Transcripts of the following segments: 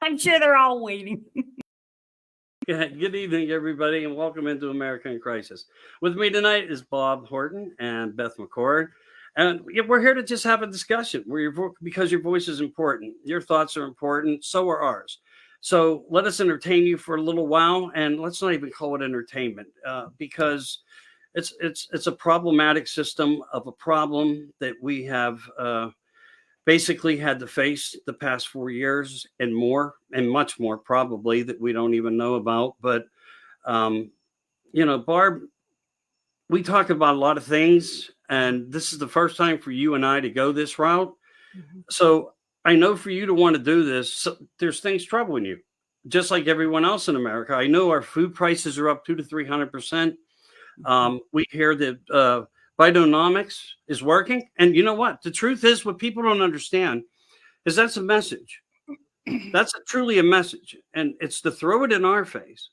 I'm sure they're all waiting. Good evening, everybody, and welcome into America in Crisis. With me tonight is Bob Hartman and Beth McCord. And we're here to just have a discussion because your voice is important. Your thoughts are important. So are ours. So let us entertain you for a little while, and let's not even call it entertainment because it's a problematic system of a problem that we have basically had to face the past 4 years and more, and much more probably that we don't even know about. But Barb, we talk about a lot of things, and this is the first time for you and I to go this route. Mm-hmm. So I know for you to want to do this, there's things troubling you, just like everyone else in America. I know our food prices are up 200 to 300%. We hear that Bidenomics is working, and you know what? The truth is, what people don't understand is that's a message. That's truly a message, and it's to throw it in our face,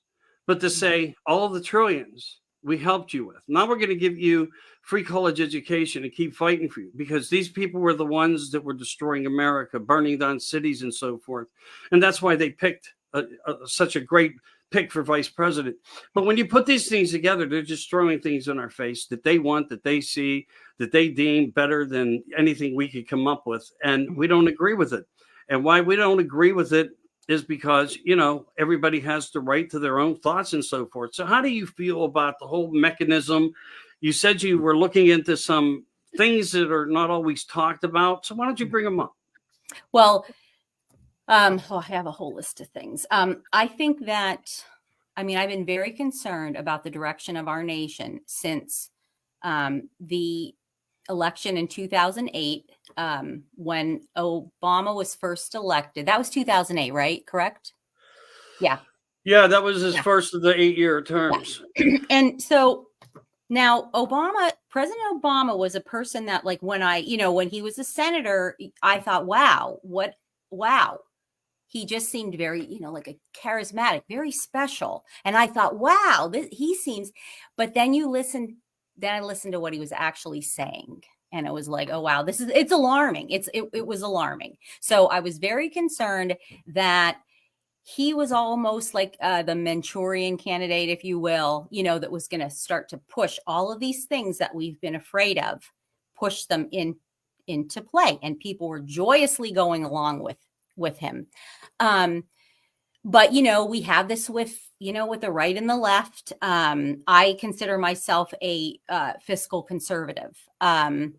but to say all the trillions we helped you with. Now we're going to give you free college education and keep fighting for you because these people were the ones that were destroying America, burning down cities and so forth. And that's why they picked such a great pick for vice president. But when you put these things together, they're just throwing things in our face that they want, that they see, that they deem better than anything we could come up with. And we don't agree with it. And why we don't agree with it is because, everybody has the right to their own thoughts and so forth. So how do you feel about the whole mechanism? You said you were looking into some things that are not always talked about. So why don't you bring them up? Well, I have a whole list of things. I think that, I've been very concerned about the direction of our nation since the election in 2008, when Obama was first elected. That was 2008, right? Correct? Yeah. Yeah, that was his first of the 8-year terms. Yeah. And so now President Obama was a person that, like, when he was a senator, I thought, wow. He just seemed very, like a charismatic, very special. And I thought, wow, he seems, but then I listened to what he was actually saying. And it was like, oh, wow, it's alarming. It was alarming. So I was very concerned that he was almost like the Manchurian candidate, if you will, that was going to start to push all of these things that we've been afraid of, push them into play. And people were joyously going along with him. But, we have this with the right and the left. I consider myself a fiscal conservative. I'm,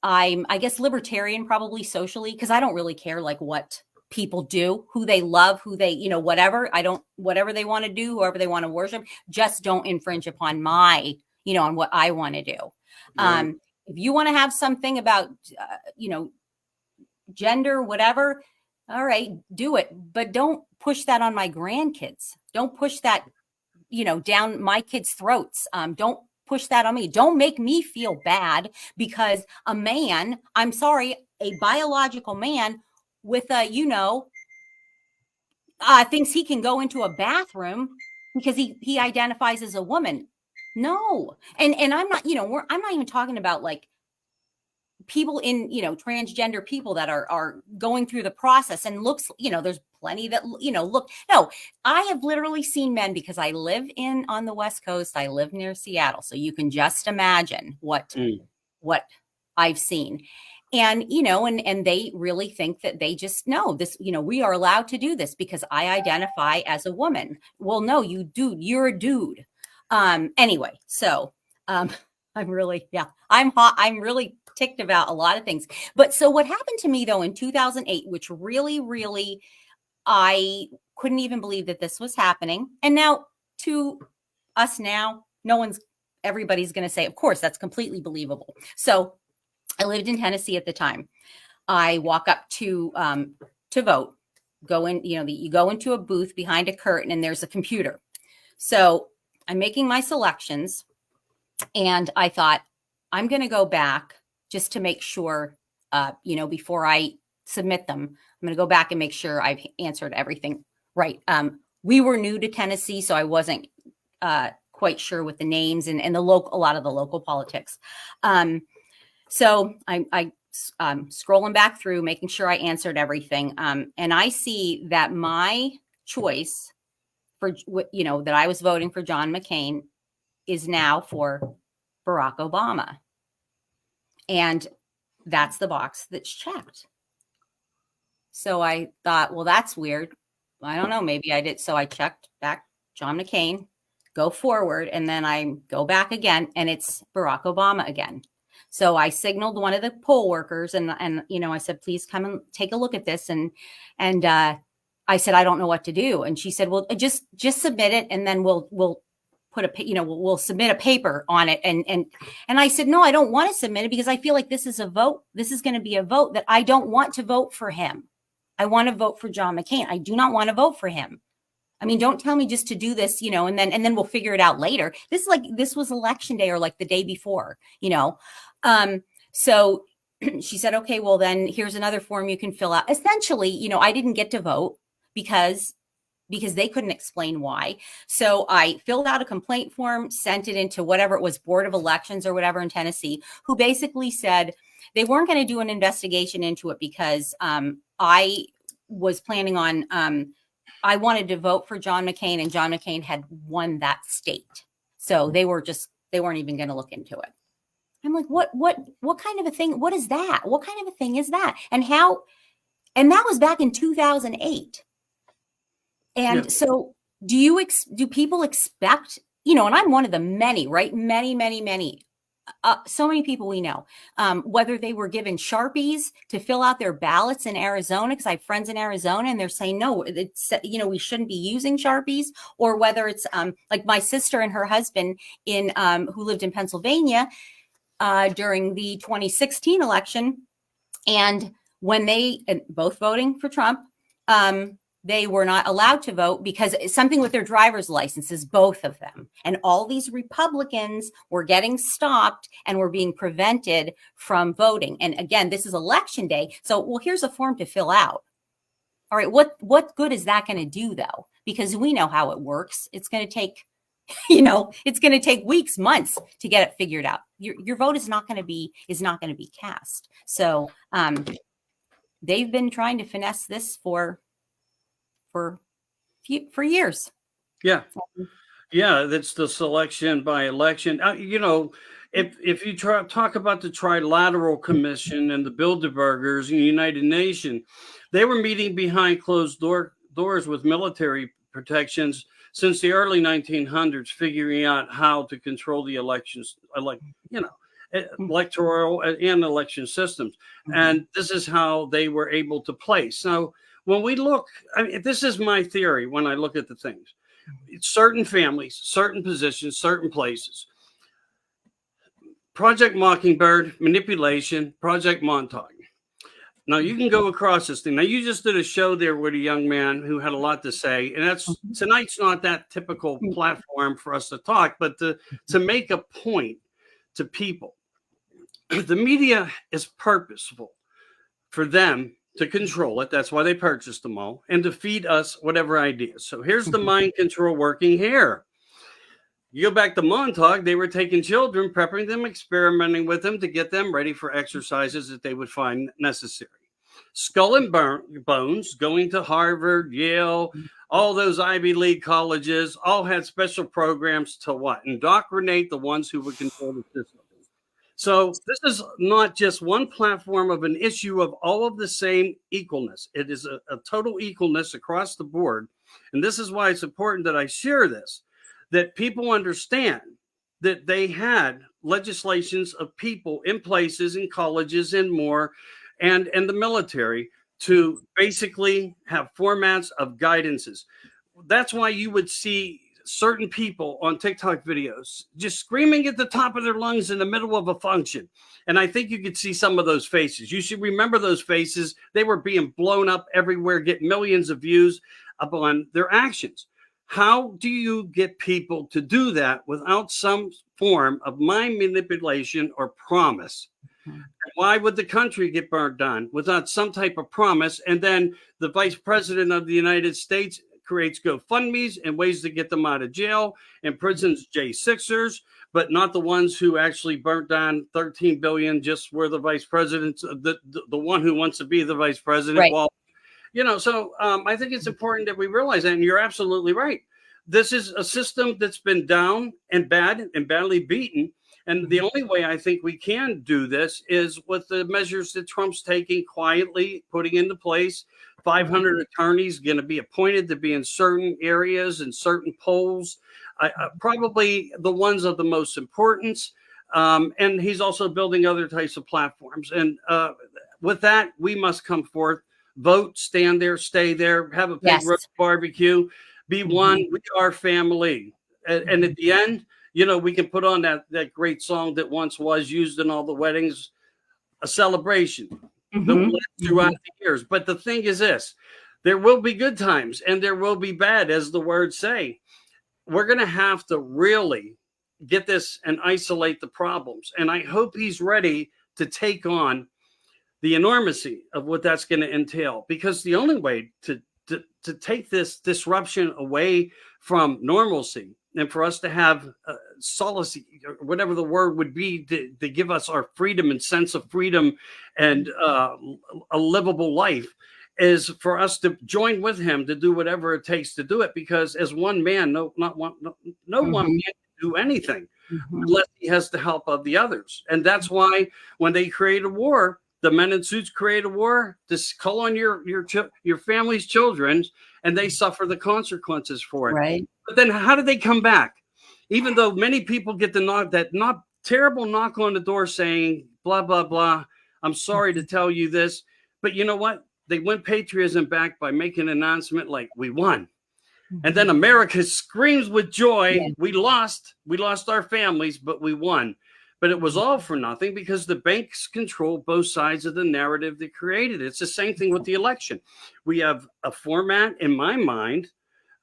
I guess, libertarian, probably socially, because I don't really care like what people do, who they love, who they, whatever. Whatever they want to do, whoever they want to worship, just don't infringe upon my, on what I want to do. Right. If you want to have something about, gender, whatever, all right, do it. But don't push that on my grandkids. Don't push that, down my kids' throats. Don't push that on me. Don't make me feel bad because a man, I'm sorry, a biological man with thinks he can go into a bathroom because he identifies as a woman. No. And I'm not, I'm not even talking about like people in, transgender people that are going through the process and looks, there's plenty that, look, no, I have literally seen men because I live on the West Coast. I live near Seattle. So you can just imagine what I've seen. And, and they really think that they just know this, we are allowed to do this because I identify as a woman. Well, no, you're a dude. Anyway, so, I'm really ticked about a lot of things. But so what happened to me though in 2008, which really, really, I couldn't even believe that this was happening. And now to us now, everybody's going to say, of course, that's completely believable. So I lived in Tennessee at the time. I walk up to vote, go in, you go into a booth behind a curtain and there's a computer. So I'm making my selections and I thought, I'm going to go back just to make sure, before I submit them, I'm going to go back and make sure I've answered everything right. We were new to Tennessee, so I wasn't quite sure with the names and a lot of the local politics. So I scrolling back through, making sure I answered everything. And I see that my choice for, that I was voting for John McCain is now for Barack Obama. And that's the box that's checked. So I thought, well, that's weird. I don't know. Maybe I did. So I checked back John McCain, go forward, and then I go back again, and it's Barack Obama again. So I signaled one of the poll workers, and I said, please come and take a look at this. And I said, I don't know what to do. And she said, well, just submit it, and then we'll put we'll submit a paper on it. And I said, no, I don't want to submit it because I feel like this is a vote. This is going to be a vote that I don't want to vote for him. I want to vote for John McCain. I do not want to vote for him. I mean, don't tell me just to do this, and then we'll figure it out later. This was election day or like the day before, So she said, okay, well then here's another form you can fill out. Essentially, I didn't get to vote because they couldn't explain why. So I filled out a complaint form, sent it into whatever it was, Board of Elections or whatever in Tennessee, who basically said they weren't going to do an investigation into it because I was planning on, I wanted to vote for John McCain, and John McCain had won that state. So they weren't even going to look into it. I'm like, what kind of a thing? What is that? What kind of a thing is that? And that was back in 2008. And yeah. So do people expect, and I'm one of the many, right? Many, so many people we know, whether they were given Sharpies to fill out their ballots in Arizona, because I have friends in Arizona and they're saying, no, it's, we shouldn't be using Sharpies, or whether it's like my sister and her husband who lived in Pennsylvania during the 2016 election. And when they both voting for Trump, they were not allowed to vote because it's something with their driver's licenses, both of them. And all these Republicans were getting stopped and were being prevented from voting. And again, this is election day. So, well, here's a form to fill out. All right, what good is that going to do, though? Because we know how it works. It's going to take, it's going to take weeks, months to get it figured out. Your vote is not going to be cast. So they've been trying to finesse this for years. Yeah. That's the selection by election. If you talk about the Trilateral Commission and the Bilderbergers and the United Nations, they were meeting behind closed doors with military protections since the early 1900s, figuring out how to control the elections, electoral and election systems. Mm-hmm. And this is how they were able to place. So when we look, this is my theory when I look at the things. Certain families, certain positions, certain places. Project Mockingbird, manipulation, Project Montauk. Now you can go across this thing. Now you just did a show there with a young man who had a lot to say, and tonight's not that typical platform for us to talk, but to make a point to people. The media is purposeful for them to control it. That's why they purchased them all, and to feed us whatever ideas. So here's the mind control working here. You go back to Montauk, they were taking children, prepping them, experimenting with them to get them ready for exercises that they would find necessary. Skull and Bones, going to Harvard, Yale, all those Ivy League colleges, all had special programs to what? Indoctrinate the ones who would control the system. So this is not just one platform of an issue of all of the same equalness. It is a total equalness across the board. And this is why it's important that I share this, that people understand that they had legislations of people in places, in colleges and more, and the military to basically have formats of guidances. That's why you would see certain people on TikTok videos just screaming at the top of their lungs in the middle of a function. And I think you could see some of those faces. You should remember those faces. They were being blown up everywhere, get millions of views upon their actions. How do you get people to do that without some form of mind manipulation or promise? Mm-hmm. Why would the country get burned down without some type of promise? And then the vice president of the United States creates GoFundMes and ways to get them out of jail, and prisons J6ers, but not the ones who actually burnt down 13 billion just were the vice president, the one who wants to be the vice president. Right. Well, so I think it's important that we realize that, and you're absolutely right. This is a system that's been down and bad and badly beaten. And the only way I think we can do this is with the measures that Trump's taking, quietly putting into place. 500 attorneys going to be appointed to be in certain areas and certain polls, probably the ones of the most importance. And he's also building other types of platforms. And with that, we must come forth, vote, stand there, stay there, have a big roast barbecue, be one. We are family. And at the end, we can put on that great song that once was used in all the weddings, a celebration that will last throughout the years. But the thing is this, there will be good times and there will be bad, as the words say. We're going to have to really get this and isolate the problems. And I hope he's ready to take on the enormity of what that's going to entail, because the only way to take this disruption away from normalcy and for us to have solace, whatever the word would be, to give us our freedom and sense of freedom and a livable life, is for us to join with him to do whatever it takes to do it. Because as one man, no one man can do anything unless he has the help of the others. And that's why when they create a war, the men in suits create a war, just call on your family's children, and they suffer the consequences for it. Right. But then how do they come back? Even though many people get that terrible knock on the door saying, blah, blah, blah, I'm sorry to tell you this. But you know what? They win patriotism back by making an announcement like, we won. And then America screams with joy. Yeah. We lost our families, but we won. But it was all for nothing because the banks control both sides of the narrative that created it. It's the same thing with the election. We have a format in my mind.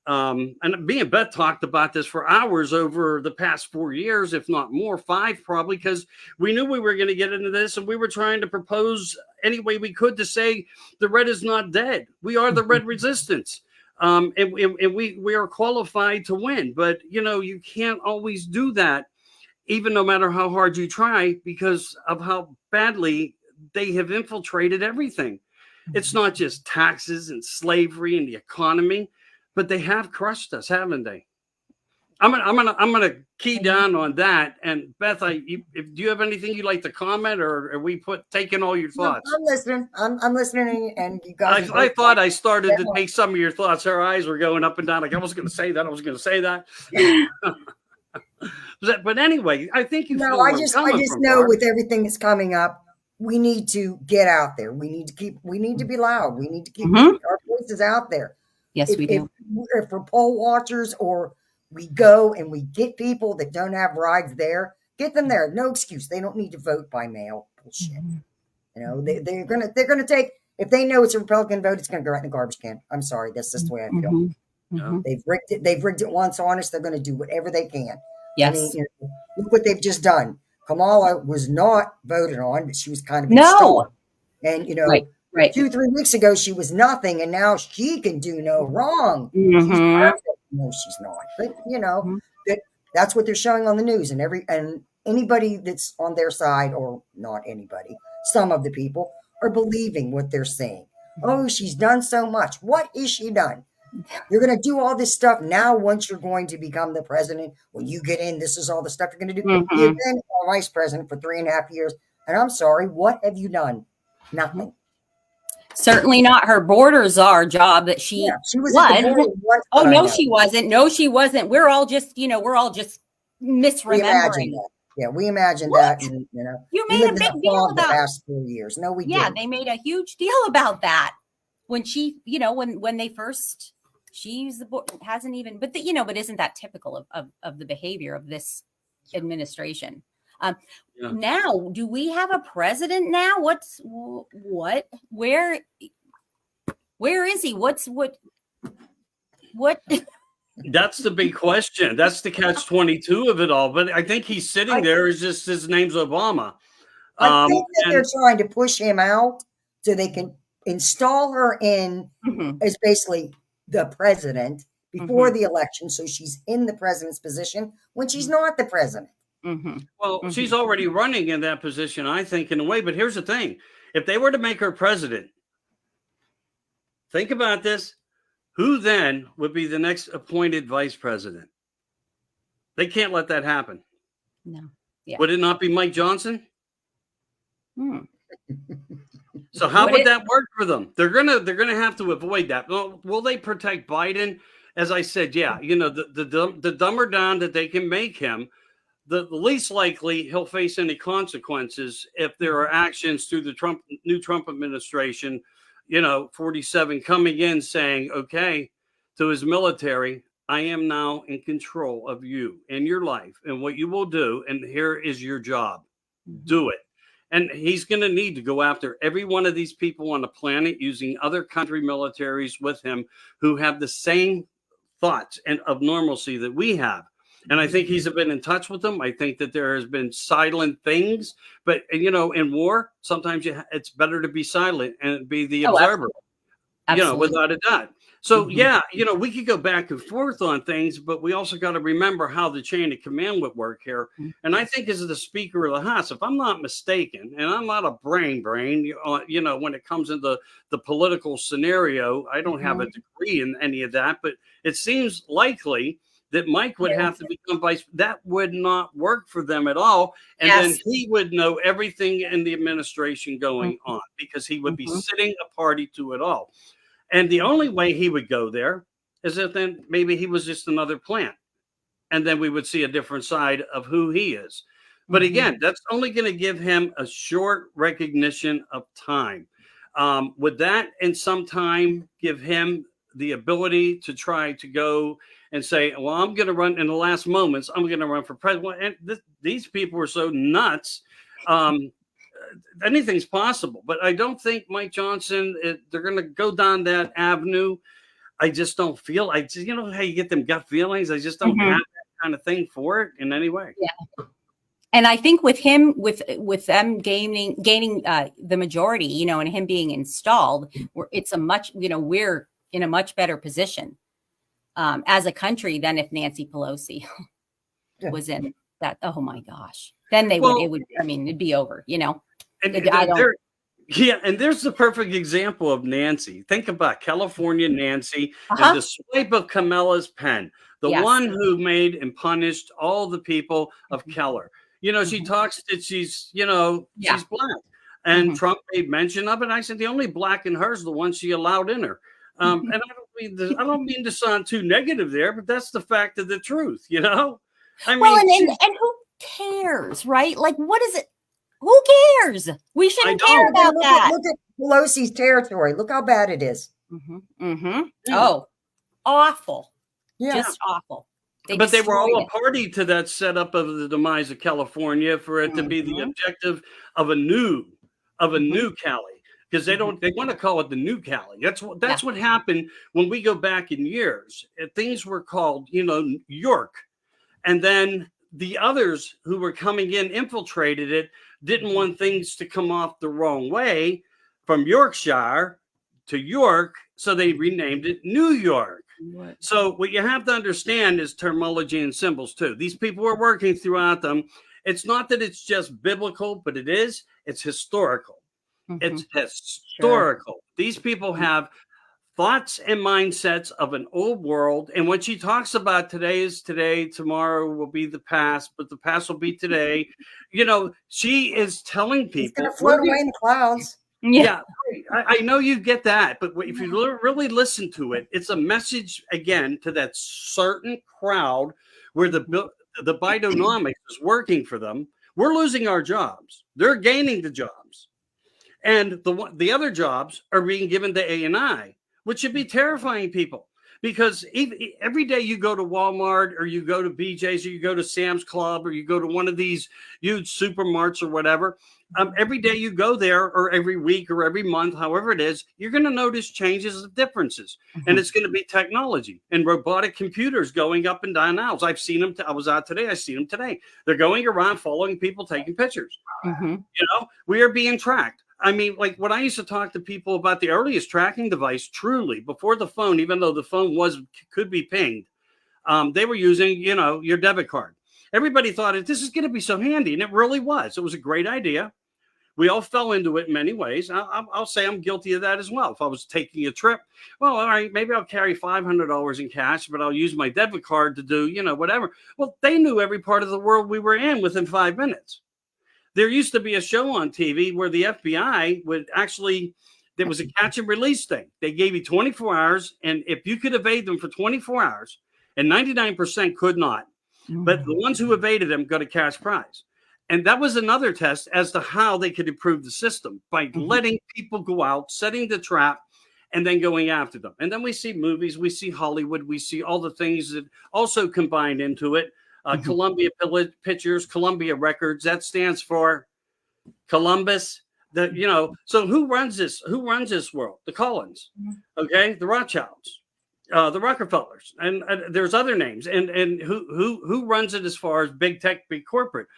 And me and Beth talked about this for hours over the past 4 years, if not more, 5 probably, because we knew we were going to get into this, and we were trying to propose any way we could to say the red is not dead. We are the red resistance. And we are qualified to win. But, you can't always do that, even no matter how hard you try, because of how badly they have infiltrated everything. It's not just taxes and slavery and the economy, but they have crushed us, haven't they? I'm gonna key down on that. And Beth, do you have anything you'd like to comment, or are we taking all your thoughts? I'm listening. I'm listening, and you guys. I thought I started to take some of your thoughts. Her eyes were going up and down. Like I was going to say that. But anyway, I think you. No, I just know with everything that's coming up, we need to get out there. We need to be loud. We need to keep our voices out there. Yes, we do. If we're poll watchers, or we go and we get people that don't have rides there, get them there. No excuse. They don't need to vote by mail. Bullshit. They're gonna take, if they know it's a Republican vote, it's gonna go right in the garbage can. I'm sorry, that's just the way I feel. They've rigged it once on us. They're gonna do whatever they can. Yes. Look what they've just done. Kamala was not voted on, but she was kind of installed. And right. 2-3 weeks ago, she was nothing, and now she can do no wrong. She's perfect. No, she's not. But that's what they're showing on the news, and anybody that's on their side, or not anybody, some of the people are believing what they're saying. Oh, she's done so much. What is she done? You're going to do all this stuff now. Once you're going to become the president, when you get in, this is all the stuff you're going to do. You've been a vice president for 3.5 years, and I'm sorry, what have you done? Nothing. Certainly not her border czar job that she was. Oh no, she wasn't. No, she wasn't. We're all just misremembering. We imagined that. And, you made a big deal about the past 4 years. No, we didn't. They made a huge deal about that when she, when they first. She's hasn't even, but but isn't that typical of the behavior of this administration? Now, do we have a president now? Where is he? What? That's the big question. That's the catch-22 of it all. But I think he's sitting there. Is just his name's Obama. I think that they're trying to push him out so they can install her in as basically the president before the election, so she's in the president's position when she's not the president. Well, she's already running in that position, I think, in a way. But here's the thing. If they were to make her president, think about this. Who then would be the next appointed vice president? They can't let that happen. No. Yeah. Would it not be Mike Johnson? So how Would would it? that work for them? They're gonna have to avoid that. Well, will they protect Biden? As I said, yeah, you know, the dumber down that they can make him, the least likely he'll face any consequences if there are actions through the new Trump administration, you know, 47 coming in saying, okay, to his military, I am now in control of you and your life and what you will do. And here is your job. Do it. And he's going to need to go after every one of these people on the planet using other country militaries with him who have the same thoughts and of normalcy that we have. And I think he's been in touch with them. I think that there has been silent things, but you know, in war, sometimes it's better to be silent and be the observer, absolutely. You know, without a doubt. So yeah, you know, we could go back and forth on things, but we also got to remember how the chain of command would work here. And I think as the Speaker of the House, if I'm not mistaken, and I'm not a brain, you know, when it comes into the political scenario, I don't have a degree in any of that, but it seems likely that Mike would have to become vice. That would not work for them at all. And then he would know everything in the administration going on because he would be sitting a party to it all. And the only way he would go there is if then maybe he was just another plant. And then we would see a different side of who he is. But again, that's only going to give him a short recognition of time. Would that in some time give him the ability to try to go and say, well, I'm going to run in the last moments, I'm going to run for president. And these people are so nuts. Anything's possible, but I don't think Mike Johnson, they're going to go down that avenue. I just don't feel, you know how you get them gut feelings. I just don't have that kind of thing for it in any way. Yeah. And I think with him, with them gaining the majority, you know, and him being installed, it's a much, you know, we're in a much better position as a country than if Nancy Pelosi was in that. Oh my gosh. Then it would, I mean, it'd be over, you know. And and there's the perfect example of Nancy. Think about California Nancy and the swipe of Kamala's pen, the one who made and punished all the people of Keller. You know, she talks that she's, you know, she's black. And Trump made mention of it. And I said the only black in her is the one she allowed in her. And I don't mean to sound too negative there, but that's the fact of the truth, you know? I mean, and who cares, right? Like, what is it? Who cares? We shouldn't care about that. Look at Pelosi's territory. Look how bad it is. Oh, awful. Yeah. Just awful. But they were all a party to that setup of the demise of California for it to be the objective of a new Cali. Because they want to call it the new Cali. That's what happened when we go back in years. Things were called, you know, York. And then the others who were coming in infiltrated it, didn't want things to come off the wrong way from Yorkshire to York. So they renamed it New York. So what you have to understand is terminology and symbols too. These people are working throughout them. It's not that it's just biblical, but it's historical. It's historical. These people have thoughts and mindsets of an old world. And when she talks about today is today, tomorrow will be the past, but the past will be today. You know, she is telling people. It's going to float away in the clouds. Yeah, I know you get that. But if you really listen to it, it's a message, again, to that certain crowd where the Bidenomics is working for them. We're losing our jobs. They're gaining the jobs. And the other jobs are being given to A&I, which should be terrifying people. Because every day you go to Walmart or you go to BJ's or you go to Sam's Club or you go to one of these huge supermarkets or whatever, every day you go there or every week or every month, however it is, you're going to notice changes of differences. And it's going to be technology and robotic computers going up and down aisles. I've seen them. I was out today. I see them today. They're going around following people, taking pictures. You know, we are being tracked. I mean, like when I used to talk to people about the earliest tracking device, truly before the phone, even though the phone could be pinged, they were using, you know, your debit card. Everybody thought this is going to be so handy, and it really was. It was a great idea. We all fell into it in many ways. I'll say I'm guilty of that as well. If I was taking a trip, well, all right, maybe I'll carry $500 in cash, but I'll use my debit card to do, whatever. Well, they knew every part of the world we were in within 5 minutes. There used to be a show on TV where the FBI would actually, there was a catch and release thing. They gave you 24 hours, and if you could evade them for 24 hours, and 99% could not, but the ones who evaded them got a cash prize. And that was another test as to how they could improve the system by letting people go out, setting the trap, and then going after them. And then we see movies, we see Hollywood, we see all the things that also combine into it. Columbia Pictures, Columbia Records, that stands for Columbus. So who runs this? Who runs this world? The Collins, okay, the Rothschilds, the Rockefellers, and there's other names. And who runs it as far as big tech, big corporate?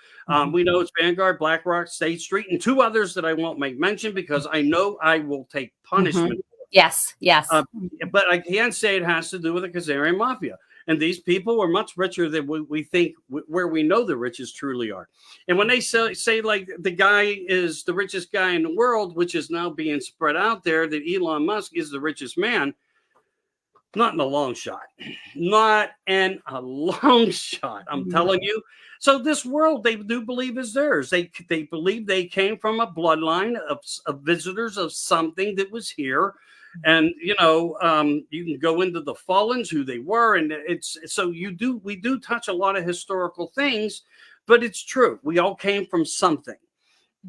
We know it's Vanguard, BlackRock, State Street, and two others that I won't make mention because I know I will take punishment. Yes. But I can't say it has to do with the Khazarian Mafia. And these people were much richer than we think, where we know the riches truly are. And when they say like the guy is the richest guy in the world, which is now being spread out there, that Elon Musk is the richest man, not in a long shot. Not in a long shot, I'm telling you. So this world, they do believe is theirs. They believe they came from a bloodline of visitors of something that was here. And, you can go into the Fallens, who they were. And it's so we do touch a lot of historical things, but it's true. We all came from something.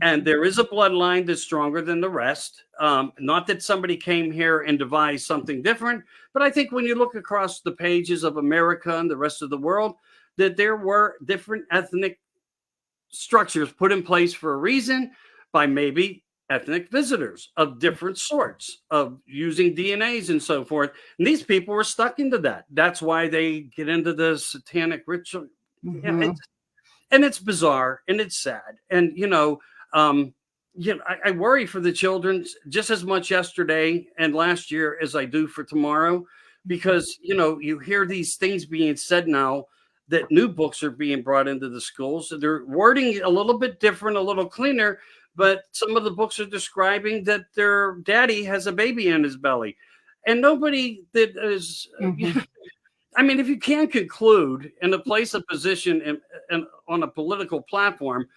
And there is a bloodline that's stronger than the rest. Not that somebody came here and devised something different, but I think when you look across the pages of America and the rest of the world, that there were different ethnic structures put in place for a reason by maybe ethnic visitors of different sorts, of using DNAs and so forth. And these people were stuck into that. That's why they get into the satanic ritual. And it's bizarre and it's sad. And, I worry for the children just as much yesterday and last year as I do for tomorrow, because, you hear these things being said now that new books are being brought into the schools. So they're wording a little bit different, a little cleaner, but some of the books are describing that their daddy has a baby in his belly. And nobody that is, I mean, if you can't conclude in a place of position and on a political platform,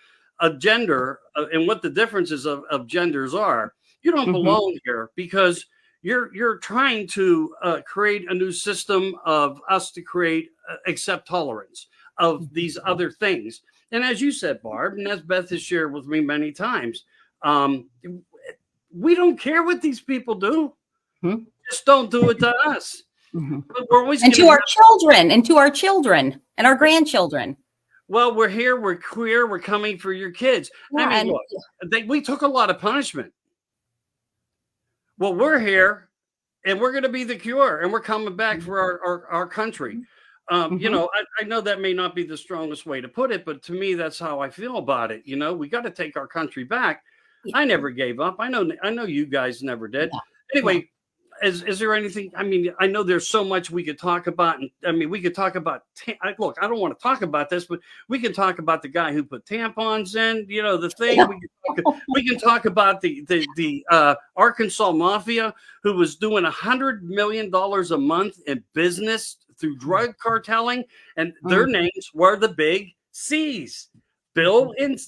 a gender and what the differences of genders are, you don't belong here, because you're trying to create a new system of us to create, accept tolerance of these other things. And as you said, Barb, and as Beth has shared with me many times, we don't care what these people do. Just don't do it to us. But we're always and to our children, and to our children and our grandchildren. Well, we're here, we're queer, we're coming for your kids. Yeah, I mean, look, we took a lot of punishment. Well, we're here, and we're going to be the cure, and we're coming back for our country. I know that may not be the strongest way to put it, but to me, that's how I feel about it. We got to take our country back. Yeah. I never gave up. I know you guys never did. Yeah. Anyway, is there anything? I mean, I know there's so much we could talk about. And I mean, we could talk about. Look, I don't want to talk about this, but we can talk about the guy who put tampons in. The thing. Yeah. We can talk about the Arkansas Mafia, who was doing $100 million a month in business through drug cartelling, and their names were the big C's, Bill and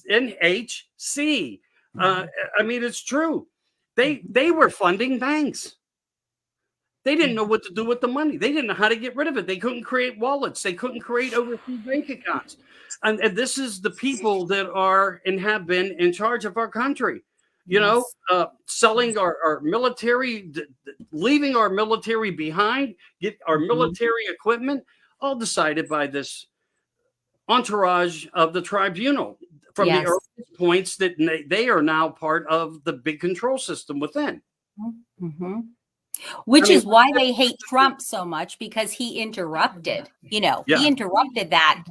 H.C. I mean, it's true. They were funding banks. They didn't know what to do with the money. They didn't know how to get rid of it. They couldn't create wallets. They couldn't create overseas bank accounts. And this is the people that are and have been in charge of our country. Selling our military, leaving our military behind, get our military equipment, all decided by this entourage of the tribunal from the earliest points that they are now part of the big control system within. Which is why they hate Trump so much, because he interrupted, he interrupted that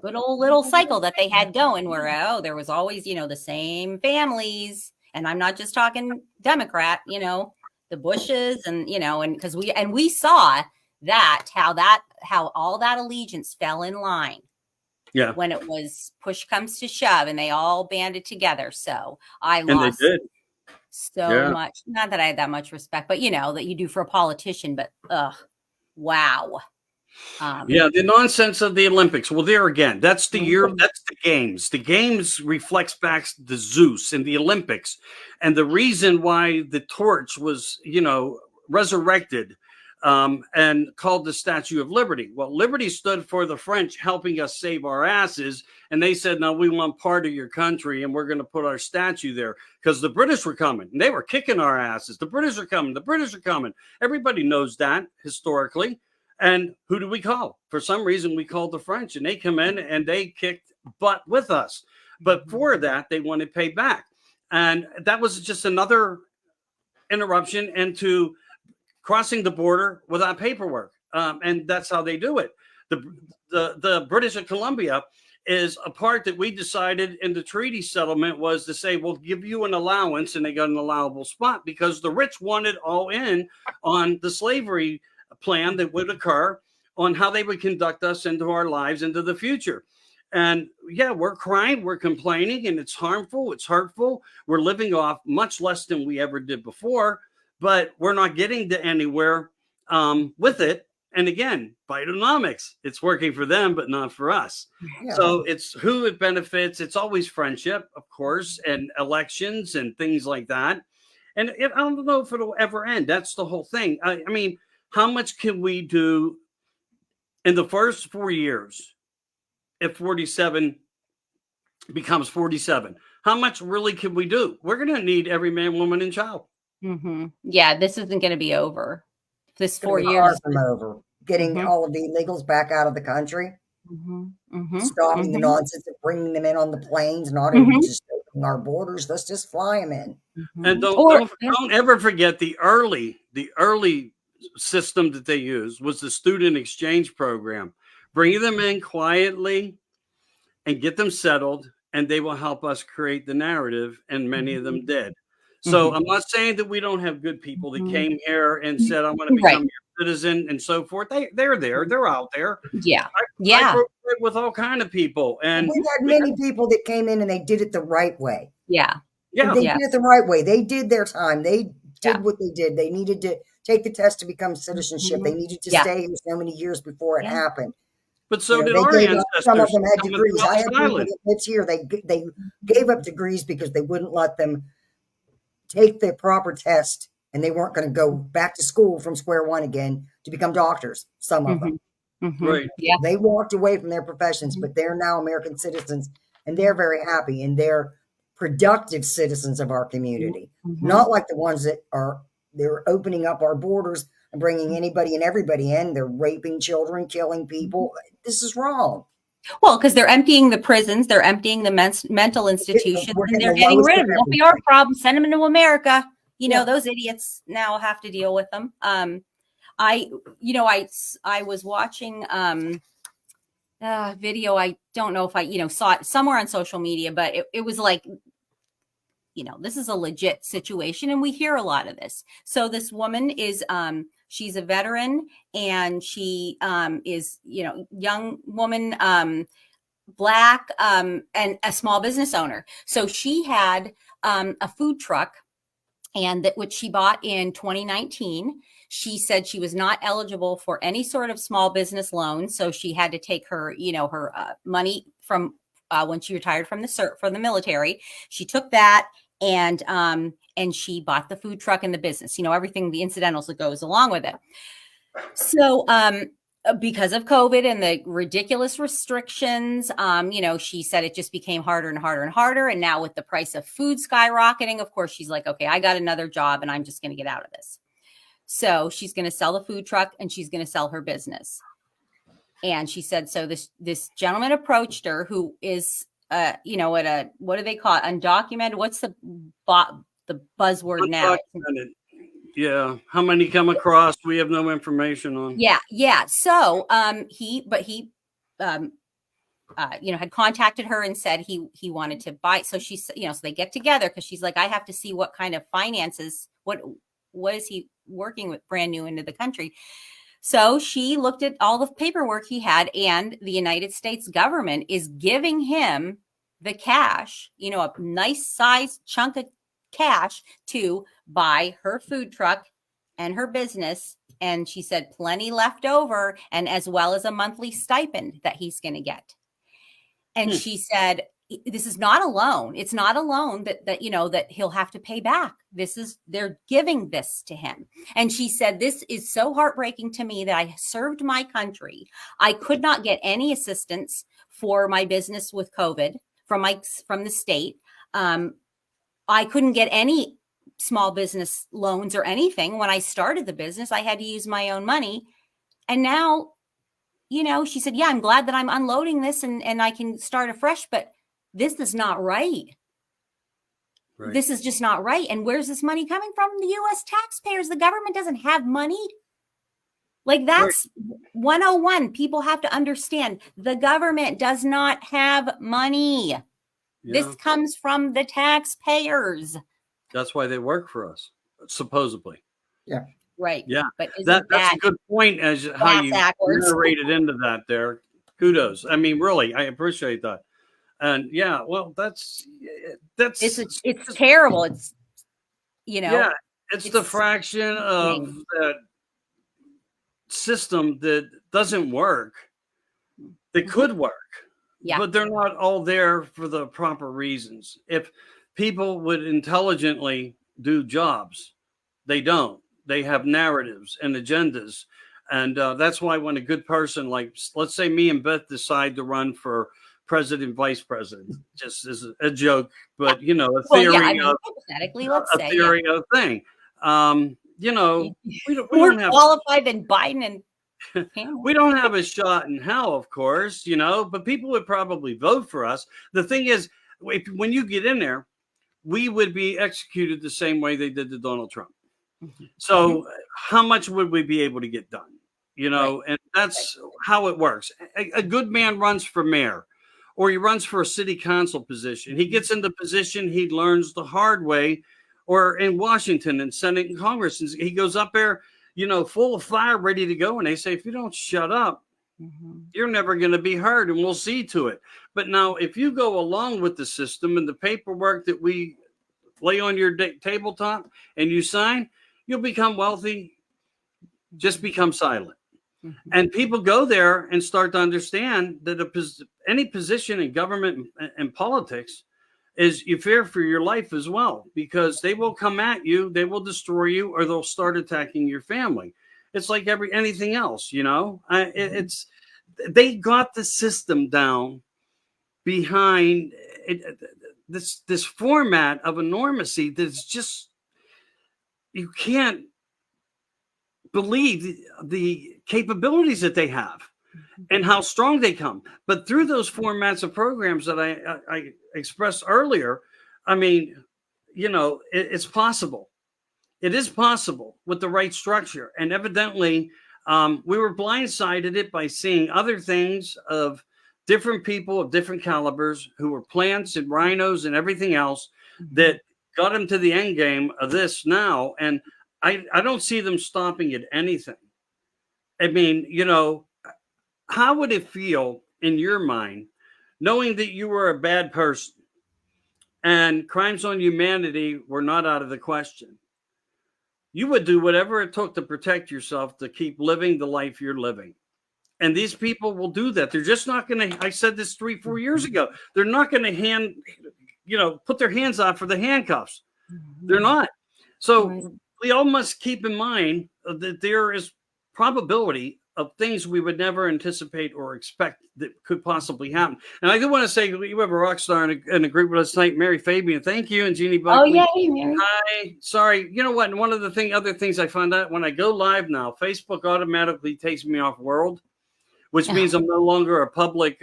good old little cycle that they had going where, there was always, the same families. And I'm not just talking Democrat, the Bushes and, and because we saw how all that allegiance fell in line. Yeah. when it was push comes to shove and they all banded together. So I And they lost did. so much. Not that I had that much respect, but that you do for a politician. But wow. Yeah, the nonsense of the Olympics. Well, there again, that's the year, that's the games. The games reflects back to Zeus in the Olympics. And the reason why the torch was, resurrected and called the Statue of Liberty. Well, Liberty stood for the French helping us save our asses. And they said, no, we want part of your country and we're going to put our statue there because the British were coming and they were kicking our asses. The British are coming. The British are coming. Everybody knows that historically. And who do we call? For some reason, we called the French, and they come in and they kicked butt with us. But for that, they want to pay back. And that was just another interruption into crossing the border without paperwork. And that's how they do it. The British of Columbia is a part that we decided in the treaty settlement was to say, we'll give you an allowance, and they got an allowable spot because the rich wanted all in on the slavery plan that would occur on how they would conduct us into our lives into the future. And yeah, we're crying, we're complaining, and it's harmful, it's hurtful. We're living off much less than we ever did before, but we're not getting to anywhere with it. And again, Bidenomics, it's working for them, but not for us. Yeah. So it's who it benefits. It's always friendship, of course, and elections and things like that. And I don't know if it'll ever end. That's the whole thing. I mean, how much can we do in the first 4 years if 47 becomes 47? How much really can we do? We're going to need every man, woman, and child. Mm-hmm. Yeah, this isn't going to be over. This 4 years. Over. Getting all of the illegals back out of the country. Stopping the nonsense of bringing them in on the planes, not even just opening our borders. Let's just fly them in. And don't ever forget the early system that they used was the student exchange program. Bring them in quietly and get them settled, and they will help us create the narrative, and many of them did. So I'm not saying that we don't have good people that came here and said, I want to become your citizen and so forth. They're there. They're out there. Yeah. I broke it with all kind of people. And we've had many people that came in and they did it the right way. Yeah. Yeah. They did it the right way. They did their time. They did what they did. They needed to take the test to become citizenship. They needed to stay here so many years before it happened. But so did our ancestors. Some of them had degrees. I had people that lived here. They gave up degrees because they wouldn't let them take the proper test, and they weren't going to go back to school from square one again to become doctors. Some of them. Right. Yeah. They walked away from their professions, but they're now American citizens, and they're very happy, and they're productive citizens of our community. Not like the ones that they're opening up our borders and bringing anybody and everybody in. They're raping children, killing people. This is wrong. Well, because they're emptying the prisons, they're emptying the mental institutions, and they're getting rid of them. Won't be our problem. Send them into America. Those idiots now have to deal with them. I was watching a video. I don't know if I, saw it somewhere on social media, but it was like, this is a legit situation, and we hear a lot of this. So this woman is, she's a veteran, and she is, young woman, Black, and a small business owner. So she had a food truck, and which she bought in 2019. She said she was not eligible for any sort of small business loan, so she had to take her, her money from when she retired from the military. She took that. And she bought the food truck and the business, everything, the incidentals that goes along with it. So, because of COVID and the ridiculous restrictions, she said it just became harder and harder and harder. And now with the price of food skyrocketing, of course, she's like, okay, I got another job and I'm just going to get out of this. So she's going to sell the food truck and she's going to sell her business. And she said, so this gentleman approached her, who is, what do they call it? Undocumented. What's the buzzword now? Yeah. How many come across? We have no information on. Yeah. Yeah. So, he had contacted her and said he wanted to buy. So she's, so they get together because she's like, I have to see what kind of finances, what is he working with brand new into the country. So she looked at all the paperwork he had, and the United States government is giving him the cash, a nice sized chunk of cash to buy her food truck and her business. And she said plenty left over, and as well as a monthly stipend that he's going to get. And she said, this is not a loan. It's not a loan that he'll have to pay back. They're giving this to him. And she said, this is so heartbreaking to me that I served my country. I could not get any assistance for my business with COVID from the state. I couldn't get any small business loans or anything. When I started the business, I had to use my own money. And now, she said, yeah, I'm glad that I'm unloading this and I can start afresh, but this is not right. This is just not right. And where's this money coming from? The U.S. taxpayers. The government doesn't have money. Like, that's 101. People have to understand the government does not have money. Yeah. This comes from the taxpayers. That's why they work for us, supposedly. Yeah. Right. Yeah. But that's a good point as how you narrated into that there. Kudos. I mean, really, I appreciate that. And yeah, well, that's it's terrible. It's it's the fraction of that system that doesn't work that could work. Yeah. But they're not all there for the proper reasons. If people would intelligently do jobs, they don't. They have narratives and agendas. And that's why when a good person, like, let's say me and Beth decide to run for president, vice president, just as a joke, but, a theory of thing. We don't have qualified than Biden and we don't have a shot in hell, of course, but people would probably vote for us. The thing is, when you get in there, we would be executed the same way they did to Donald Trump. So how much would we be able to get done? And that's how it works. A good man runs for mayor, or he runs for a city council position. He gets into position, he learns the hard way, or in Washington and Senate and Congress, and he goes up there, full of fire, ready to go. And they say, if you don't shut up, you're never going to be heard, and we'll see to it. But now, if you go along with the system and the paperwork that we lay on your tabletop and you sign, you'll become wealthy. Just become silent. And people go there and start to understand that any position in government and politics is you fear for your life as well, because they will come at you, they will destroy you, or they'll start attacking your family. It's like anything else, it's they got the system down behind this format of enormity that's just, you can't believe the capabilities that they have and how strong they come. But through those formats of programs that I expressed earlier, I mean, it's possible. It is possible with the right structure. And evidently, we were blindsided it by seeing other things of different people of different calibers who were plants and rhinos and everything else that got them to the end game of this now. And I don't see them stopping at anything. I mean, how would it feel in your mind knowing that you were a bad person and crimes on humanity were not out of the question? You would do whatever it took to protect yourself, to keep living the life you're living. And these people will do that. They're just not going to, I said this 3-4 years ago, they're not going to put their hands out for the handcuffs. They're not. So we all must keep in mind that there is probability of things we would never anticipate or expect that could possibly happen. And I do want to say, you have a rock star in a group with us tonight, Mary Fabian. Thank you. And Jeannie Buckley. Oh, yeah. Hey, Mary. Hi. Sorry. You know what? And one of the other things I found out when I go live now, Facebook automatically takes me off world, which means I'm no longer a public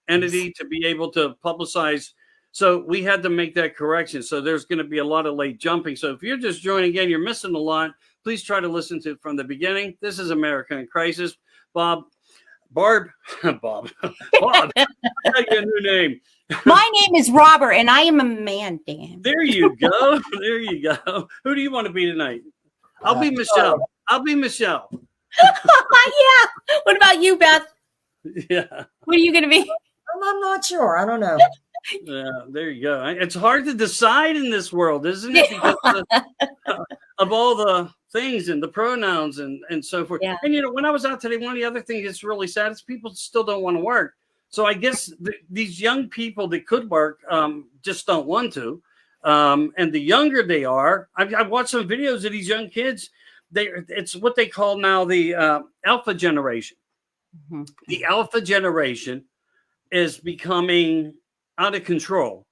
entity to be able to publicize. So we had to make that correction. So there's going to be a lot of late jumping. So if you're just joining again, you're missing a lot. Please try to listen to it from the beginning. This is America in Crisis. Barb. I got your new name. My name is Robert, and I am a man, Dan. There you go. There you go. Who do you want to be tonight? I'll be Michelle. I'll be Michelle. Yeah. What about you, Beth? Yeah. What are you going to be? I'm not sure. I don't know. Yeah, there you go. It's hard to decide in this world, isn't it? Because of all the things and the pronouns and so forth. Yeah. And, you know, when I was out today, one of the other things that's really sad is people still don't want to work. So I guess these young people that could work just don't want to. And the younger they are, I've watched some videos of these young kids. It's what they call now the alpha generation. Mm-hmm. The alpha generation is becoming out of control.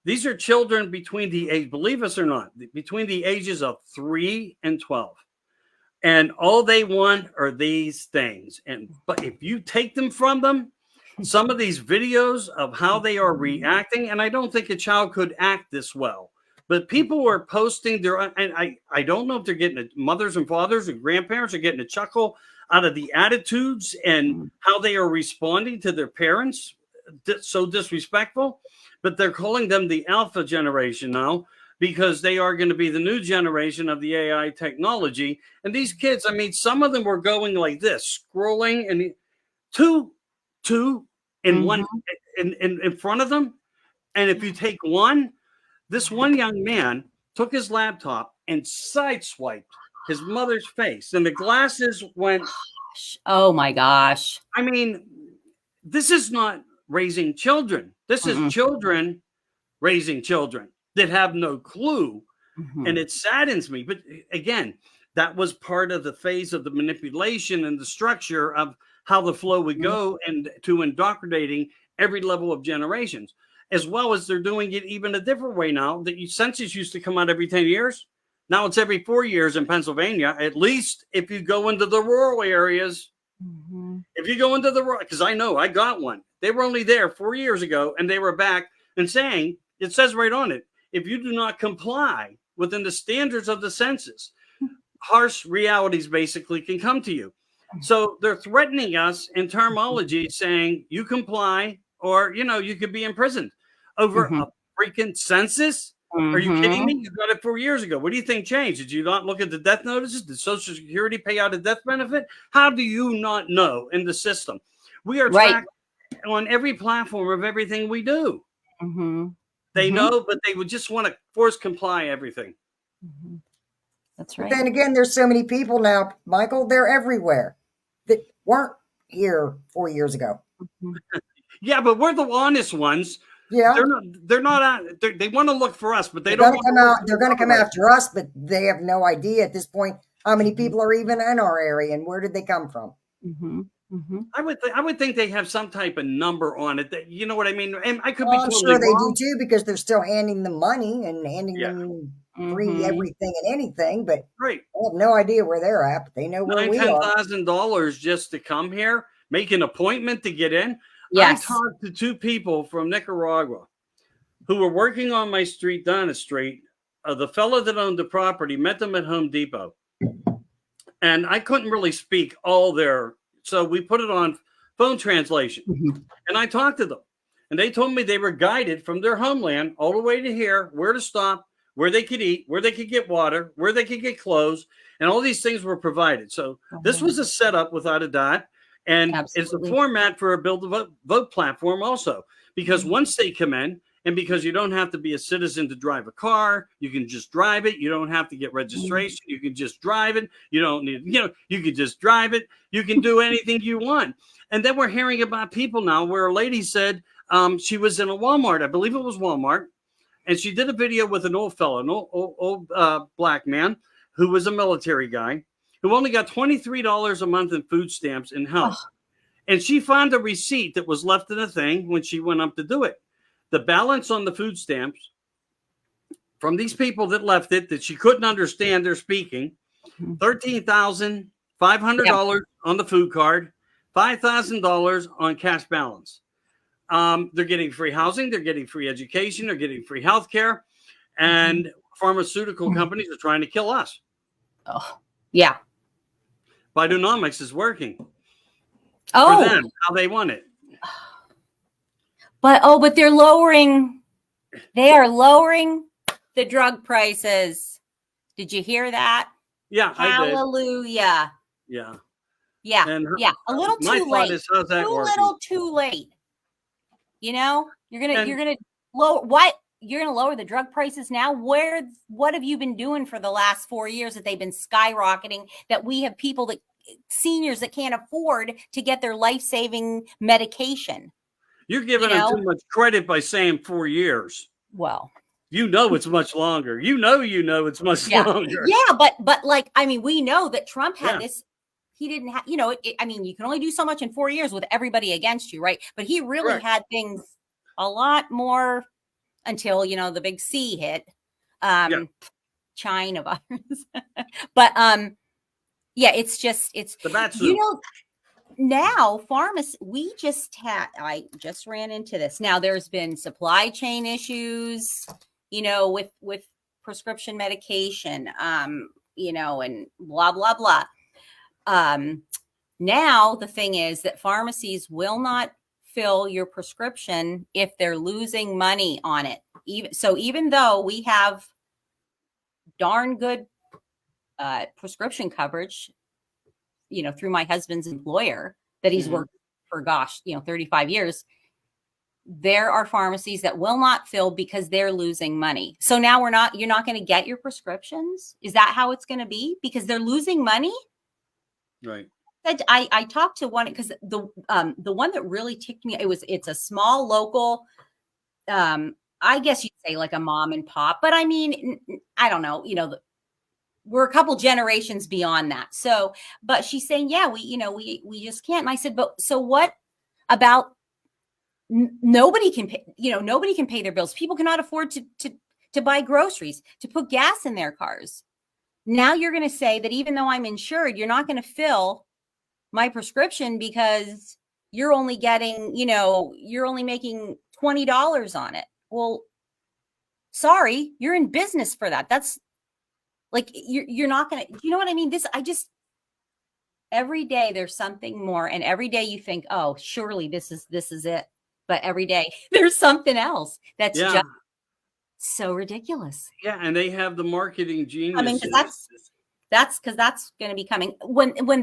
These are children between the age, believe us or not, between the ages of 3 and 12. And all they want are these things. But if you take them from them, some of these videos of how they are reacting, and I don't think a child could act this well, but people were posting their, and I don't know if they're getting mothers and fathers and grandparents are getting a chuckle out of the attitudes and how they are responding to their parents. So disrespectful, but they're calling them the alpha generation now because they are going to be the new generation of the AI technology. And these kids, I mean, some of them were going like this, scrolling and two in one in front of them. And if you take one, this one young man took his laptop and sideswiped his mother's face, and the glasses went. Oh my gosh! I mean, this is not raising children. This is children raising children that have no clue. And it saddens me. But again, that was part of the phase of the manipulation and the structure of how the flow would go and to indoctrinating every level of generations, as well as they're doing it even a different way now. The census used to come out every 10 years. Now it's every 4 years in Pennsylvania, at least if you go into the rural areas. If you go into the rural, because I know I got one. They were only there 4 years ago, and they were back and saying, it says right on it, if you do not comply within the standards of the census, harsh realities basically can come to you. So they're threatening us in terminology saying you comply or, you know, you could be imprisoned over a freaking census. Are you kidding me? You got it 4 years ago. What do you think changed? Did you not look at the death notices? Did Social Security pay out a death benefit? How do you not know in the system? We are tracked on every platform of everything we do. They know, but they would just want to force comply everything. That's right. But then again, there's so many people now, Michael, they're everywhere that weren't here 4 years ago. Yeah, but we're the honest ones. Yeah, they're not. They want to look for us, but they're going to come out. They're going to come after us, but they have no idea at this point how many people are even in our area and where did they come from. I would think they have some type of number on it. That you know what I mean. And I could be I'm totally sure they wrong. do too because they're still handing them money and handing them free everything and anything. But they have no idea where they're at. But they know where we are. $10,000 just to come here, make an appointment to get in. Yes. I talked to two people from Nicaragua who were working on my street, Donna Street. The fellow that owned the property met them at Home Depot. And I couldn't really speak all their, so we put it on phone translation. And I talked to them. And they told me they were guided from their homeland all the way to here, where to stop, where they could eat, where they could get water, where they could get clothes. And all these things were provided. So this was a setup without a doubt. And it's a format for a build a vote platform also, because once they come in, and because you don't have to be a citizen to drive a car, you can just drive it. You don't have to get registration. You can just drive it. You don't need, you can just drive it. You can do anything you want. And then we're hearing about people now where a lady said she was in a Walmart. I believe it was Walmart. And she did a video with an old fellow, an old black man who was a military guy, who only got $23 a month in food stamps and help. And she found a receipt that was left in a thing when she went up to do it. The balance on the food stamps from these people that left it, that she couldn't understand their speaking, $13,500 on the food card, $5,000 on cash balance. They're getting free housing. They're getting free education. They're getting free health care. And pharmaceutical companies are trying to kill us. Oh, yeah. Bidenomics is working for them, how they want it. But they are lowering the drug prices. Did you hear that? Yeah, Hallelujah. Yeah. Yeah. And Yeah. A little my too thought late. is, how's that Too working? little too late. You know, you're And gonna lower what? You're gonna lower the drug prices now? What have you been doing for the last 4 years that they've been skyrocketing, that we have people that seniors that can't afford to get their life-saving medication? you're giving You them know? too much credit by saying 4 years. Well, You know it's much longer. You know it's much yeah. longer. Yeah, but like, I mean, we know that Trump had Yeah. this. He didn't have, you know, I mean, you can only do so much in 4 years with everybody against you, right? But he really Correct. had things a lot more until, you know, the big C hit. Yeah. China virus. But yeah, it's The bat you suit. know, now pharmacy, I just ran into this. Now there's been supply chain issues, you know, with prescription medication, you know, and blah blah blah. Now the thing is that pharmacies will not fill your prescription if they're losing money on it. Even though we have darn good prescription coverage, you know, through my husband's employer that he's worked for, gosh, you know, 35 years, there are pharmacies that will not fill because they're losing money. So now you're not going to get your prescriptions. Is that how it's going to be? Because they're losing money? Right. I talked to one, because the one that really ticked me, it's a small local, I guess you'd say like a mom and pop, but I mean, I don't know, you know, we're a couple generations beyond that. So, but she's saying, yeah, we just can't. And I said, but so what about nobody can pay, you know, nobody can pay their bills. People cannot afford to buy groceries, to put gas in their cars. Now you're going to say that even though I'm insured, you're not going to fill my prescription because you're only getting, you know, you're only making $20 on it. Well, sorry, you're in business for that. That's like, you're not going to, you know what I mean? Every day there's something more. And every day you think, oh, surely this is it. But every day there's something else that's just so ridiculous. Yeah. And they have the marketing genius. I mean, that's going to be coming when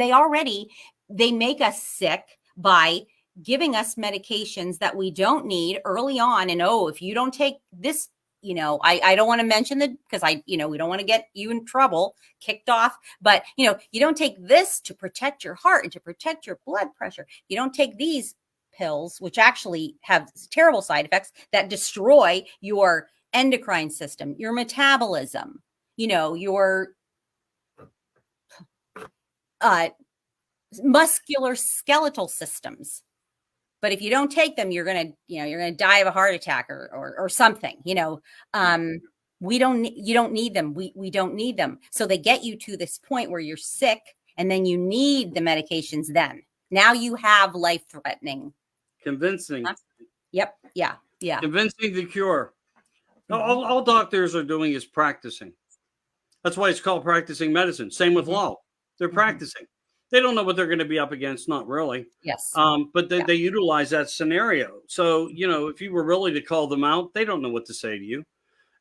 they make us sick by giving us medications that we don't need early on. And, oh, if you don't take this, you know, I don't want to mention because we don't want to get you in trouble, kicked off, but, you know, you don't take this to protect your heart and to protect your blood pressure. You don't take these pills, which actually have terrible side effects that destroy your endocrine system, your metabolism, you know, your muscular skeletal systems. But if you don't take them, you're gonna die of a heart attack or something. You know, you don't need them. We don't need them. So they get you to this point where you're sick, and then you need the medications. Then now you have life-threatening. Convincing. Yep. Yeah. Yeah. Convincing the cure. All doctors are doing is practicing. That's why it's called practicing medicine. Same with law. They're practicing. They don't know what they're going to be up against. Not really. Yes. But they utilize that scenario. So, you know, if you were really to call them out, they don't know what to say to you.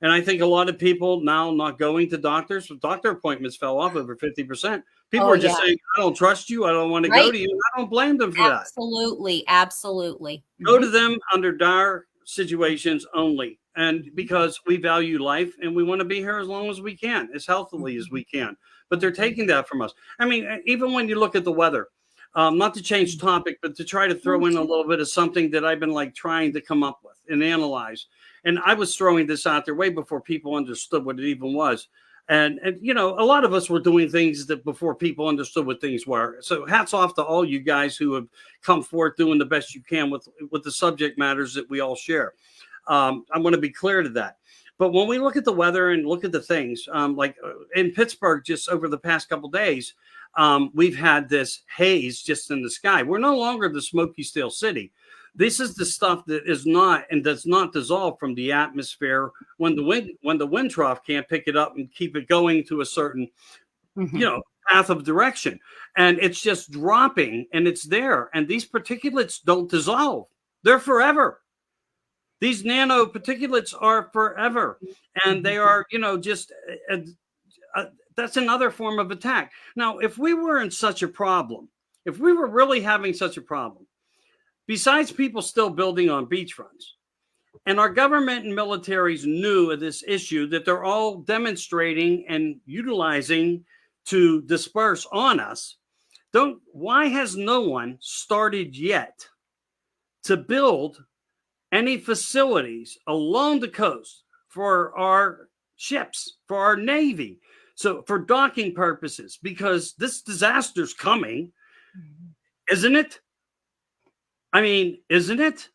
And I think a lot of people now not going to doctors, doctor appointments fell off over 50%. People are just saying, I don't trust you. I don't want to go to you. And I don't blame them for that. Absolutely. Go to them under dire situations only. And because we value life and we want to be here as long as we can, as healthily as we can. But they're taking that from us. I mean, even when you look at the weather, not to change topic, but to try to throw in a little bit of something that I've been like trying to come up with and analyze. And I was throwing this out there way before people understood what it even was. And you know, a lot of us were doing things that before people understood what things were. So hats off to all you guys who have come forth doing the best you can with the subject matters that we all share. I want to be clear to that. But when we look at the weather and look at the things, like in Pittsburgh, just over the past couple of days, we've had this haze just in the sky. We're no longer the smoky steel city. This is the stuff that is not and does not dissolve from the atmosphere when the wind trough can't pick it up and keep it going to a certain, you know, path of direction. And it's just dropping and it's there. And these particulates don't dissolve. They're forever. These nano particulates are forever. And they are, you know, just that's another form of attack. Now, if we were in such a problem if we were really having such a problem, besides people still building on beachfronts, and our government and militaries knew of this issue that they're all demonstrating and utilizing to disperse on us, why has no one started yet to build any facilities along the coast for our ships, for our Navy, so for docking purposes? Because this disaster's coming, isn't it? I mean, isn't it?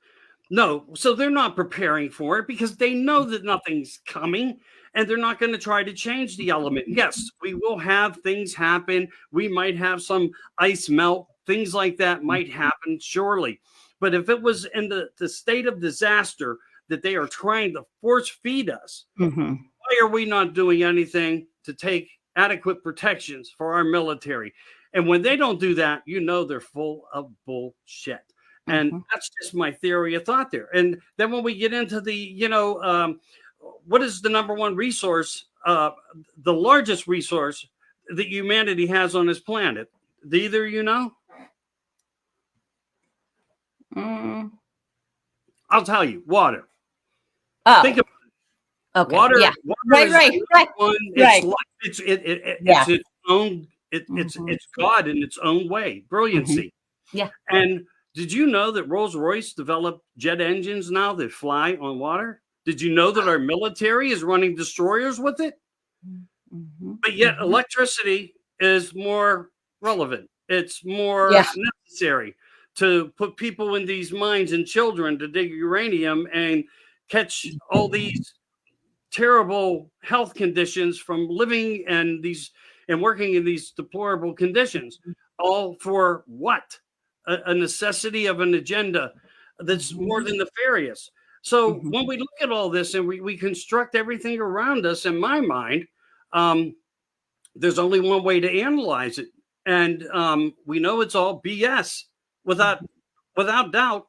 No. So they're not preparing for it because they know that nothing's coming, and they're not going to try to change the element. Yes, we will have things happen. We might have some ice melt. Things like that might happen, surely. But if it was in the state of disaster that they are trying to force feed us, why are we not doing anything to take adequate protections for our military? And when they don't do that, you know they're full of bullshit. And that's just my theory of thought there. And then when we get into the, what is the number one resource, the largest resource that humanity has on this planet? Do either you know? I'll tell you, water. Oh. Think about it. Okay. Water, yeah. water Right. It's its own. It's God in its own way. Brilliancy. Yeah. And did you know that Rolls-Royce developed jet engines now that fly on water? Did you know that our military is running destroyers with it? But yet electricity is more relevant. It's more necessary to put people in these mines and children to dig uranium and catch all these terrible health conditions from living and working in these deplorable conditions. All for what? A necessity of an agenda that's more than nefarious. So when we look at all this and we construct everything around us, in my mind, there's only one way to analyze it. And we know it's all BS without doubt.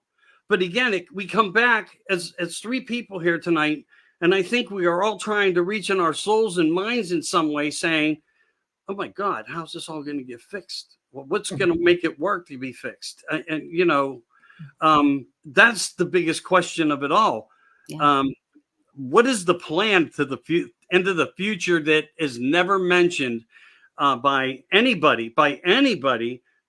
But again, we come back as three people here tonight. And I think we are all trying to reach in our souls and minds in some way saying, oh my God, how's this all going to get fixed? Well, what's going to make it work to be fixed? And that's the biggest question of it all. Yeah. What is the plan to into the future that is never mentioned by anybody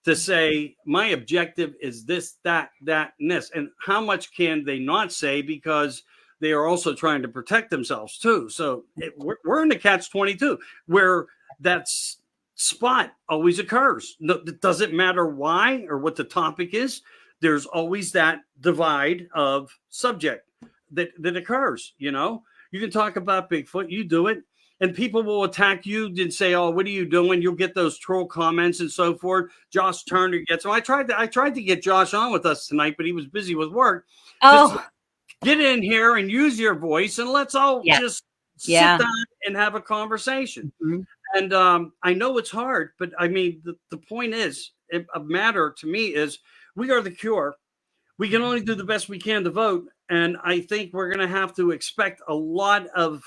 to say, my objective is this, that, and this? And how much can they not say because they are also trying to protect themselves too? So we're in the catch-22 where that's spot always occurs. It doesn't matter why or what the topic is. There's always that divide of subject that occurs. You can talk about Bigfoot, you do it, and people will attack you and say, oh, what are you doing? You'll get those troll comments and so forth. Josh Turner gets them. I tried to get Josh on with us tonight, but he was busy with work. Just get in here and use your voice and let's all just sit down and have a conversation. And I know it's hard, but I mean, the point is, a matter to me is we are the cure. We can only do the best we can to vote. And I think we're going to have to expect a lot of,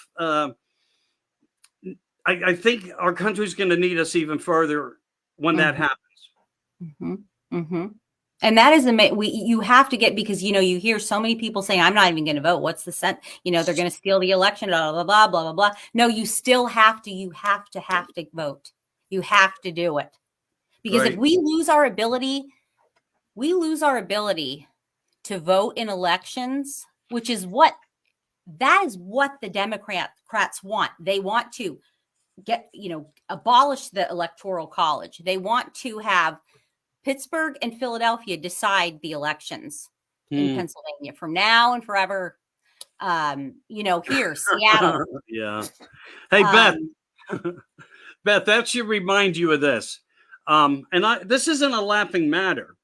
I think our country's going to need us even further when that happens. And that is you have to get, because you hear so many people saying, I'm not even going to vote. What's the sense? They're going to steal the election, blah blah blah blah blah blah. No, you still have to. You have to vote. You have to do it, because if we lose our ability to vote in elections, which is what the Democrats want. They want to abolish the Electoral College. They want to have Pittsburgh and Philadelphia decide the elections in Pennsylvania from now and forever. Here, Seattle. Yeah. Hey, Beth, that should remind you of this. This isn't a laughing matter,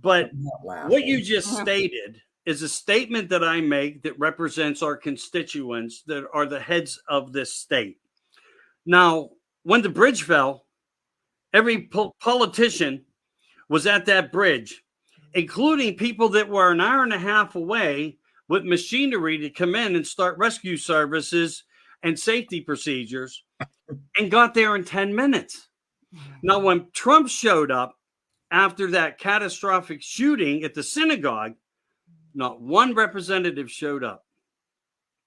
but what you just stated is a statement that I make that represents our constituents that are the heads of this state. Now, when the bridge fell, every politician was at that bridge, including people that were an hour and a half away with machinery to come in and start rescue services and safety procedures, and got there in 10 minutes. Now, when Trump showed up, after that catastrophic shooting at the synagogue, not one representative showed up.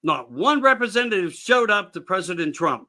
Not one representative showed up to President Trump.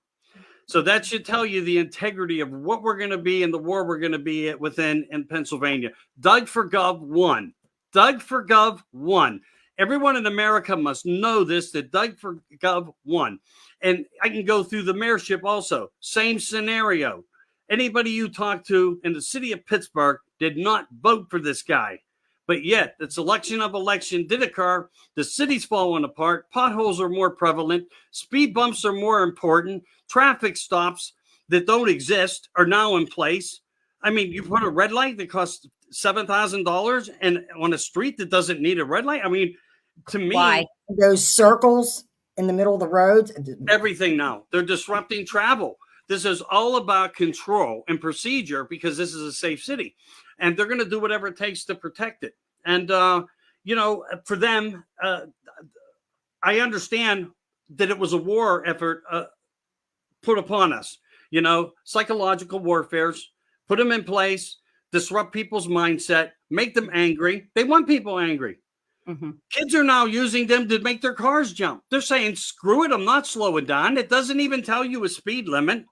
So that should tell you the integrity of what we're going to be and the war we're going to be at within in Pennsylvania. Doug for Gov won. Doug for Gov won. Everyone in America must know this, that Doug for Gov won. And I can go through the mayorship also. Same scenario. Anybody you talk to in the city of Pittsburgh did not vote for this guy. But yet, the selection of election did occur. The city's falling apart. Potholes are more prevalent. Speed bumps are more important. Traffic stops that don't exist are now in place. I mean, you put a red light that costs $7,000 and on a street that doesn't need a red light. I mean, to me, why those circles in the middle of the roads? Everything now. They're disrupting travel. This is all about control and procedure because this is a safe city. And they're going to do whatever it takes to protect it. And, for them, I understand that it was a war effort put upon us. Psychological warfares, put them in place, disrupt people's mindset, make them angry. They want people angry. Mm-hmm. Kids are now using them to make their cars jump. They're saying, screw it, I'm not slowing down. It doesn't even tell you a speed limit.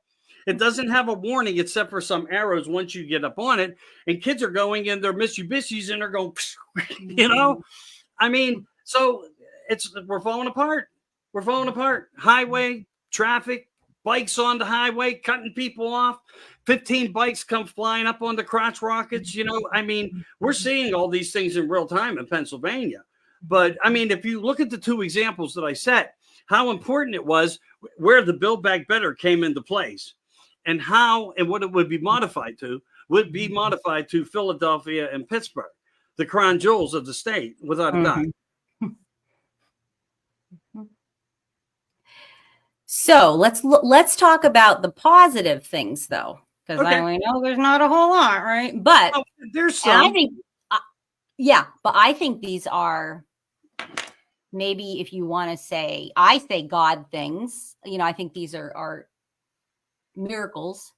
It doesn't have a warning except for some arrows once you get up on it. And kids are going in their Mitsubishis and they're going, I mean, so we're falling apart. We're falling apart. Highway, traffic, bikes on the highway, cutting people off. 15 bikes come flying up on the crotch rockets. I mean, we're seeing all these things in real time in Pennsylvania. But I mean, if you look at the two examples that I set, how important it was where the Build Back Better came into place. And how and what it would be modified to Philadelphia and Pittsburgh, the crown jewels of the state, without a doubt. So let's talk about the positive things, though, because I know there's not a whole lot, right? But there's some. I think, but I think these are maybe, if you want to say, I say God things. I think these are miracles.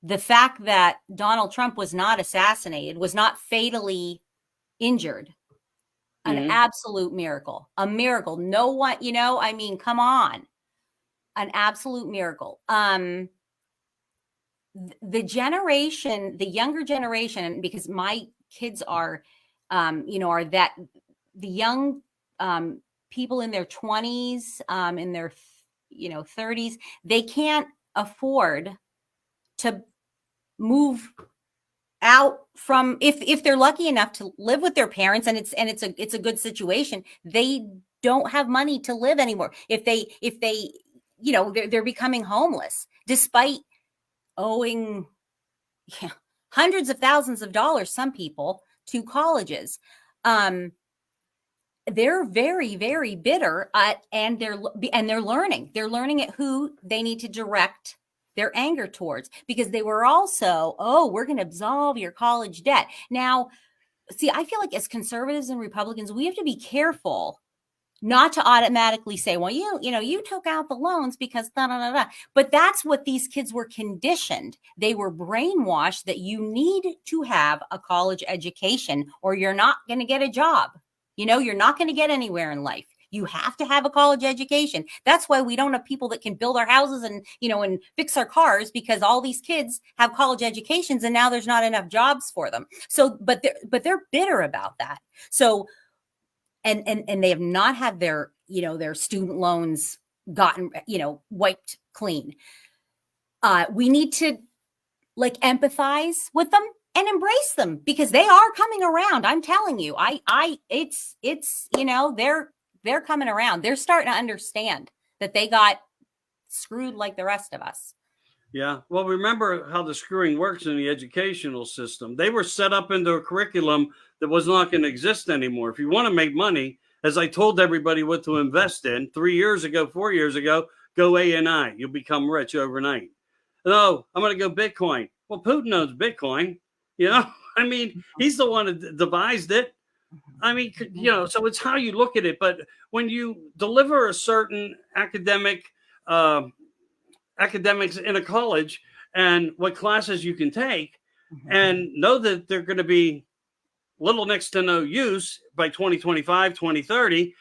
The fact that Donald Trump was not assassinated, was not fatally injured, an absolute miracle, a miracle. No one, I mean, come on, an absolute miracle. The younger generation, because my kids are, are that the young people in their 20s, in their, 30s, they can't afford to move out from, if they're lucky enough to live with their parents and it's a good situation, they don't have money to live anymore. If they they're becoming homeless despite owing hundreds of thousands of dollars, some people, to colleges. They're very, very bitter and they're learning at who they need to direct their anger towards, because they were also, we're going to absolve your college debt. Now, see, I feel like as conservatives and Republicans, we have to be careful not to automatically say, well, you took out the loans because da, da, da, da. But that's what these kids were conditioned. They were brainwashed that you need to have a college education or you're not going to get a job. You're not going to get anywhere in life. You have to have a college education. That's why we don't have people that can build our houses and, and fix our cars, because all these kids have college educations and now there's not enough jobs for them. So, but they're bitter about that. So, and they have not had their student loans gotten, wiped clean. We need to empathize with them and embrace them, because they are coming around. I'm telling you, they're coming around. They're starting to understand that they got screwed like the rest of us. Yeah. Well, remember how the screwing works in the educational system. They were set up into a curriculum that was not going to exist anymore. If you want to make money, as I told everybody what to invest in 3 years ago, 4 years ago, go A&I. You'll become rich overnight. No, I'm going to go Bitcoin. Well, Putin owns Bitcoin. I mean, he's the one that devised it. I mean, so it's how you look at it. But when you deliver a certain academics in a college and what classes you can take, and know that they're going to be little next to no use by 2025, 2030.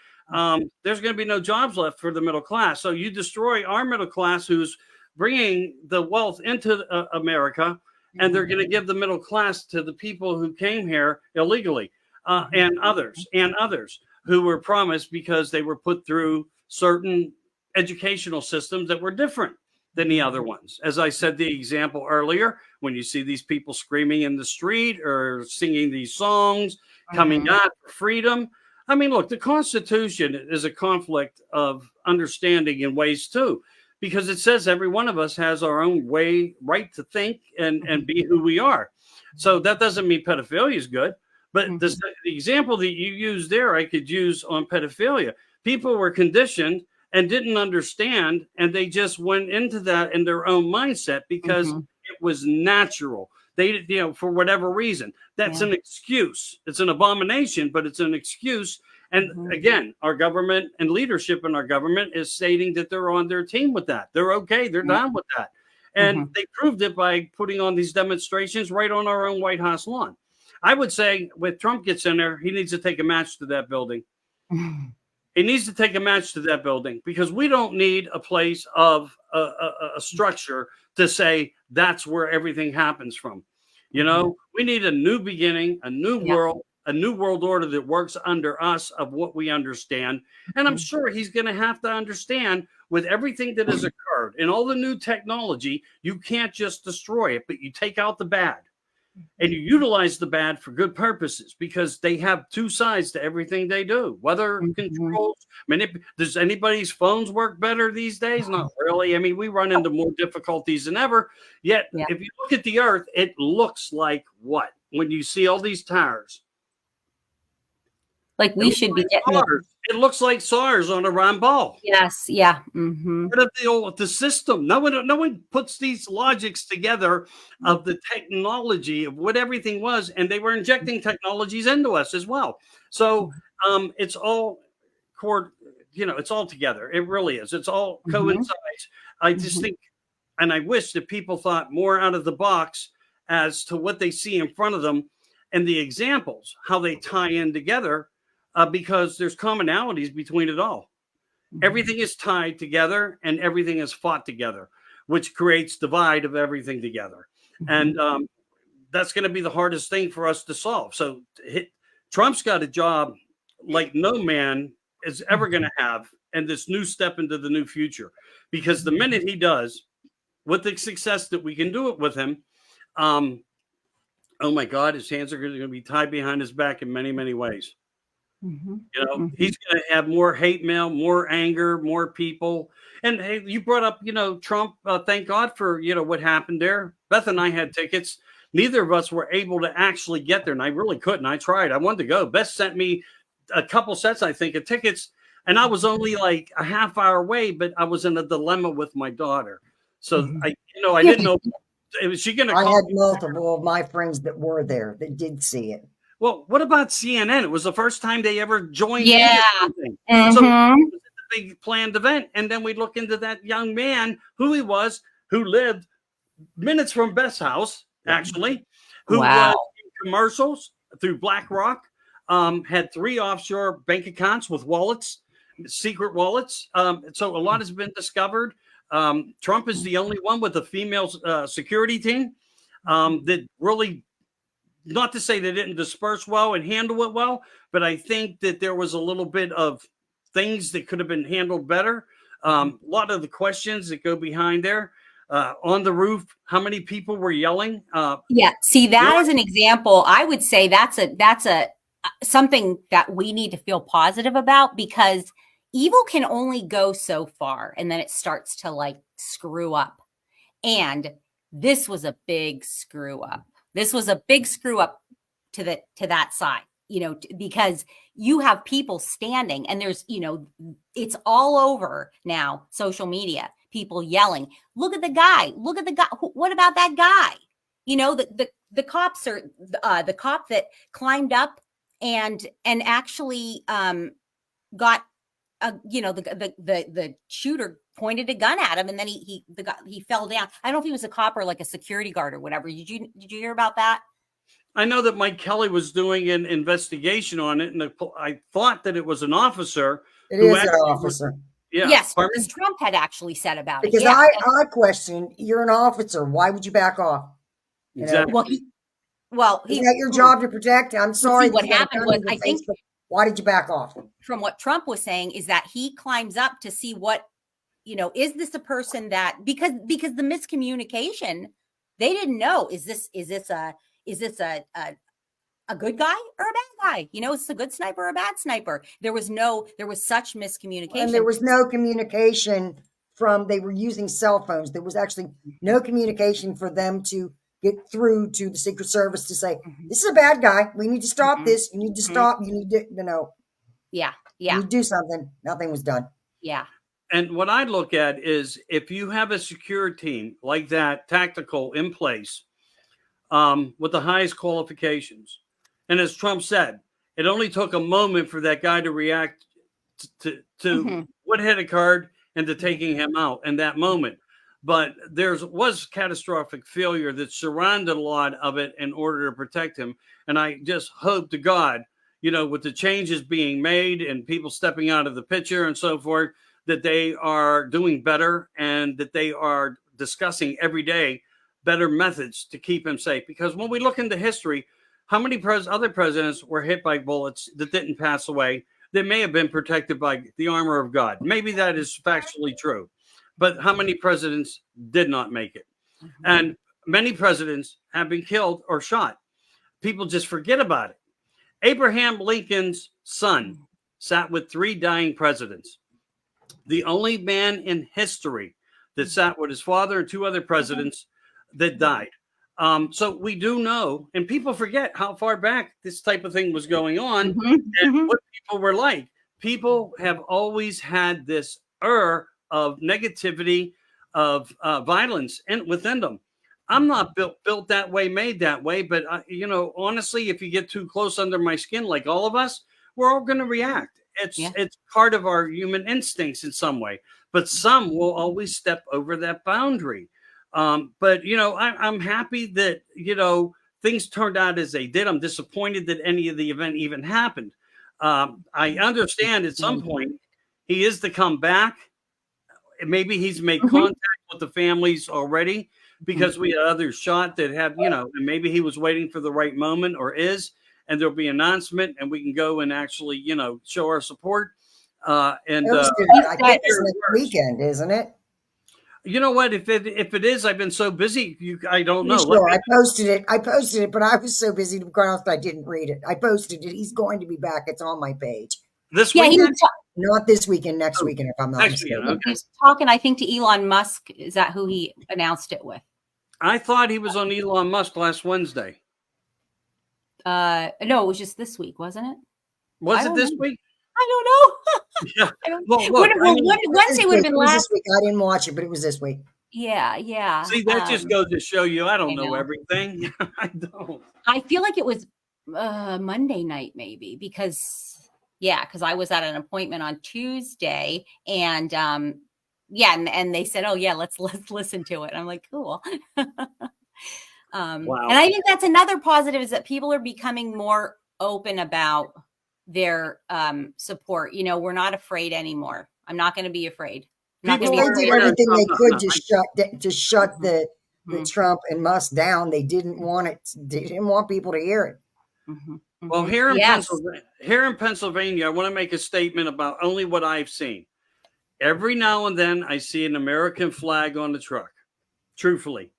There's going to be no jobs left for the middle class. So you destroy our middle class, who's bringing the wealth into America, and they're going to give the middle class to the people who came here illegally, and others who were promised because they were put through certain educational systems that were different than the other ones. As I said, the example earlier, when you see these people screaming in the street or singing these songs, coming out for freedom. I mean, look, the Constitution is a conflict of understanding in ways too, because it says every one of us has our own right to think and be who we are. So that doesn't mean pedophilia is good. But the example that you used there, I could use on pedophilia. People were conditioned and didn't understand, and they just went into that in their own mindset because it was natural. They, for whatever reason, that's an excuse. It's an abomination, but it's an excuse. And again, our government and leadership in our government is stating that they're on their team with that. They're okay. They're down with that. And they proved it by putting on these demonstrations right on our own White House lawn. I would say when Trump gets in there, he needs to take a match to that building. He needs to take a match to that building, because we don't need a place of a structure to say that's where everything happens from. We need a new beginning, a new world, a new world order that works under us of what we understand. And I'm sure he's going to have to understand, with everything that has occurred and all the new technology, you can't just destroy it, but you take out the bad. And you utilize the bad for good purposes, because they have two sides to everything they do. Weather controls. Does anybody's phones work better these days? Not really. I mean, we run into more difficulties than ever. Yet, if you look at the Earth, it looks like what? When you see all these towers. Like we should be getting it looks like SARS on a round ball. Yes, yeah. The system. No one puts these logics together of the technology of what everything was, and they were injecting technologies into us as well. So it's all it's all together. It really is. It's all coincides. I just think, and I wish that people thought more out of the box as to what they see in front of them and the examples, how they tie in together. Because there's commonalities between it all. Everything is tied together and everything is fought together, which creates divide of everything together. And that's going to be the hardest thing for us to solve. So Trump's got a job like no man is ever going to have, and this new step into the new future. Because the minute he does, with the success that we can do it with him, oh my God, his hands are going to be tied behind his back in many, many ways. He's going to have more hate mail, more anger, more people. And hey, you brought up, Trump. Thank God for, what happened there. Beth and I had tickets. Neither of us were able to actually get there. And I really couldn't. I tried. I wanted to go. Beth sent me a couple sets, I think, of tickets. And I was only like a half hour away, but I was in a dilemma with my daughter. So I didn't know. Was she going to call? I had multiple of my friends that were there that did see it. Well, what about CNN? It was the first time they ever joined. Yeah. So it was a big planned event. And then we look into that young man, who he was, who lived minutes from Beth's house, actually, who was in commercials through BlackRock, had 3 offshore bank accounts with wallets, secret wallets. So a lot has been discovered. Trump is the only one with a female security team that really, not to say they didn't disperse well and handle it well, but I think that there was a little bit of things that could have been handled better. A lot of the questions that go behind there. On the roof, how many people were yelling? See, that is an example. I would say that's a something that we need to feel positive about, because evil can only go so far, and then it starts to screw up. And this was a big screw up. This was a big screw up to that side, because you have people standing, and there's, it's all over now, social media, people yelling, look at the guy. What about that guy? The cops are the cop that climbed up and actually got the shooter pointed a gun at him, and then he fell down. I don't know if he was a cop or like a security guard or whatever. Did you hear about that? I know that Mike Kelly was doing an investigation on it, and I thought that it was an officer. It is an officer. Yeah. Yes, because Trump had actually said about because it. Yeah. I question, you're an officer. Why would you back off? Exactly. Isn't that your job to protect? I'm sorry. What happened was, I think, why did you back off? From what Trump was saying is that he climbs up to see what, is this a person that, because the miscommunication, they didn't know, is this a good guy or a bad guy? Is this a good sniper or a bad sniper? There was such miscommunication. And there was no communication they were using cell phones. There was actually no communication for them to get through to the Secret Service to say, this is a bad guy. We need to stop this. You need to stop. You need to, Yeah. You do something. Nothing was done. Yeah. And what I look at is if you have a security team like that, tactical in place, with the highest qualifications, and as Trump said, it only took a moment for that guy to react to what had occurred and to taking him out in that moment. But there was catastrophic failure that surrounded a lot of it in order to protect him. And I just hope to God, with the changes being made and people stepping out of the picture and so forth, that they are doing better and that they are discussing every day better methods to keep him safe. Because when we look into history, how many other presidents were hit by bullets that didn't pass away? That may have been protected by the armor of God. Maybe that is factually true. But how many presidents did not make it? And many presidents have been killed or shot. People just forget about it. Abraham Lincoln's son sat with 3 dying presidents. The only man in history that sat with his father and 2 other presidents that died. So we do know, and people forget how far back this type of thing was going on and what people were like. People have always had this of negativity, of violence within them. I'm not built that way, made that way, but honestly, if you get too close under my skin, like all of us, we're all going to react. It's part of our human instincts in some way, but some will always step over that boundary. But I'm happy that things turned out as they did. I'm disappointed that any of the event even happened. I understand at some point he is to come back. Maybe he's made contact with the families already because we had others shot that have, and maybe he was waiting for the right moment or is, and there'll be an announcement and we can go and actually, show our support. I think it's next weekend, isn't it? You know what? If it is, I've been so busy. I don't know. Sure, I posted it, but I was so busy to be quite honest, I didn't read it. I posted it. He's going to be back. It's on my page. This weekend? Not this weekend, next weekend, if I'm not mistaken. Okay. He's talking, I think, to Elon Musk. Is that who he announced it with? I thought he was on Elon Musk last Wednesday. No, it was just this week, wasn't it? Was it this week? I don't know. Yeah. Wednesday would have been last week. I didn't watch it, but it was this week. Yeah. See, that just goes to show you I don't know everything. I don't. I feel like it was Monday night, maybe, because I was at an appointment on Tuesday, and and they said, "Oh yeah, let's listen to it." I'm like, cool. Wow. And I think that's another positive is that people are becoming more open about their support. We're not afraid anymore. I'm not going to be afraid. They did everything they could to shut the Trump and Musk down. They didn't want it. They didn't want people to hear it. Well, here in Pennsylvania, I want to make a statement about only what I've seen. Every now and then, I see an American flag on the truck. Truthfully,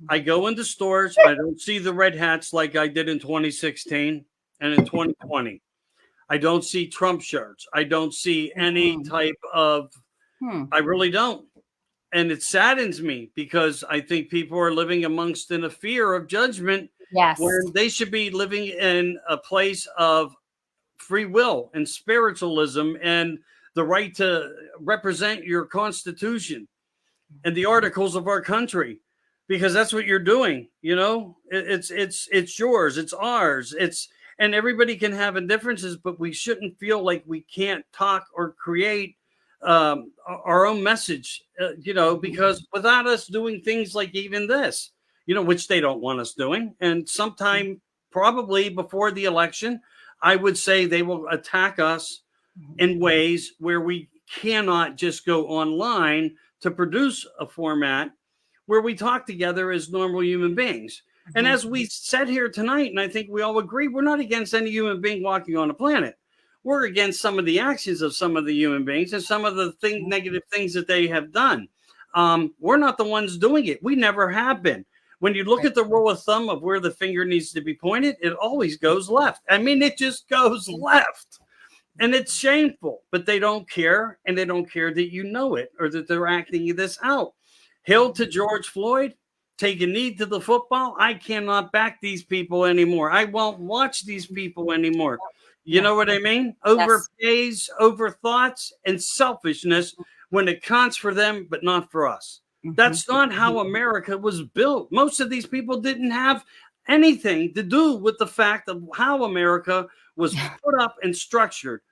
I go into stores. I don't see the red hats like I did in 2016 and in 2020. I don't see Trump shirts. I don't see any type of. I really don't. And it saddens me because I think people are living amongst in a fear of judgment. Yes. Where they should be living in a place of free will and spiritualism and the right to represent your Constitution and the articles of our country, because that's what you're doing. It's yours, it's ours, and everybody can have differences, but we shouldn't feel like we can't talk or create our own message, because without us doing things like even this, which they don't want us doing. And sometime probably before the election, I would say they will attack us in ways where we cannot just go online to produce a format where we talk together as normal human beings. And as we said here tonight, and I think we all agree, we're not against any human being walking on the planet. We're against some of the actions of some of the human beings and some of the negative things that they have done. We're not the ones doing it. We never have been. When you look at the rule of thumb of where the finger needs to be pointed, it always goes left. I mean, it just goes left. And it's shameful, but they don't care. And they don't care that you know it or that they're acting this out. Hill to George Floyd, take a knee to the football. I cannot back these people anymore. I won't watch these people anymore. You know what I mean? Over pays, over thoughts, and selfishness when it counts for them, but not for us. That's not how America was built. Most of these people didn't have anything to do with the fact of how America was put up and structured.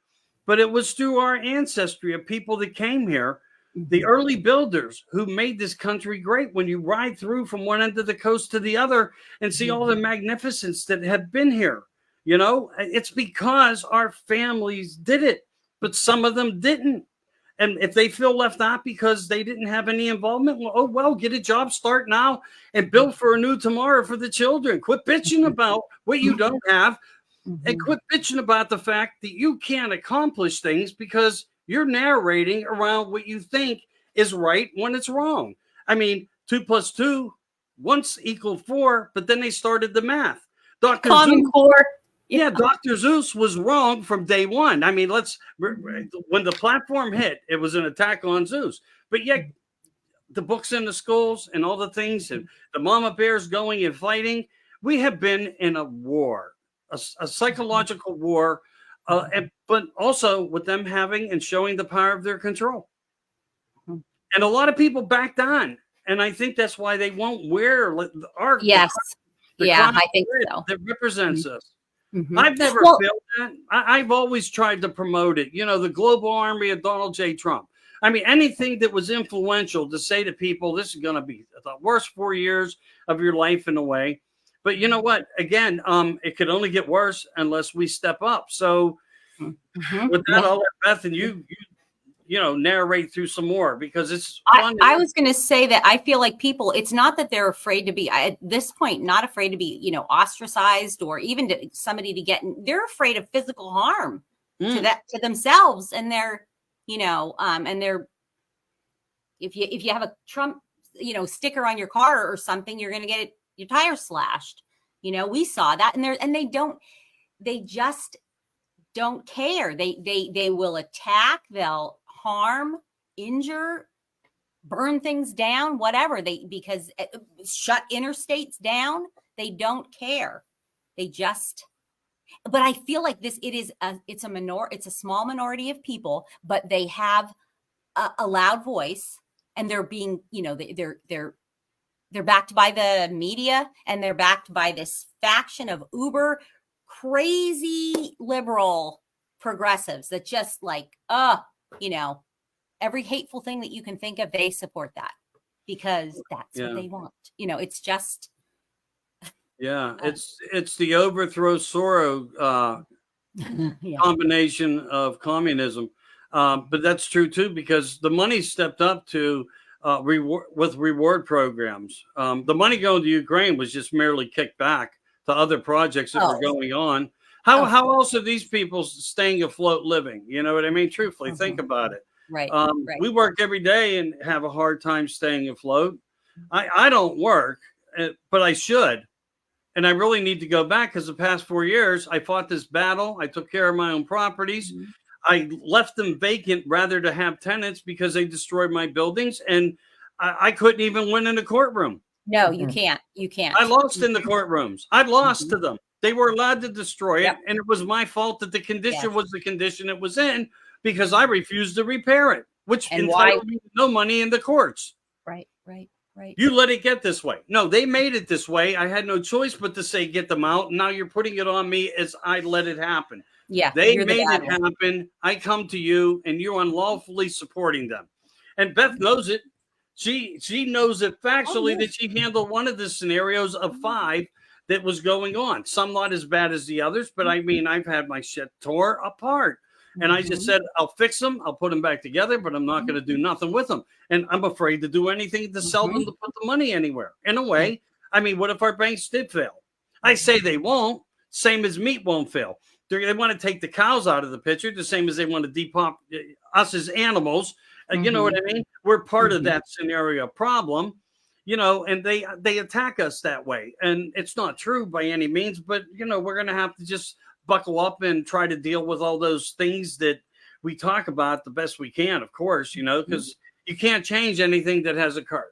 But it was through our ancestry of people that came here, the early builders who made this country great. When you ride through from one end of the coast to the other and see all the magnificence that have been here, it's because our families did it, but some of them didn't. And if they feel left out because they didn't have any involvement, well, get a job, start now, and build for a new tomorrow for the children. Quit bitching about what you don't have, and quit bitching about the fact that you can't accomplish things because you're narrating around what you think is right when it's wrong. I mean, 2 + 2 once equaled 4, but then they started the math. Common Core. Yeah, Dr. Zeus was wrong from day one. I mean, when the platform hit, it was an attack on Zeus. But yet, the books in the schools and all the things, and the mama bears going and fighting, we have been in a war, a psychological war, but also with them having and showing the power of their control. And a lot of people backed on. And I think that's why they won't wear our I think so. That represents us. I've never felt that. I've always tried to promote it. The global army of Donald J. Trump. I mean, anything that was influential to say to people, this is going to be the worst 4 years of your life in a way. But you know what? Again, it could only get worse unless we step up. So with that, I'll let Beth and you narrate through some more because it's fun. I was going to say that I feel like people, it's not that they're afraid to be, at this point, not afraid to be, ostracized or even to somebody to get, they're afraid of physical harm to themselves and their, and their, if you have a Trump, sticker on your car or something, you're going to get your tire slashed. We saw that and they just don't care. They will attack, they'll harm, injure, burn things down, whatever because shut interstates down. They don't care. But I feel like it's a small minority of people, but they have a loud voice and they're being, they're backed by the media and they're backed by this faction of uber crazy liberal progressives that just every hateful thing that you can think of, they support that because that's what they want. It's just. It's the overthrow Soros combination of communism. But that's true too, because the money stepped up to reward programs. The money going to Ukraine was just merely kicked back to other projects that were going on. How else are these people staying afloat living? You know what I mean? Truthfully, think about it. Right. We work every day and have a hard time staying afloat. I don't work, but I should. And I really need to go back because the past 4 years, I fought this battle. I took care of my own properties. I left them vacant rather to have tenants because they destroyed my buildings. And I couldn't even win in the courtroom. No, you can't. You can't. I lost in the courtrooms. I lost to them. They were allowed to destroy it. And it was my fault that the condition was the condition it was in because I refused to repair it, which entitled me to no money in the courts. Right. Right. You let it get this way. No, they made it this way. I had no choice but to say, get them out. Now you're putting it on me as I let it happen. Yeah. They made it happen. I come to you and you're unlawfully supporting them. And Beth knows it. She knows it factually that she handled one of the scenarios of 5 that was going on. Some not as bad as the others, but I mean, I've had my shit tore apart. And I just said, I'll fix them. I'll put them back together, but I'm not going to do nothing with them. And I'm afraid to do anything to sell them to put the money anywhere. In a way, I mean, what if our banks did fail? I say they won't. Same as meat won't fail. They want to take the cows out of the picture, the same as they want to depop us as animals. You know what I mean? We're part of that scenario problem, you know, and they attack us that way. And it's not true by any means, but, you know, we're going to have to just buckle up and try to deal with all those things that we talk about the best we can, of course, you know, because you can't change anything that has occurred.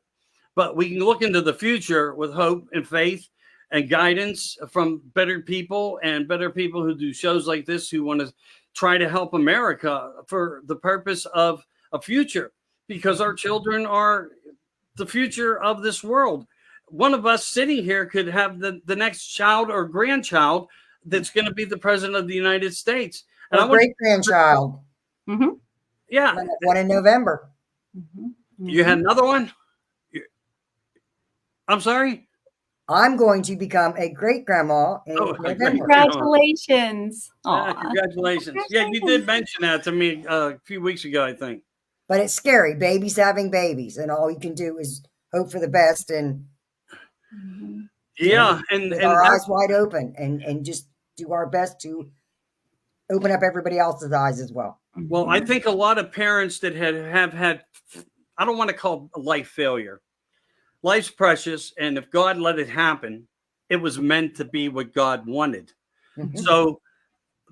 But we can look into the future with hope and faith and guidance from better people who do shows like this, who want to try to help America for the purpose of a future, because our children are the future of this world. One of us sitting here could have the next child or grandchild that's going to be the president of the United States. And great grandchild. Yeah. One in November. You had another one? I'm sorry? I'm going to become a great grandma in November. Congratulations. Congratulations. Yeah, you did mention that to me a few weeks ago, I think. But it's scary. Babies having babies, and all you can do is hope for the best and and our eyes wide open and just do our best to open up everybody else's eyes as well. Well, I think a lot of parents that have had, I don't want to call life failure. Life's precious, and if God let it happen, it was meant to be what God wanted. So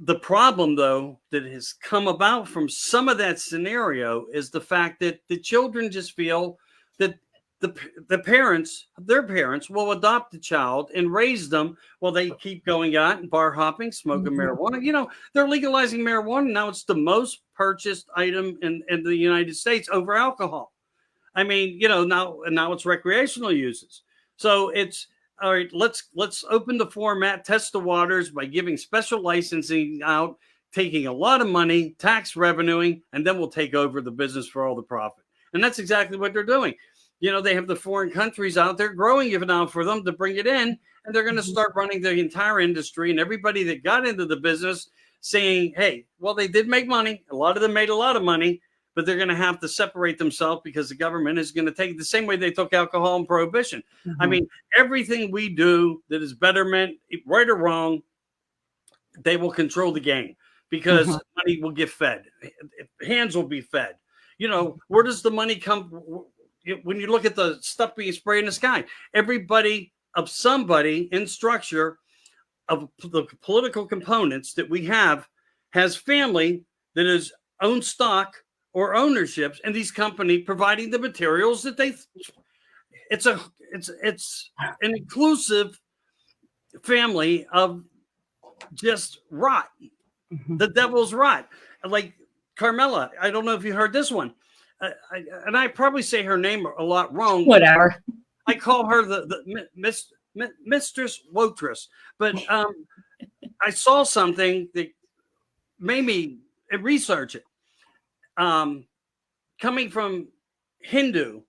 the problem, though, that has come about from some of that scenario is the fact that the children just feel that the parents, their parents, will adopt the child and raise them while they keep going out and bar hopping, smoking marijuana. You know, they're legalizing marijuana now. It's the most purchased item in the United States over alcohol. I mean, you know, now it's recreational uses. So it's all right. Let's open the format, test the waters by giving special licensing out, taking a lot of money, tax revenuing, and then we'll take over the business for all the profit. And that's exactly what they're doing. You know, they have the foreign countries out there growing it now for them to bring it in, and they're going to start running the entire industry, and everybody that got into the business saying, hey, well, they did make money. A lot of them made a lot of money, but they're going to have to separate themselves because the government is going to take it the same way they took alcohol and prohibition. I mean, everything we do that is betterment, right or wrong, they will control the game because money will get fed. Hands will be fed. You know, where does the money come? When you look at the stuff being sprayed in the sky, everybody of somebody in structure of the political components that we have has family that is own stock or ownerships in these companies providing the materials that it's an inclusive family of just rot. The devil's rot. Like Carmela, I don't know if you heard this one. And I probably say her name a lot wrong. Whatever. I call her the Mistress Wotress. But I saw something that made me research it. Coming from Hindu,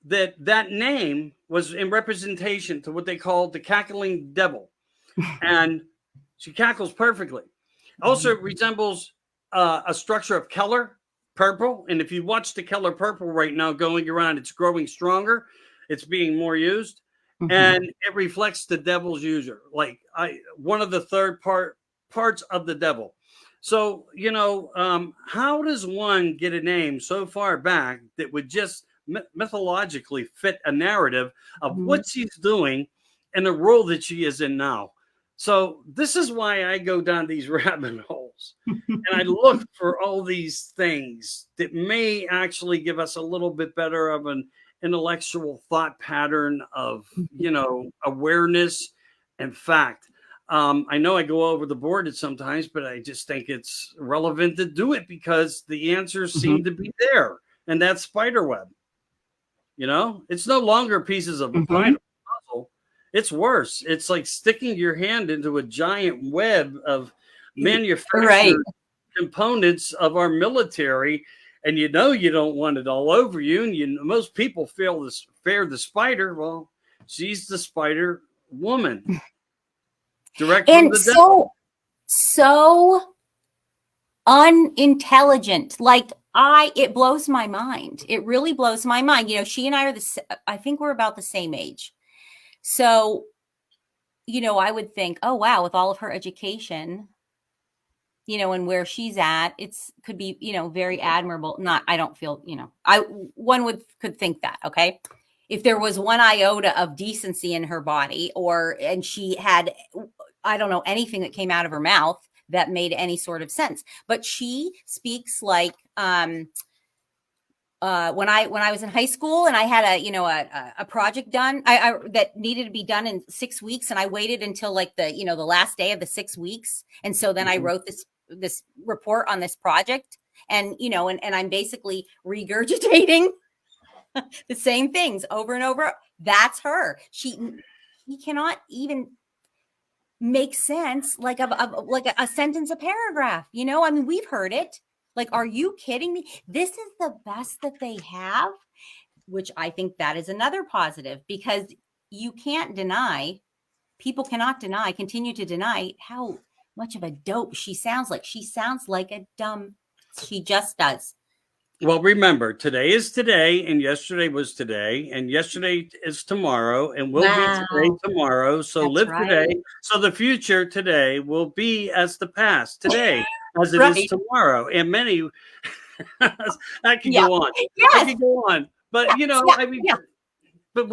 that name was in representation to what they call the cackling devil. And she cackles perfectly. Also, it resembles a structure of Keller purple. And if you watch the Keller purple right now going around, it's growing stronger. It's being more used. And it reflects the devil's user, like one of the third parts of the devil. So, you know, how does one get a name so far back that would just mythologically fit a narrative of what she's doing and the role that she is in now? So this is why I go down these rabbit holes and I look for all these things that may actually give us a little bit better of an intellectual thought pattern of, you know, awareness and fact. I know I go over the board at sometimes, but I just think it's relevant to do it because the answers seem to be there, and that's spiderweb. You know, it's no longer pieces of a puzzle. It's worse. It's like sticking your hand into a giant web of manufactured components of our military, and you know you don't want it all over you. And most people fear the spider. Well, she's the spider woman, direct from the devil. So unintelligent. Like it blows my mind. It really blows my mind. You know, she and I are I think we're about the same age. So, you know, I would think, oh wow, with all of her education, you know, and where she's at, could be, you know, very admirable. I don't feel, you know, one could think that, okay. If there was one iota of decency in her body, and she had, I don't know, anything that came out of her mouth that made any sort of sense, but she speaks like, when I was in high school and I had a project done, that needed to be done in 6 weeks, and I waited until like the last day of the 6 weeks, and so then I wrote this report on this project, and and I'm basically regurgitating the same things over and over. That's her. She cannot even make sense like like a sentence, a paragraph. You know, I mean, we've heard it. Like, are you kidding me? This is the best that they have, which I think that is another positive, because you can't deny, people cannot deny, continue to deny how much of a dope she sounds like. She sounds like a dumb, she just does. Well, remember, today is today, and yesterday was today, and yesterday is tomorrow, and will be today tomorrow. So That's live right. today. So the future today will be as the past today, as it is tomorrow. And many, I can go on. Yes. I can go on. But, I mean, but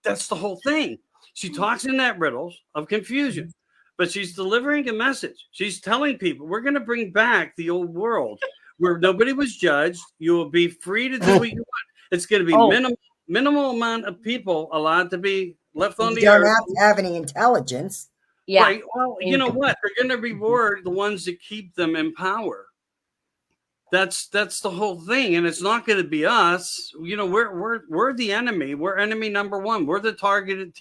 that's the whole thing. She talks in that riddles of confusion, but she's delivering a message. She's telling people, we're going to bring back the old world, where nobody was judged. You will be free to do what you want. It's going to be minimal amount of people allowed to be left on the earth. You don't have to have any intelligence. Yeah. Right. Well, you know what? They're going to reward the ones that keep them in power. That's the whole thing, and it's not going to be us. You know, we're the enemy. We're enemy number one. We're the targeted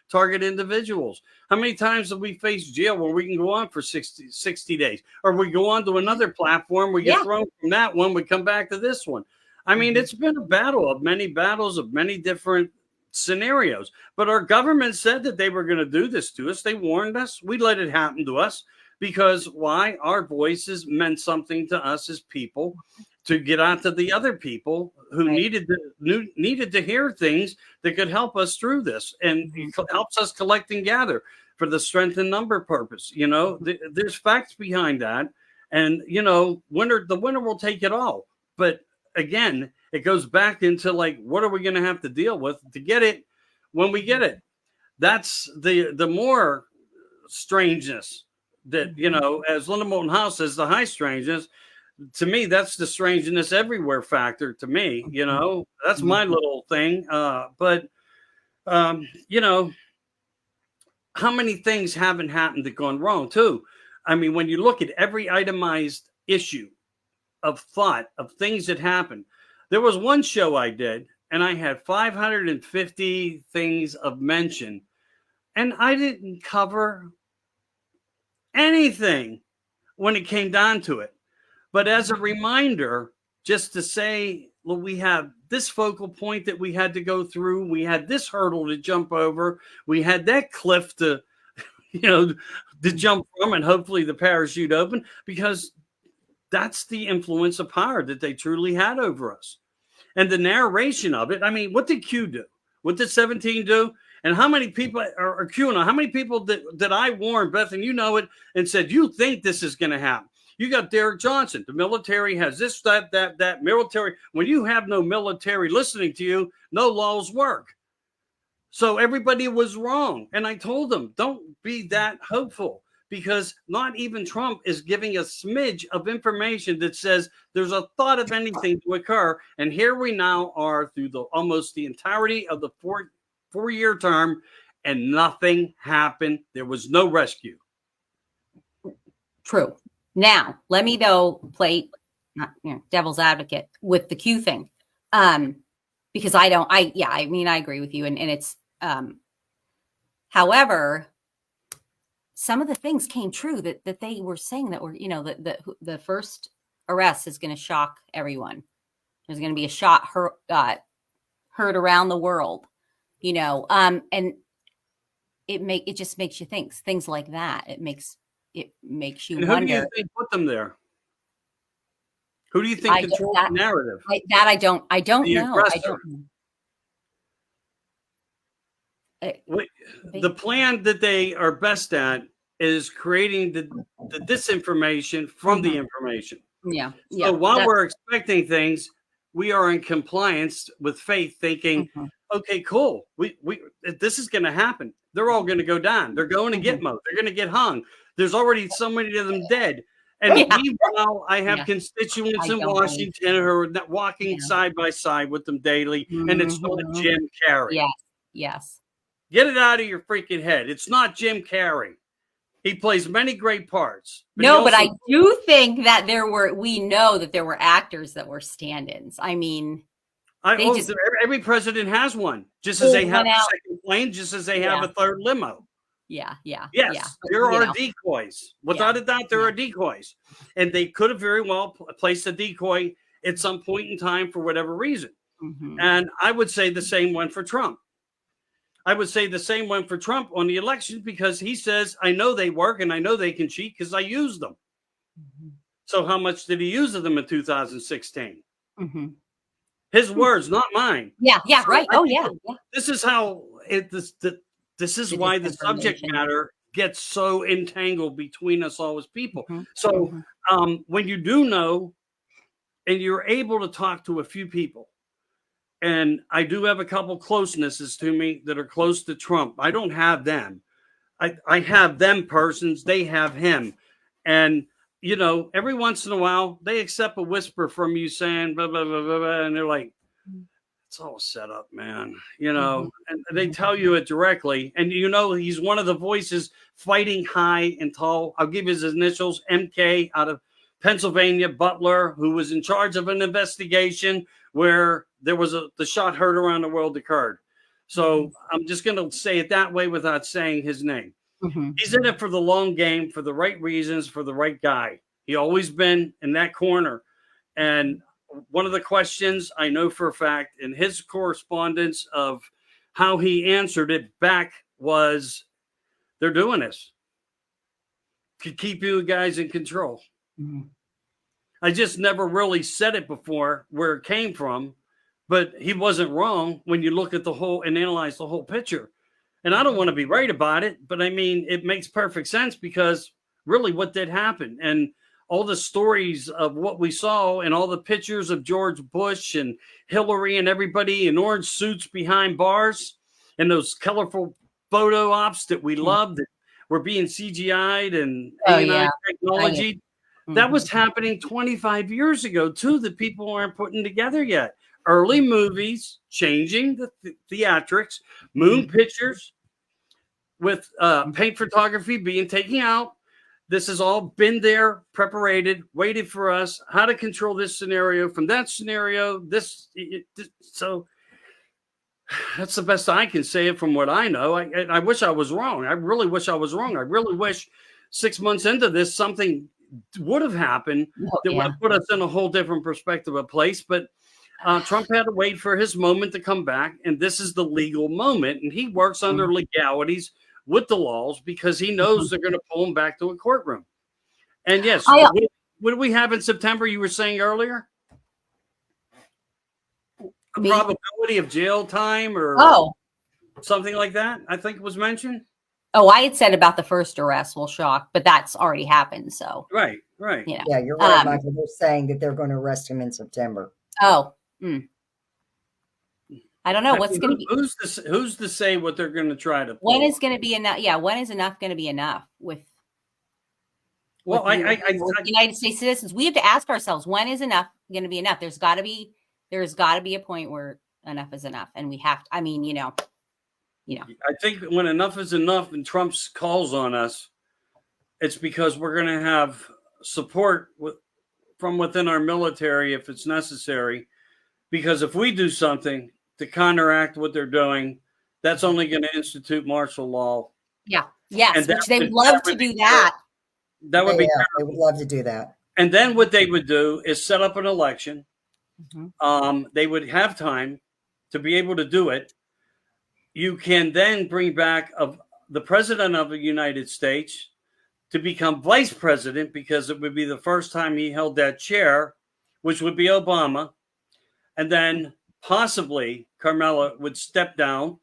target individuals. How many times have we faced jail where we can go on for 60 days, or we go on to another platform, we get thrown from that one, we come back to this one? I mean, it's been a battle of many battles of many different scenarios. But our government said that they were going to do this to us. They warned us. We let it happen to us. Because why? Our voices meant something to us as people, to get out to the other people who needed to hear things that could help us through this, and helps us collect and gather for the strength in number purpose. You know, there's facts behind that, and the winner will take it all. But again, it goes back into like, what are we going to have to deal with to get it when we get it? That's the more strangeness. That, as Linda Moulton House says, the high strangeness, to me, that's the strangeness everywhere factor to me, that's my little thing. But how many things haven't happened that gone wrong too? I mean, when you look at every itemized issue of thought of things that happened, there was one show I did, and I had 550 things of mention, and I didn't cover anything when it came down to it. But as a reminder, just to say, look, we have this focal point that we had to go through. We had this hurdle to jump over. We had that cliff to, to jump from, and hopefully the parachute open, because that's the influence of power that they truly had over us. And the narration of it, I mean, what did Q do? What did 17 do? And how many people are QAnon? How many people that I warned, Beth, and you know it, and said, you think this is going to happen? You got Derek Johnson. The military has this, that military. When you have no military listening to you, no laws work. So everybody was wrong. And I told them, don't be that hopeful, because not even Trump is giving a smidge of information that says there's a thought of anything to occur. And here we now are through almost the entirety of the four-year term, and nothing happened. There was no rescue. True. Now, let me play devil's advocate with the Q thing, because I mean, I agree with you. And it's, however, some of the things came true that they were saying that were, you know, that the first arrest is going to shock everyone. There's going to be a shot heard around the world, you know, and it just makes you think things like that. It makes you and wonder. Who do you think put them there? Who do you think controls the narrative? I don't know. I don't know. The plan that they are best at is creating the disinformation from the information. Yeah. So while we're expecting things, we are in compliance with faith, thinking, okay, cool. We this is going to happen. They're all going to go down. They're going to get mowed. They're going to get hung. There's already so many of them dead. And meanwhile, I have constituents in Washington who are walking side by side with them daily, and it's not Jim Carrey. Yes. Get it out of your freaking head. It's not Jim Carrey. He plays many great parts. But I do think that we know that there were actors that were stand-ins. I mean, every president has one, just as they have a second plane, just as they have a third limo. Yes, there are decoys. Without a doubt, there are decoys. And they could have very well placed a decoy at some point in time for whatever reason. And I would say the same one for Trump. I would say the same one for Trump on the election, because he says, I know they work and I know they can cheat because I used them. So how much did he use of them in 2016? His words, not mine. So right. This is how this is why the subject matter gets so entangled between us all as people. So when you do know and you're able to talk to a few people, and I do have a couple closenesses to me that are close to Trump. I don't have them. I have them persons. They have him. And, you know, every once in a while, they accept a whisper from you saying, blah, blah, blah, blah, blah, and they're like, it's all set up, man. You know, and they tell you it directly. And, you know, he's one of the voices fighting high and tall. I'll give you his initials, MK, out of Pennsylvania, Butler, who was in charge of an investigation where there was the shot heard around the world occurred. So I'm just going to say it that way without saying his name. He's in it for the long game, for the right reasons, for the right guy. He always been in that corner. And one of the questions I know for a fact in his correspondence of how he answered it back was, they're doing this to keep you guys in control. I just never really said it before where it came from, but he wasn't wrong when you look at the whole and analyze the whole picture. And I don't want to be right about it, but I mean, it makes perfect sense because really what did happen, and all the stories of what we saw and all the pictures of George Bush and Hillary and everybody in orange suits behind bars and those colorful photo ops that we loved that were being CGI'd and AI technology. That was happening 25 years ago, too, that people aren't putting together yet. Early movies changing the theatrics, moon pictures with paint photography being taken out. This has all been there, prepared, waited for us, how to control this scenario from that scenario. So that's the best I can say it from what I know. I wish I was wrong. I really wish I was wrong. I really wish 6 months into this, something would have happened that would have put us in a whole different perspective of place. But Trump had to wait for his moment to come back. And this is the legal moment. And he works under legalities with the laws because he knows they're going to pull him back to a courtroom. And yes, what do we have in September? You were saying earlier? A probability of jail time or something like that, I think was mentioned. Oh, I had said about the first arrest will shock, but that's already happened. So right. You know. Yeah, you're right, Michael. They're saying that they're going to arrest him in September. I don't know what's going to be. Who's to say what they're going to try to? When is going to be enough? Yeah, when is enough going to be enough with? Well, with United States citizens, we have to ask ourselves, when is enough going to be enough? There's got to be a point where enough is enough, and we have to. I mean, you know. I think when enough is enough and Trump calls on us, it's because we're going to have support from within our military if it's necessary. Because if we do something, to counteract what they're doing, that's only going to institute martial law. Yeah. Yes. And Which they would love to do that. That would be they would love to do that. And then what they would do is set up an election. Mm-hmm. They would have time to be able to do it. You can then bring back the president of the United States to become vice president, because it would be the first time he held that chair, which would be Obama. And then possibly Carmela would step down,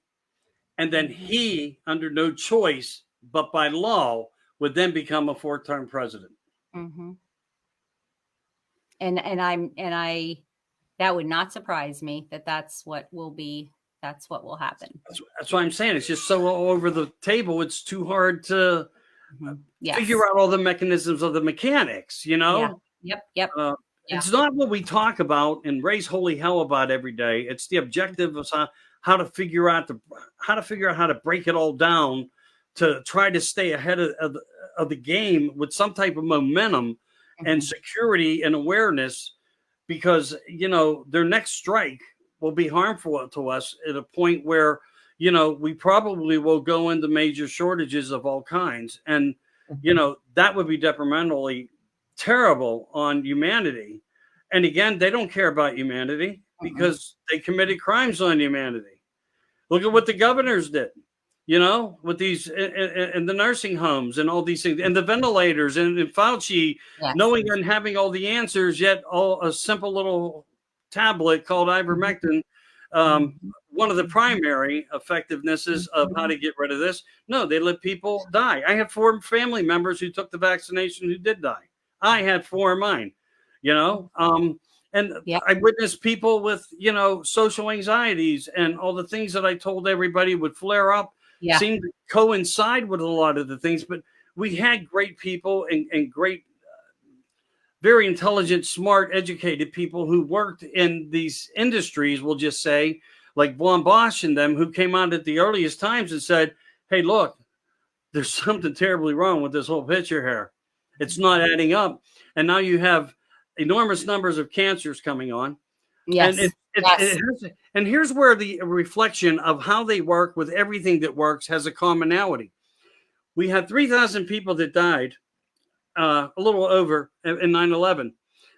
and then he, under no choice but by law, would then become a 4-term president. Mm-hmm. And that would not surprise me that's what will happen. That's why I'm saying it's just so all over the table. It's too hard to figure out all the mechanisms of the mechanics, you know? Yeah. Yep. It's not what we talk about and raise holy hell about every day. It's the objective of how to figure out how to break it all down, to try to stay ahead of the game with some type of momentum and security and awareness, because, you know, their next strike will be harmful to us at a point where, you know, we probably will go into major shortages of all kinds. And, you know, that would be detrimentally terrible on humanity. And again, they don't care about humanity because they committed crimes on humanity. Look at what the governors did, you know, with these and the nursing homes and all these things, and the ventilators, and Fauci knowing and having all the answers, yet a simple little tablet called ivermectin, one of the primary effectivenesses of how to get rid of this. No, they let people die. I have 4 family members who took the vaccination who did die. I had 4 of mine, you know, and I witnessed people with, you know, social anxieties and all the things that I told everybody would flare up seemed to coincide with a lot of the things. But we had great people and great, very intelligent, smart, educated people who worked in these industries, we'll just say, like Von Bosch and them, who came out at the earliest times and said, hey, look, there's something terribly wrong with this whole picture here. It's not adding up. And now you have enormous numbers of cancers coming on. Yes. And here's where the reflection of how they work with everything that works has a commonality. We had 3,000 people that died, a little over, in 9/11,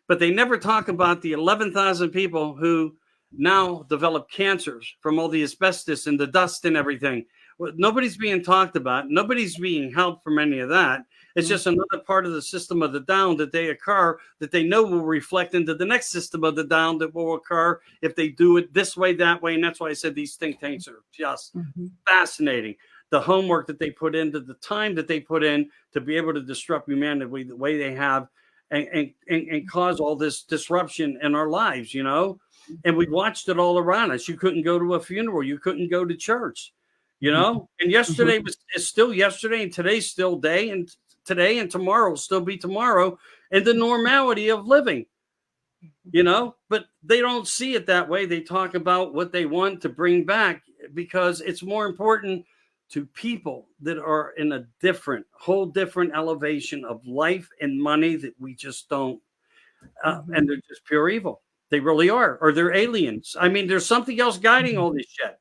but they never talk about the 11,000 people who now develop cancers from all the asbestos and the dust and everything. Nobody's being talked about. Nobody's being helped from any of that. It's just another part of the system of the down that they occur, that they know will reflect into the next system of the down that will occur if they do it this way, that way. And that's why I said these think tanks are just fascinating. The homework that they put into, the time that they put in to be able to disrupt humanity the way they have, and cause all this disruption in our lives, you know. And we watched it all around us. You couldn't go to a funeral. You couldn't go to church, you know. And yesterday is still yesterday, and today's still day, and today and tomorrow will still be tomorrow, and the normality of living, you know. But they don't see it that way. They talk about what they want to bring back because it's more important to people that are in a whole different elevation of life and money that we just don't, and they're just pure evil. They really are, or they're aliens. I mean, there's something else guiding all this shit.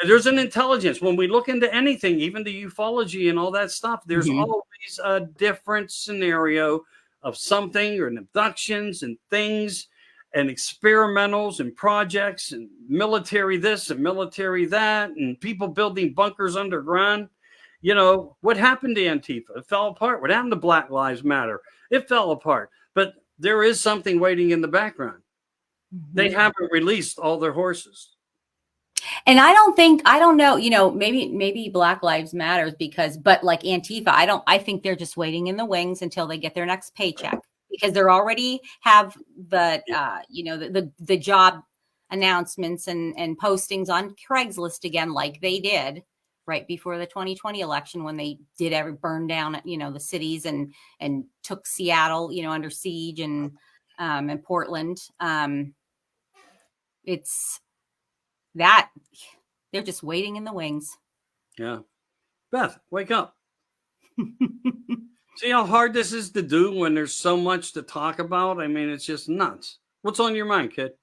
There's an intelligence. When we look into anything, even the ufology and all that stuff, there's always a different scenario of something, or abductions and things and experimentals and projects and military this and military that and people building bunkers underground. You know, what happened to Antifa? It fell apart. What happened to Black Lives Matter? It fell apart. But there is something waiting in the background. They haven't released all their horses. And I don't know, you know, maybe Black Lives Matters but like Antifa, I think they're just waiting in the wings until they get their next paycheck, because they're already have the, you know, the job announcements and postings on Craigslist again, like they did right before the 2020 election, when they did burn down, you know, the cities and took Seattle, you know, under siege, and Portland. It's that they're just waiting in the wings. Yeah. Beth, wake up. See how hard this is to do when there's so much to talk about? I mean, it's just nuts. What's on your mind, kid?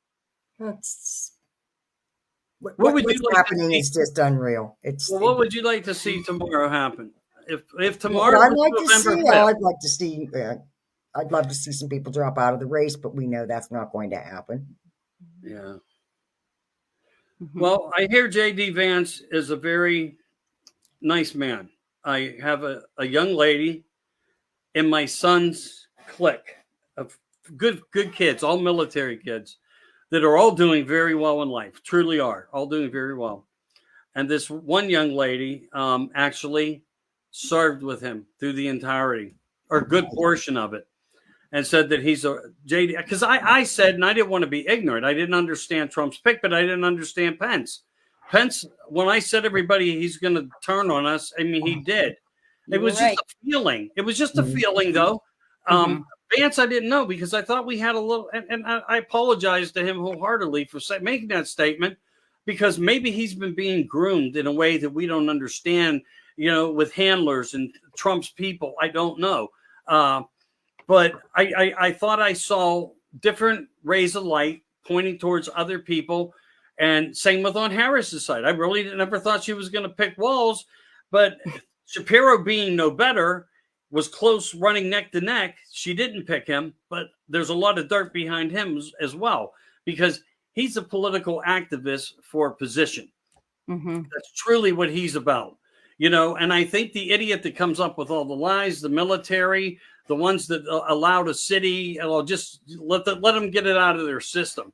What would you what's like to happening see? is just unreal. Well, what would you like to see tomorrow happen? If tomorrow what I'd was like to November see, 5th, I'd like to see. I'd love to see some people drop out of the race, but we know that's not going to happen. yeah. Mhm. Well, I hear J.D. Vance is a very nice man. I have a young lady in my son's clique of good kids, all military kids that are all doing very well in life, truly are all doing very well. And this one young lady actually served with him through the entirety or a good portion of it, and said that he's a JD. Because I said, and I didn't want to be ignorant. I didn't understand Trump's pick, but I didn't understand Pence. Pence, when I said everybody he's going to turn on us, I mean, he did. It was just a feeling. It was just a feeling, though. Vance, I didn't know because I thought we had a little, and I apologize to him wholeheartedly for making that statement because maybe he's been being groomed in a way that we don't understand, with handlers and Trump's people. I don't know. But I thought I saw different rays of light pointing towards other people. And same with on Harris's side. I really never thought she was going to pick Walz, but Shapiro being no better was close running neck to neck. She didn't pick him, but there's a lot of dirt behind him as well because he's a political activist for position. That's truly what he's about, and I think the idiot that comes up with all the lies, the military, the ones that allowed a city, I'll just let them get it out of their system.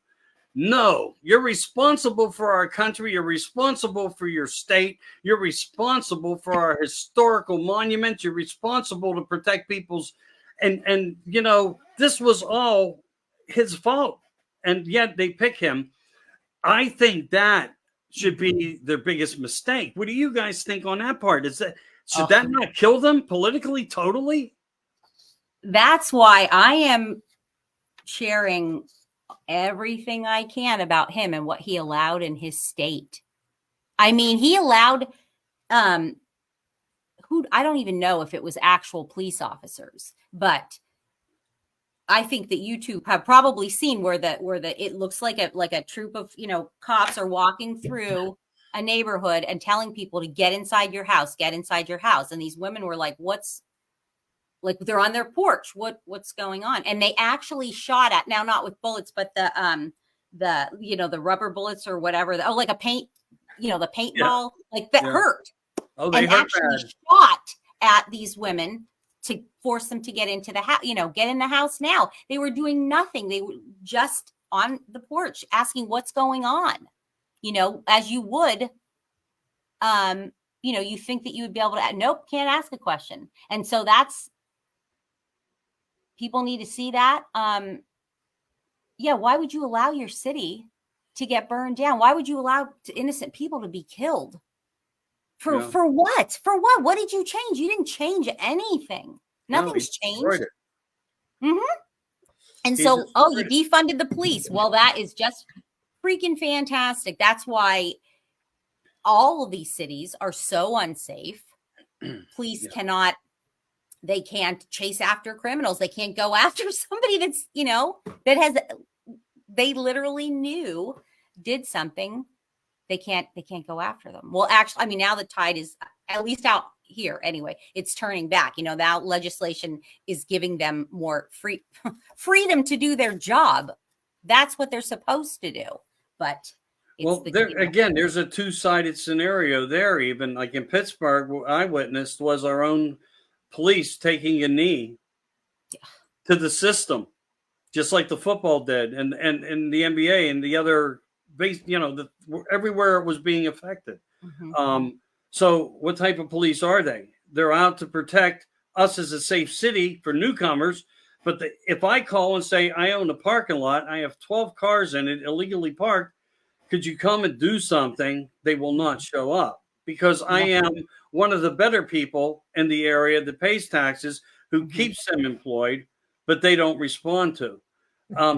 No, you're responsible for our country. You're responsible for your state. You're responsible for our historical monuments. You're responsible to protect people's, and this was all his fault. And yet they pick him. I think that should be their biggest mistake. What do you guys think on that part? Should that not kill them politically, totally? That's why I am sharing everything I can about him and what he allowed in his state. I mean, he allowed I don't even know if it was actual police officers, but I think that you two have probably seen where it looks like a troop of, cops are walking through a neighborhood and telling people to get inside your house. And these women were like, they're on their porch. What's going on? And they actually shot at, now not with bullets, but the rubber bullets or whatever. Like a paint, the paintball, like that hurt. Oh, they and hurt actually bad. shot at these women to force them to get into the house, get in the house now. They were doing nothing. They were just on the porch asking what's going on, as you would, you think that you would be able to, nope, can't ask a question. And so people need to see that. Why would you allow your city to get burned down? Why would you allow innocent people to be killed? For what? For what? What did you change? You didn't change anything. Nothing's changed. And so, you defunded the police. Well, that is just freaking fantastic. That's why all of these cities are so unsafe. Police they can't chase after criminals. They can't go after somebody that's, they literally knew did something. They can't go after them. Well, actually, I mean, now the tide is, at least out here anyway, it's turning back. Now legislation is giving them more freedom to do their job. That's what they're supposed to do. But there's a two-sided scenario there. Even like in Pittsburgh, what I witnessed was our own police taking a knee to the system, just like the football did, and the NBA and the other base, everywhere it was being affected. So what type of police are they? They're out to protect us as a safe city for newcomers. But if I call and say, I own a parking lot, I have 12 cars in it illegally parked, could you come and do something? They will not show up because I am one of the better people in the area that pays taxes, who keeps them employed, but they don't respond to.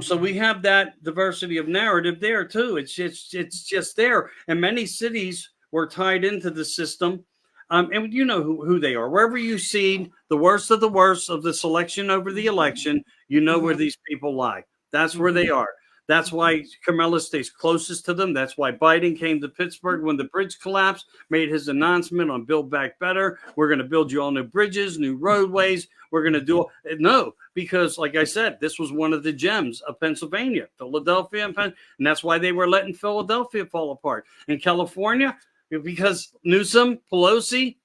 So we have that diversity of narrative there too. It's just there. And many cities were tied into the system. And you know who they are. Wherever you see the worst of the selection over the election, where these people lie. That's where they are. That's why Kamala stays closest to them. That's why Biden came to Pittsburgh when the bridge collapsed, made his announcement on Build Back Better. We're going to build you all new bridges, new roadways. We're going to do no, because like I said, this was one of the gems of Pennsylvania, Philadelphia, and that's why they were letting Philadelphia fall apart. In California, because Newsom, Pelosi,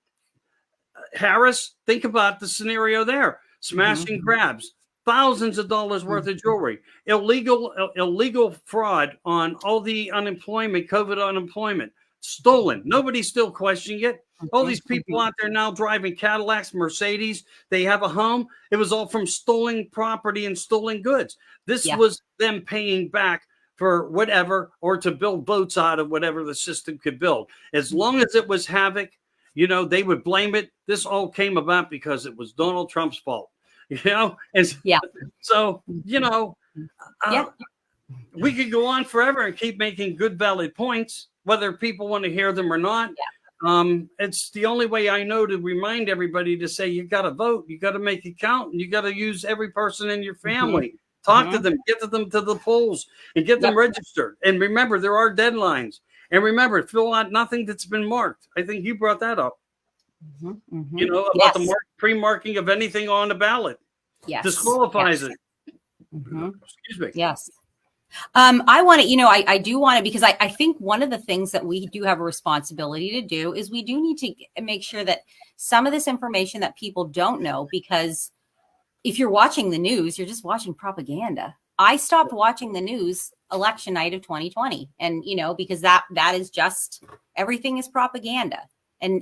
Harris, think about the scenario there. Smashing grabs. Thousands of dollars worth of jewelry, illegal fraud on all the unemployment, COVID unemployment, stolen. Nobody's still questioning it. All these people out there now driving Cadillacs, Mercedes, they have a home. It was all from stolen property and stolen goods. This was them paying back for whatever, or to build votes out of whatever the system could build. As long as it was havoc, you know, they would blame it. This all came about because it was Donald Trump's fault. You know, and so, you know, we could go on forever and keep making good, valid points, whether people want to hear them or not. It's the only way I know to remind everybody to say, you got to vote, you got to make it count, and you got to use every person in your family. Talk to them, get to them to the polls, and get them registered. And remember, there are deadlines. And remember, fill out nothing that's been marked. I think you brought that up. You know, about the pre-marking of anything on the ballot. Disqualifies it. Excuse me. Yes. I want to, you know, I do want to, because I think one of the things that we do have a responsibility to do is we do need to make sure that some of this information that people don't know, because if you're watching the news, you're just watching propaganda. I stopped watching the news election night of 2020. And, you know, because that is just, everything is propaganda. And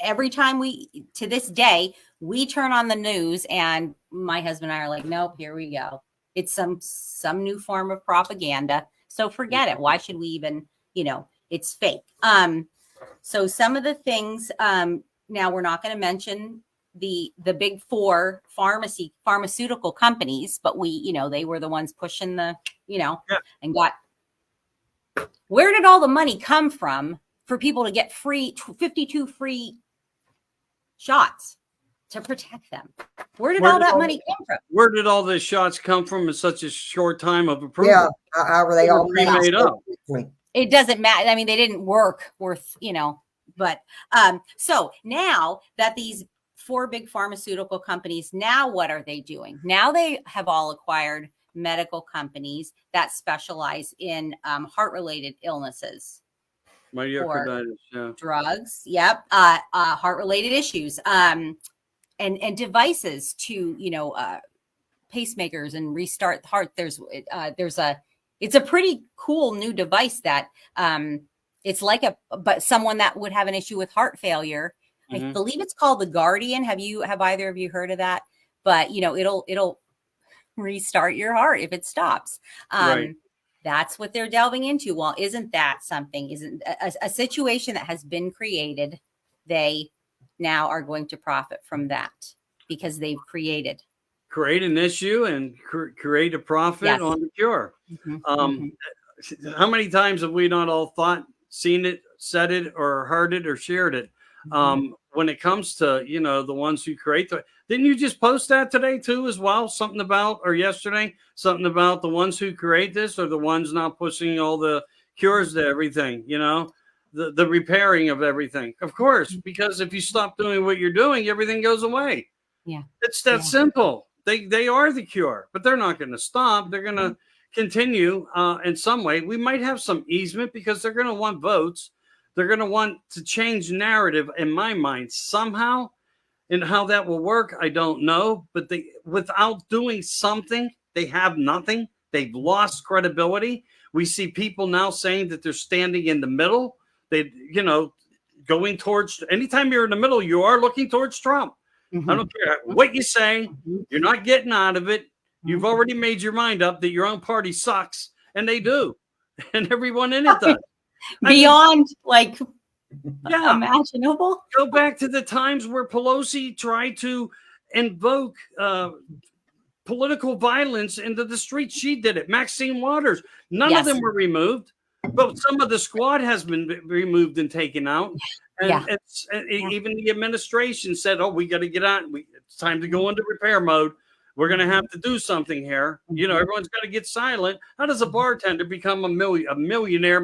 every time to this day, we turn on the news and my husband and I are like, nope, here we go. It's some new form of propaganda. So forget it. Why should we even, you know, it's fake. So some of the things, now we're not going to mention the big four pharmaceutical companies, but you know, they were the ones pushing the, you know, and where did all the money come from for people to get 52 free shots to protect them? Where did all that money come from? Where did all the shots come from in such a short time of approval? Yeah, how were they all made up? It doesn't matter. I mean, they didn't work worth, you know, but so now that these four big pharmaceutical companies, now what are they doing? Now they have all acquired medical companies that specialize in heart-related illnesses. Myocarditis, drugs, heart-related issues, and devices to, you know, pacemakers and restart the heart. It's a pretty cool new device that it's like but someone that would have an issue with heart failure. I believe it's called the Guardian. Have either of you heard of that? But you know, it'll restart your heart if it stops. Right. That's what they're delving into. Well, isn't that something? Isn't a situation that has been created? They now are going to profit from that because they've create an issue and create a profit on the cure. How many times have we not all thought, seen it, said it, or heard it, or shared it? When it comes to, you know, the ones who create didn't you just post that today too as well? Something about, or yesterday, something about the ones who create this are the ones not pushing all the cures to everything, you know, the repairing of everything. Of course, because if you stop doing what you're doing, everything goes away. Yeah. It's that simple. They are the cure, but they're not going to stop. They're going to continue in some way. We might have some easement because they're going to want votes. They're going to want to change narrative in my mind somehow, and how that will work, I don't know. But without doing something, they have nothing. They've lost credibility. We see people now saying that they're standing in the middle. They, you know, going towards, anytime you're in the middle, you are looking towards Trump. I don't care what you say. You're not getting out of it. You've already made your mind up that your own party sucks, and they do. And everyone in it does. Beyond imaginable. Go back to the times where Pelosi tried to invoke political violence into the streets. She did it. Maxine Waters. None of them were removed, but some of the squad has been removed and taken out. And even the administration said, "Oh, we got to get on. It's time to go into repair mode." We're going to have to do something here. You know, everyone's got to get silent. How does a bartender become a millionaire?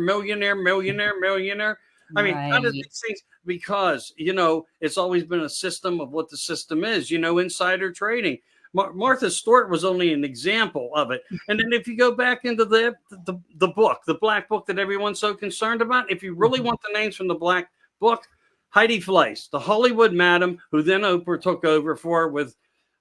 I mean, how does these things? Because, you know, it's always been a system of what the system is, you know, insider trading. Martha Stewart was only an example of it. And then if you go back into the book, the black book that everyone's so concerned about, if you really want the names from the black book, Heidi Fleiss, the Hollywood madam who then Oprah took over for with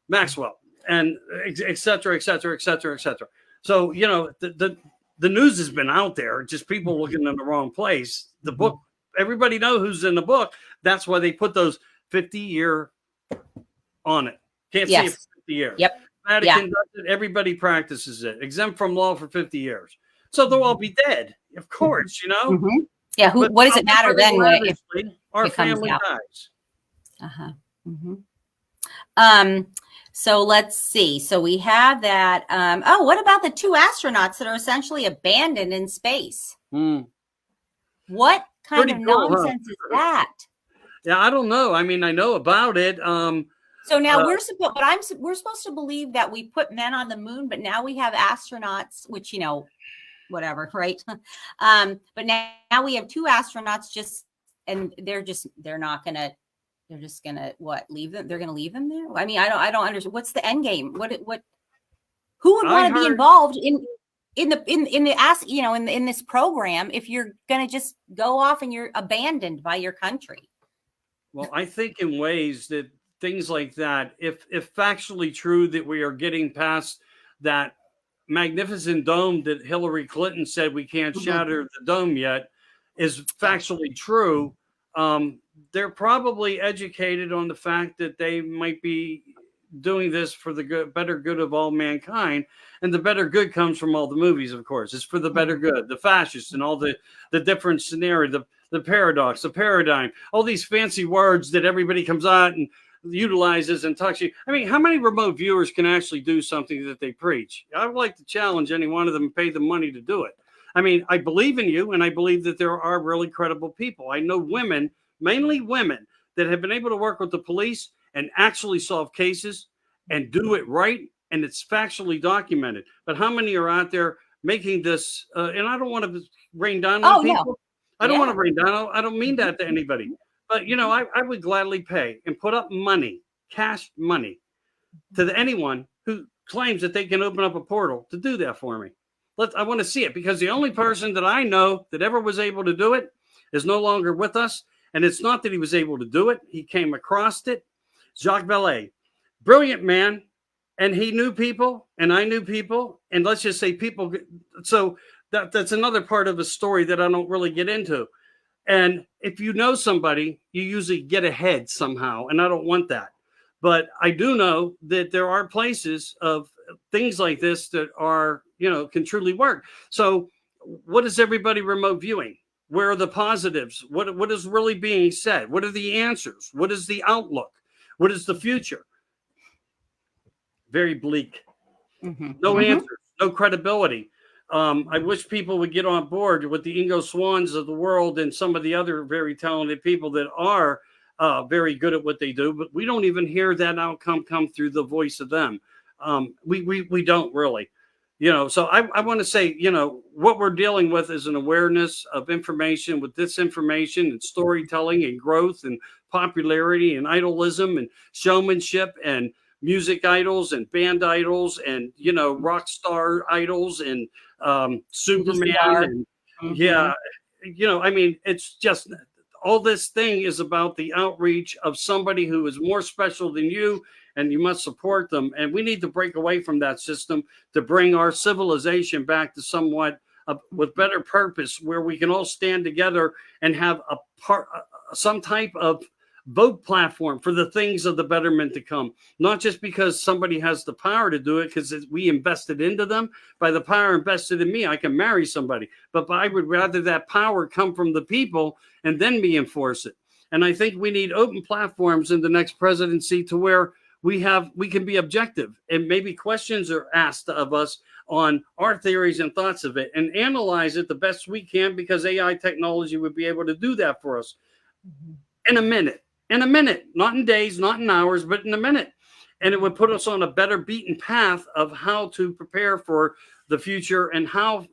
Maxwell, and et cetera, et cetera, et cetera, et cetera. So, you know, the news has been out there, just people looking in the wrong place. The book, everybody knows who's in the book. That's why they put those 50-year on it. Can't see it for 50 years. Yep. Vatican does it. Everybody practices it. Exempt from law for 50 years. So they'll all be dead, of course, you know. Yeah. What does it matter then if our family dies? So let's see. So we have that. What about the 2 astronauts that are essentially abandoned in space? What kind of nonsense is that? Yeah, I don't know. I mean, I know about it. So now we're supposed to believe that we put men on the moon, but now we have astronauts, which, you know, whatever, right? But now we have 2 astronauts they're just gonna leave them? They're gonna leave them there? I mean, I don't understand. What's the end game? Who would want to be involved in this program if you're gonna just go off and you're abandoned by your country? Well, I think in ways that things like that, if factually true that we are getting past that magnificent dome that Hillary Clinton said we can't shatter the dome yet, is factually true, they're probably educated on the fact that they might be doing this for the better good of all mankind. And the better good comes from all the movies, of course. It's for the better good, the fascists and all the different scenarios, the paradox, the paradigm, all these fancy words that everybody comes out and utilizes and talks to you. I mean, how many remote viewers can actually do something that they preach? I would like to challenge any one of them and pay them money to do it. I mean, I believe in you, and I believe that there are really credible people. I know women, mainly women, that have been able to work with the police and actually solve cases and do it right, and it's factually documented. But how many are out there making this? And I don't want to rain down on people. No. I don't want to rain down. I don't mean that to anybody. But, you know, I would gladly pay and put up money, cash money, to anyone who claims that they can open up a portal to do that for me. I want to see it, because the only person that I know that ever was able to do it is no longer with us. And it's not that he was able to do it. He came across it. Jacques Vallée, brilliant man. And he knew people, and I knew people. And let's just say people. So that's another part of the story that I don't really get into. And if you know somebody, you usually get ahead somehow. And I don't want that. But I do know that there are places of things like this that are, you know, can truly work. So what is everybody remote viewing? Where are the positives? What is really being said? What are the answers? What is the outlook? What is the future? Very bleak. No answers, no credibility. I wish people would get on board with the Ingo Swans of the world and some of the other very talented people that are very good at what they do, but we don't even hear that outcome come through the voice of them. We don't really, you know. So I want to say, you know, what we're dealing with is an awareness of information with disinformation and storytelling and growth and popularity and idolism and showmanship and music idols and band idols and, you know, rock star idols and Superman. And, yeah, you know, I mean, it's just all this thing is about the outreach of somebody who is more special than you, and you must support them. And we need to break away from that system to bring our civilization back to somewhat with better purpose, where we can all stand together and have some type of vote platform for the things of the betterment to come. Not just because somebody has the power to do it, because we invested into them. By the power invested in me, I can marry somebody. But I would rather that power come from the people and then me enforce it. And I think we need open platforms in the next presidency to where we can be objective, and maybe questions are asked of us on our theories and thoughts of it, and analyze it the best we can, because AI technology would be able to do that for us in a minute, not in days, not in hours, but in a minute. and it would put us on a better beaten path of how to prepare for the future and how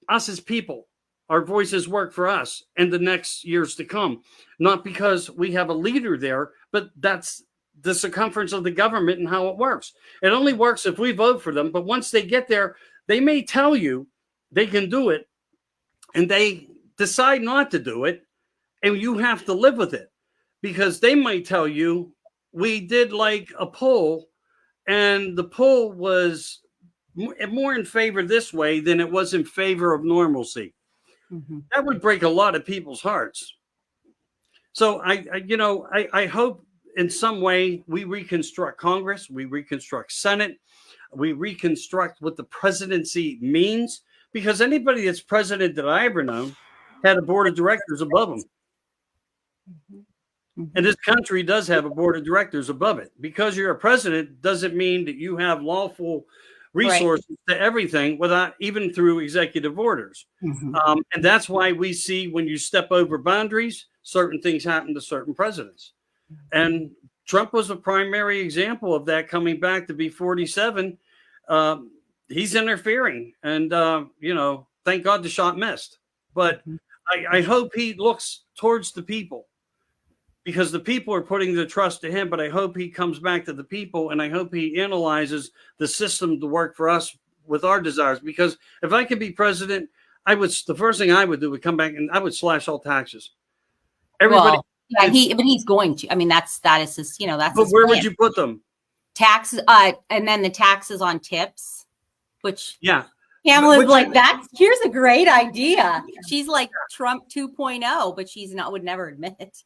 us as people, our voices work for us in the next years to come. Not because we have a leader there, but that's the circumference of the government and how it works. It only works if we vote for them. But once they get there, they may tell you they can do it, and they decide not to do it, and you have to live with it, because they might tell you, we did like a poll, and the poll was more in favor this way than it was in favor of normalcy. That would break a lot of people's hearts. So I hope in some way we reconstruct Congress, we reconstruct Senate, we reconstruct what the presidency means, because anybody that's president that I ever known had a board of directors above them. And this country does have a board of directors above it. Because you're a president doesn't mean that you have lawful resources to everything, without even through executive orders. And that's why we see when you step over boundaries, certain things happen to certain presidents. And Trump was a primary example of that, coming back to be 47. He's interfering, and thank God the shot missed. But I hope he looks towards the people, because the people are putting their trust to him. But I hope he comes back to the people, and I hope he analyzes the system to work for us with our desires. Because if I could be president, the first thing I would do would come back and I would slash all taxes. Everybody. Well, yeah, he's going to. I mean, that is his. That's. But where would you put them? Taxes, and then the taxes on tips, which Kamala is like, here's a great idea. She's like Trump 2.0, but she's would never admit it,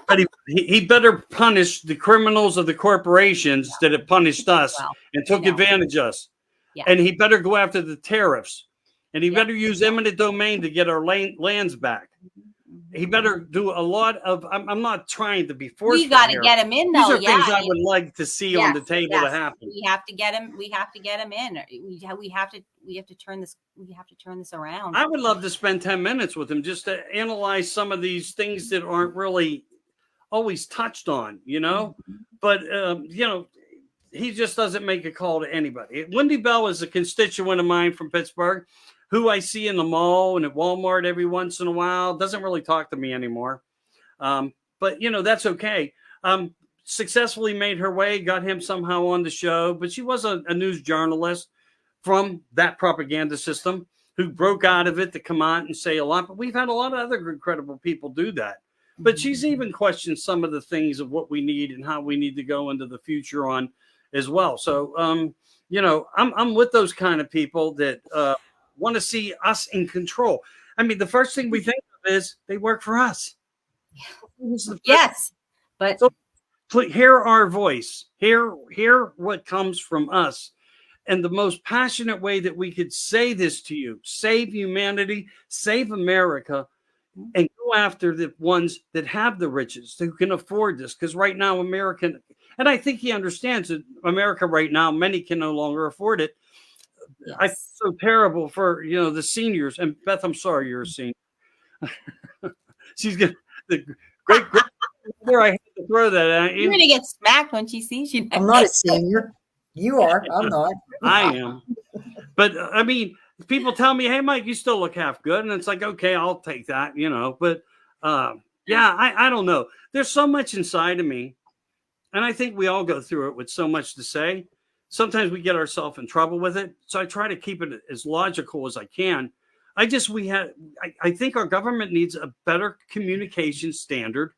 But he better punish the criminals of the corporations that have punished us and took advantage of us. Yeah. And he better go after the tariffs. And he better use eminent domain to get our lands back. He better do a lot of. I'm not trying to be forceful. We got to get him in, though. These are things I would like to see on the table to happen. We have to get him. We have to get him in. We have to turn this. We have to turn this around. I would love to spend 10 minutes with him just to analyze some of these things that aren't really always touched on. But he just doesn't make a call to anybody. Wendy Bell is a constituent of mine from Pittsburgh, who I see in the mall and at Walmart every once in a while. Doesn't really talk to me anymore. But, that's okay. Successfully made her way, got him somehow on the show. But she was a news journalist from that propaganda system who broke out of it to come out and say a lot. But we've had a lot of other incredible people do that. But she's even questioned some of the things of what we need and how we need to go into the future on as well. So, I'm with those kind of people that want to see us in control. I mean, the first thing we think of is they work for us. Yes, but so, hear our voice. Hear what comes from us. And the most passionate way that we could say this to you: save humanity, save America, and go after the ones that have the riches, who can afford this. Because right now, American, and I think he understands that America right now, many can no longer afford it. Yes. I feel so terrible for the seniors. And Beth, I'm sorry you're a senior. She's gonna the great. I had to throw that at you. You're gonna get smacked when she sees you. I'm not a senior. You are. I'm not. I am. But I mean, people tell me, "Hey, Mike, you still look half good," and it's like, okay, I'll take that, But I don't know. There's so much inside of me, and I think we all go through it with so much to say. Sometimes we get ourselves in trouble with it. So I try to keep it as logical as I can. I think our government needs a better communication standard,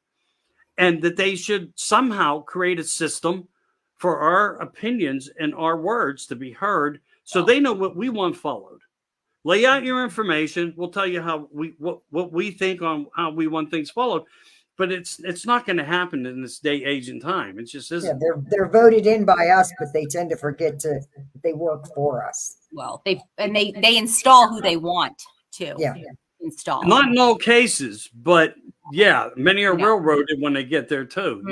and that they should somehow create a system for our opinions and our words to be heard, so they know what we want followed. Lay out your information. We'll tell you what we think on how we want things followed. But it's not going to happen in this day, age, and time. It just isn't. Yeah, they're voted in by us, but they tend to forget they work for us. Well, they install who they want to install. Not in all cases, but many are railroaded when they get there too.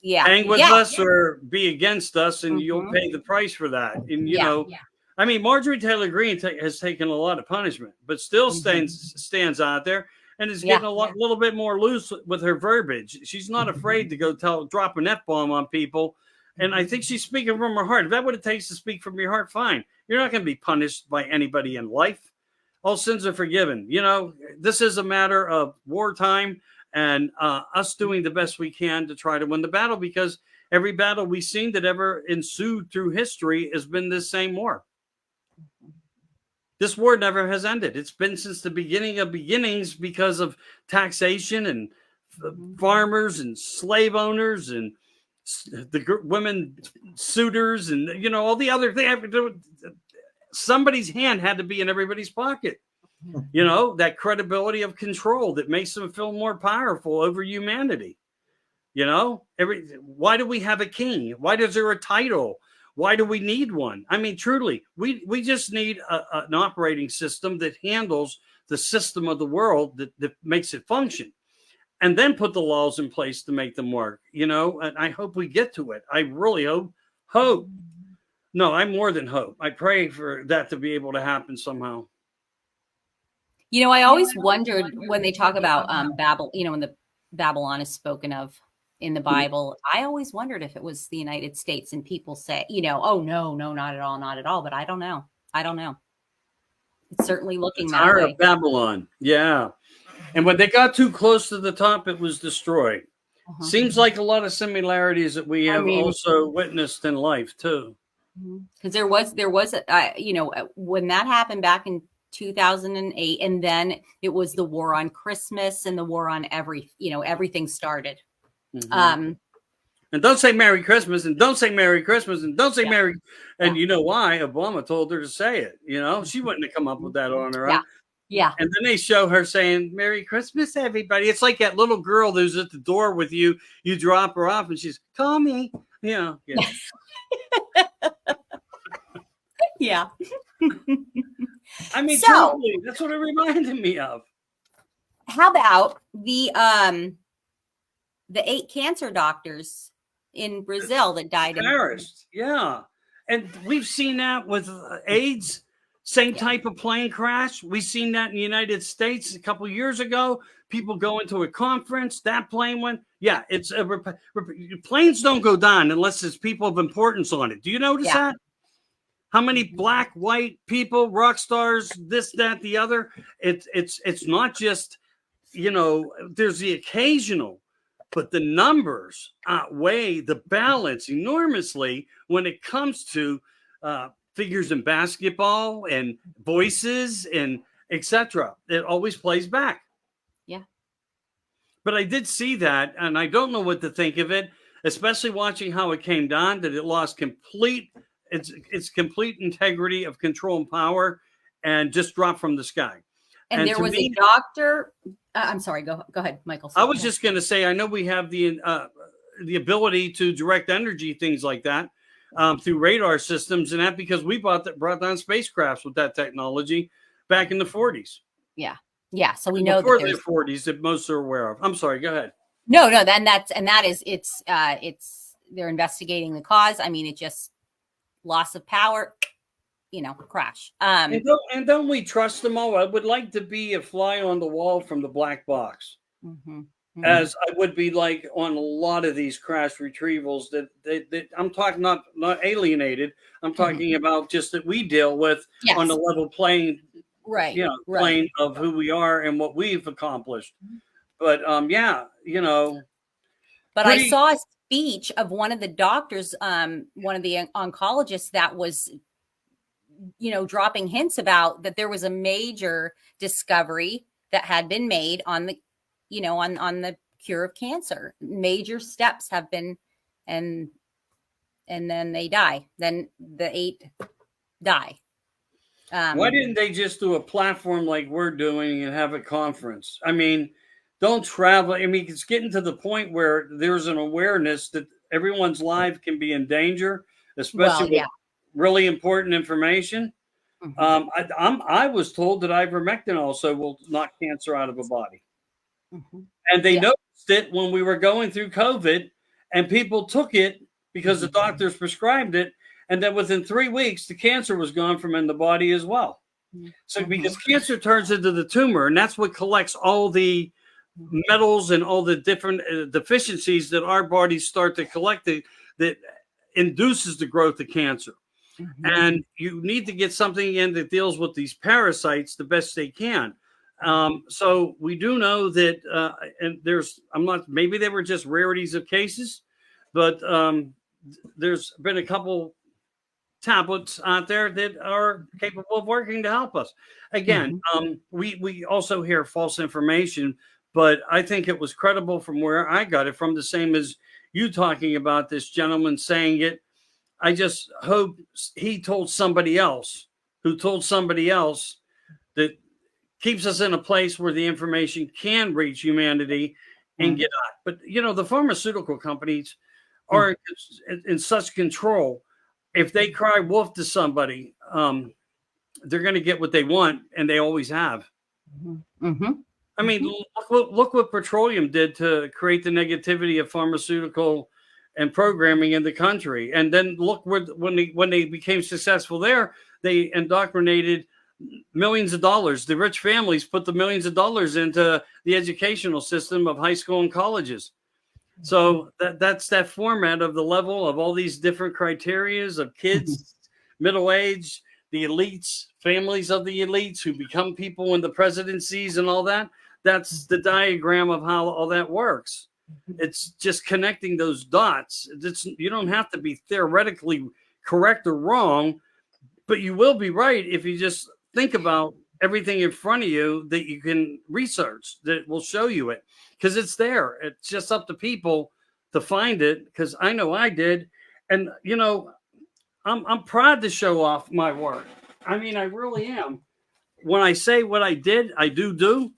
Hang with us or be against us, and you'll pay the price for that. And I mean, Marjorie Taylor Greene has taken a lot of punishment, but still stands out there. And is getting a little bit more loose with her verbiage. She's not afraid to go drop an F-bomb on people And I think she's speaking from her heart. If that's what it takes to speak from your heart, fine. You're not going to be punished by anybody in life. All sins are forgiven. You know, this is a matter of wartime and us doing the best we can to try to win the battle, because every battle we've seen that ever ensued through history has been this same war. This war never has ended. It's been since the beginning of beginnings because of taxation and farmers and slave owners and the women suitors and, you know, all the other things. Somebody's hand had to be in everybody's pocket. You know, that credibility of control that makes them feel more powerful over humanity. You know, why do we have a king? Why is there a title? Why do we need one? I mean, truly, we just need an operating system that handles the system of the world that makes it function, and then put the laws in place to make them work. You know, and I hope we get to it. I really hope. No, I more than hope. I pray for that to be able to happen somehow. You know, I always wondered when they talk about Babel, you know, when the Babylon is spoken of in the Bible, I always wondered if it was the United States, and people say, you know, oh, no, not at all, not at all. But I don't know. It's certainly looking that way. Babylon. Yeah. And when they got too close to the top, it was destroyed. Seems like a lot of similarities that we have also witnessed in life too. Because there was, you know, when that happened back in 2008, and then it was the war on Christmas and the war on everything started. And don't say Merry Christmas, and don't say Merry Christmas, and don't say Merry. And you know why? Obama told her to say it. You know, she wouldn't have come up with that on her own. Yeah. And then they show her saying, Merry Christmas, everybody. It's like that little girl who's at the door with you. You drop her off and she's, call me. Yeah. Yeah. I mean, truly, that's what it reminded me of. How about the 8 cancer doctors in Brazil that died in Paris? Yeah. And we've seen that with AIDS. Same type of plane crash. We've seen that in the United States a couple of years ago. People go into a conference, that plane went. Yeah, it's planes don't go down unless there's people of importance on it. Do you notice that? How many black, white people, rock stars, this, that, the other? It's not just, you know, there's the occasional, but the numbers outweigh the balance enormously when it comes to figures in basketball and voices and etc. It always plays back. Yeah. But I did see that, and I don't know what to think of it, especially watching how it came down, that it lost its complete integrity of control and power and just dropped from the sky. And there was a doctor. I'm sorry. Go ahead, Michael. I was just going to say, I know we have the ability to direct energy, things like that, through radar systems, and that because we brought down spacecrafts with that technology back in the 40s. Yeah. So we know before the 40s that most are aware of. I'm sorry. Go ahead. No. It's they're investigating the cause. I mean, it just loss of power. You know, crash. And don't we trust them all? I would like to be a fly on the wall from the black box. As I would be like on a lot of these crash retrievals that I'm talking not alienated. I'm talking about just that we deal with on the level plane, plane of who we are and what we've accomplished. But you know. But I saw a speech of one of the doctors, one of the oncologists that was, you know, dropping hints about that there was a major discovery that had been made on the, you know, on the cure of cancer. Major steps have been, and then they die. Then the 8 die. Why didn't they just do a platform like we're doing and have a conference? I mean, don't travel. I mean, it's getting to the point where there's an awareness that everyone's life can be in danger, especially with really important information. I was told that ivermectin also will knock cancer out of a body. And they noticed it when we were going through COVID, and people took it because the doctors prescribed it. And then within 3 weeks, the cancer was gone from in the body as well. So because cancer turns into the tumor, and that's what collects all the metals and all the different deficiencies that our bodies start to collect that induces the growth of cancer. And you need to get something in that deals with these parasites the best they can. So we do know that, and maybe they were just rarities of cases, but there's been a couple tablets out there that are capable of working to help us. Again, we also hear false information, but I think it was credible from where I got it from, the same as you talking about this gentleman saying it. I just hope he told somebody else who told somebody else, that keeps us in a place where the information can reach humanity and get out. But, the pharmaceutical companies are in such control. If they cry wolf to somebody, they're going to get what they want, and they always have. I mean, look what petroleum did to create the negativity of pharmaceutical and programming in the country. And then look when they became successful there, they indoctrinated millions of dollars. The rich families put the millions of dollars into the educational system of high school and colleges. So that's that format of the level of all these different criterias of kids, middle age, the elites, families of the elites who become people in the presidencies and all that. That's the diagram of how all that works. It's just connecting those dots. You don't have to be theoretically correct or wrong, but you will be right if you just think about everything in front of you that you can research, that will show you it, because it's there. It's just up to people to find it, because I know I did. And, I'm proud to show off my work. I mean, I really am. When I say what I did, I do.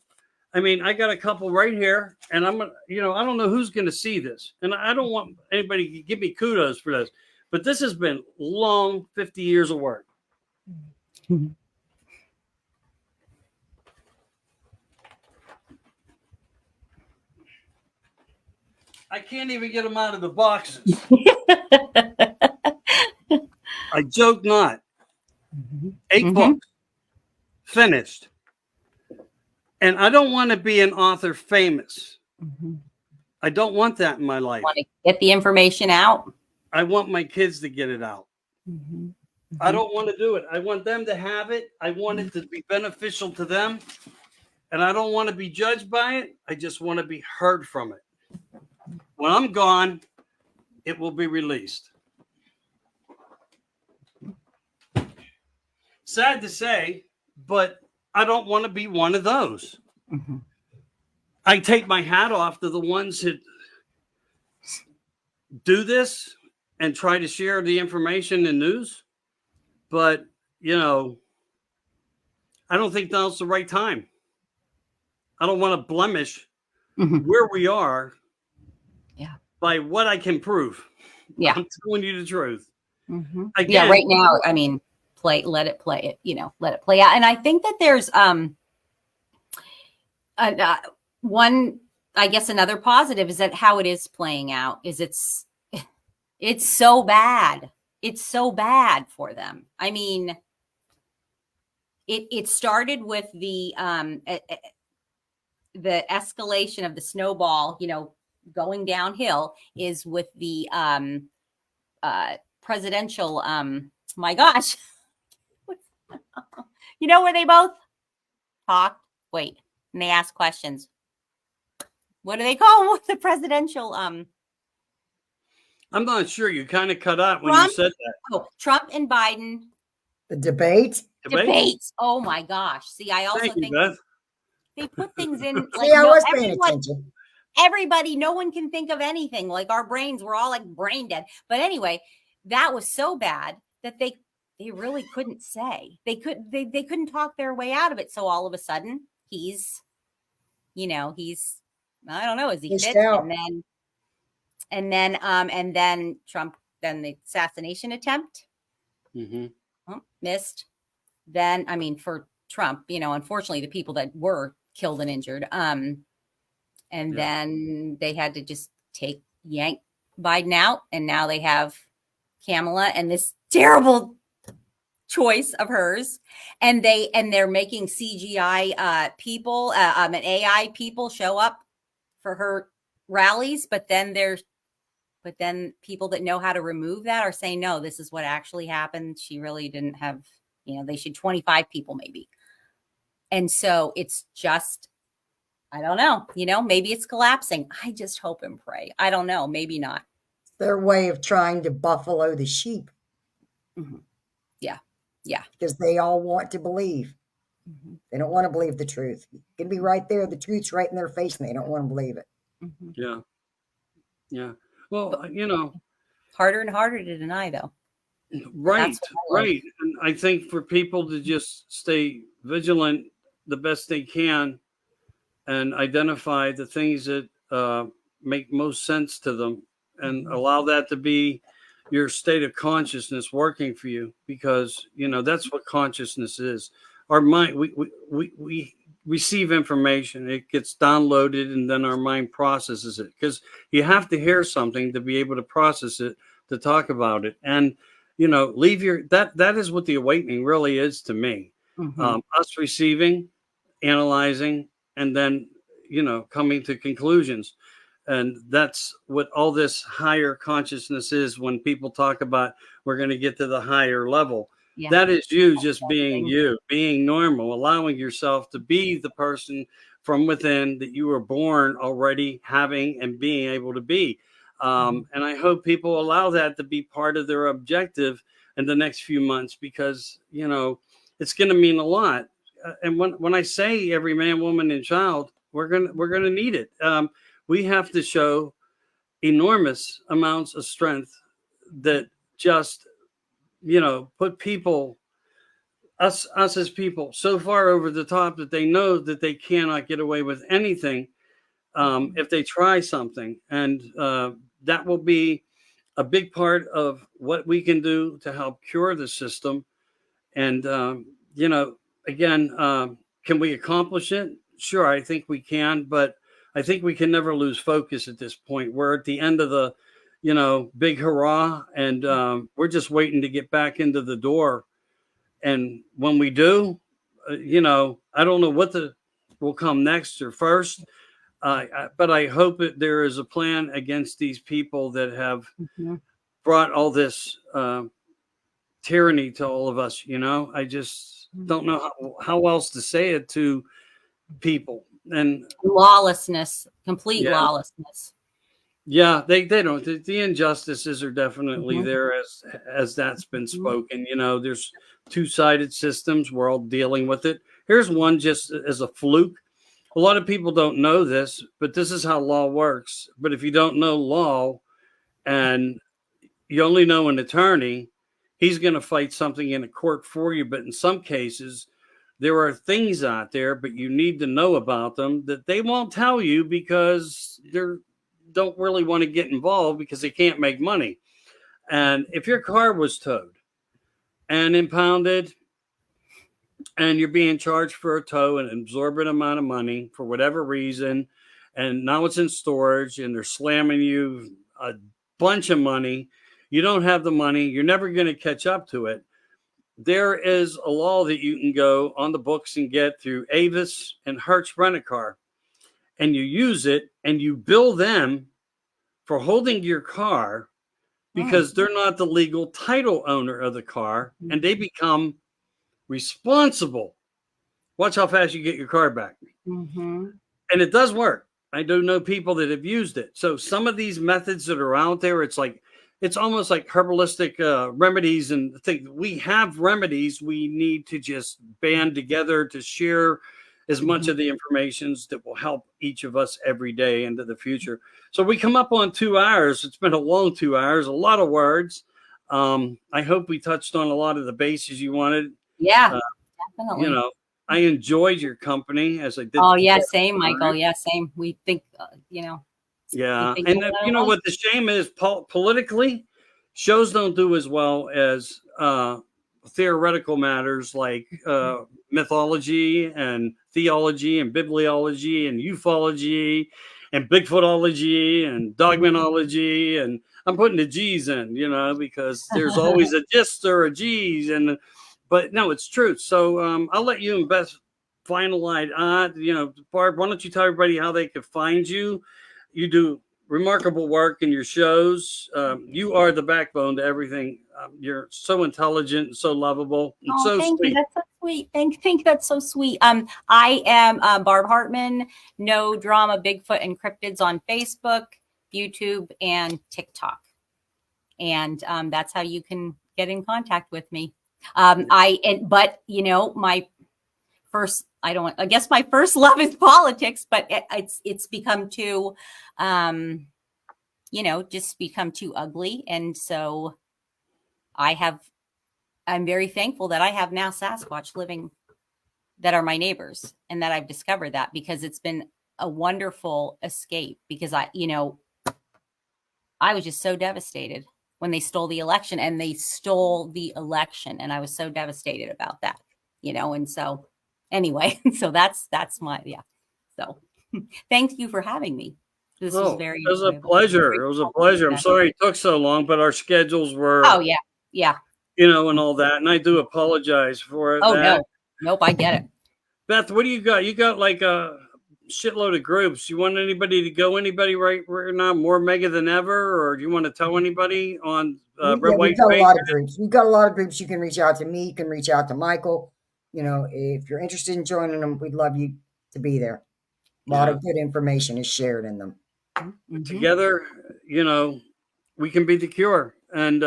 I mean, I got a couple right here, and I don't know who's going to see this. And I don't want anybody to give me kudos for this, but this has been long 50 years of work. I can't even get them out of the boxes. I joke not. 8 books finished. And I don't want to be an author famous. I don't want that in my life. Want to get the information out? I want my kids to get it out. I don't want to do it. I want them to have it. I want it to be beneficial to them. And I don't want to be judged by it. I just want to be heard from it. When I'm gone, it will be released. Sad to say, but I don't want to be one of those. I take my hat off to the ones that do this and try to share the information and news. But, I don't think now's the right time. I don't want to blemish where we are by what I can prove. I'm telling you the truth. Again, right now, I mean, let it play out. And I think that there's one, I guess another positive is that how it is playing out is it's so bad. It's so bad for them. I mean, it started with the escalation of the snowball, going downhill, is with the presidential, my gosh, where they both talk, and they ask questions. What do they call the presidential? I'm not sure. You kind of cut out when you said that. Oh, Trump and Biden. The debate. Debates. Oh my gosh. See, I also think Beth. They put things in. See, I was paying attention. Everybody, no one can think of anything. Like our brains were all like brain dead. But anyway, that was so bad that they really couldn't say. They couldn't talk their way out of it. So all of a sudden, he's I don't know, is he fit? And then Trump, then the assassination attempt missed. Then, I mean, for Trump, unfortunately, the people that were killed and injured. Then they had to just yank Biden out, and now they have Kamala and this terrible choice of hers, and they're making CGI people and AI people show up for her rallies, but then they're But then people that know how to remove that are saying, no, this is what actually happened. She really didn't have, they should 25 people maybe. And so it's just, I don't know, maybe it's collapsing. I just hope and pray. I don't know. Maybe not. It's their way of trying to buffalo the sheep. Mm-hmm. Yeah. Yeah. Because they all want to believe. Mm-hmm. They don't want to believe the truth. It can be right there. The truth's right in their face and they don't want to believe it. Mm-hmm. Yeah. Yeah. Well, harder and harder to deny, though. Right. Right. And I think for people to just stay vigilant the best they can and identify the things that make most sense to them and allow that to be your state of consciousness working for you, because, that's what consciousness is. Our mind, we receive information, it gets downloaded, and then our mind processes it, because you have to hear something to be able to process it, to talk about it. And, that is what the awakening really is to me. Mm-hmm. Us receiving, analyzing, and then, coming to conclusions. And that's what all this higher consciousness is. When people talk about we're going to get to the higher level, that is you just being you, being normal, allowing yourself to be the person from within that you were born already having and being able to be. And I hope people allow that to be part of their objective in the next few months, because, it's going to mean a lot. And when I say every man, woman, and child, we're going to need it. We have to show enormous amounts of strength that just, put people, us as people, so far over the top that they know that they cannot get away with anything if they try something. And that will be a big part of what we can do to help cure the system. And, again, can we accomplish it? Sure, I think we can, but I think we can never lose focus at this point. We're at the end of the, big hurrah, and we're just waiting to get back into the door. And when we do, I don't know what will come next or first, but I hope that there is a plan against these people that have brought all this tyranny to all of us. I just don't know how else to say it to people. And lawlessness, complete lawlessness. Yeah, they don't. The injustices are definitely there, as that's been spoken. There's two-sided systems. We're all dealing with it. Here's one just as a fluke. A lot of people don't know this, but this is how law works. But if you don't know law and you only know an attorney, he's going to fight something in a court for you. But in some cases, there are things out there, but you need to know about them that they won't tell you because they don't really want to get involved because they can't make money. And if your car was towed and impounded and you're being charged for a tow, an exorbitant amount of money for whatever reason, and now it's in storage and they're slamming you a bunch of money, you don't have the money, you're never going to catch up to it. There is a law that you can go on the books and get through Avis and Hertz Rent-A-Car, and you use it and you bill them for holding your car because they're not the legal title owner of the car, and they become responsible. Watch how fast you get your car back. And it does work. I do know people that have used it. So some of these methods that are out there, it's almost like herbalistic remedies, and think we have remedies. We need to just band together to share as much of the information that will help each of us every day into the future. So we come up on 2 hours. It's been a long 2 hours, a lot of words. I hope we touched on a lot of the bases you wanted. Yeah, definitely. I enjoyed your company as I did. Oh, yeah, same, Michael. Yeah, same. We think, Yeah. And what the shame is, politically, shows don't do as well as theoretical matters like mythology and theology and bibliology and ufology and Bigfootology and dogmanology. And I'm putting the G's in, because there's always a gist or a G's. But no, it's true. So I'll let you and Beth finalize. Barb, why don't you tell everybody how they could find you? You do remarkable work in your shows. You are the backbone to everything. You're so intelligent and so lovable and Oh, so thank you. sweet. That's so sweet. Thank you. That's so sweet. I am Barb Hartman, No Drama, Bigfoot and Cryptids on Facebook, YouTube, and TikTok. And that's how you can get in contact with me. But you know, my first, I guess my first love is politics, but it's become too, just become too ugly. And so I'm very thankful that I have now Sasquatch living that are my neighbors, and that I've discovered that, because it's been a wonderful escape, because I was just so devastated when they stole the election, and I was so devastated about that, and so anyway, so that's my, yeah. So thank you for having me. This was very It was a pleasure. It was a pleasure. I'm sorry it took so long, but our schedules were, yeah. And all that. And I do apologize for Oh, that. no. Nope, I get it. Beth, what do you got? You got like a shitload of groups. You want anybody to go? Anybody right now more mega than ever? Or do you want to tell anybody on Red White? We've got a lot of groups. We've got a lot of groups. You can reach out to me. You can reach out to Michael. If you're interested in joining them, we'd love you to be there. A lot of good information is shared in them. Together, we can be the cure. And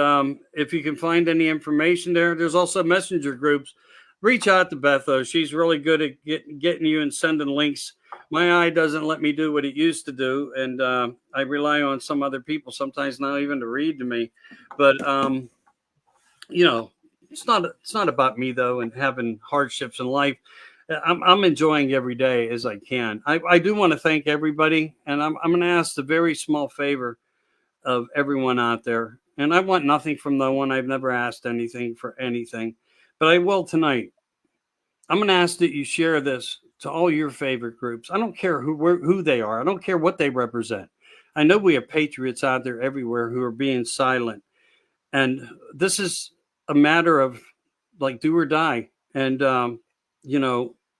if you can find any information there's also messenger groups. Reach out to Beth, though. She's really good at getting you and sending links. My eye doesn't let me do what it used to do, and I rely on some other people sometimes not even to read to me. But it's not about me though, and having hardships in life. I'm enjoying every day as I can. I do want to thank everybody, and I'm going to ask the very small favor of everyone out there. And I want nothing from no one. I've never asked anything for anything, but I will tonight. I'm going to ask that you share this to all your favorite groups. I don't care who they are. I don't care what they represent. I know we have patriots out there everywhere who are being silent. And this is a matter of like do or die. And,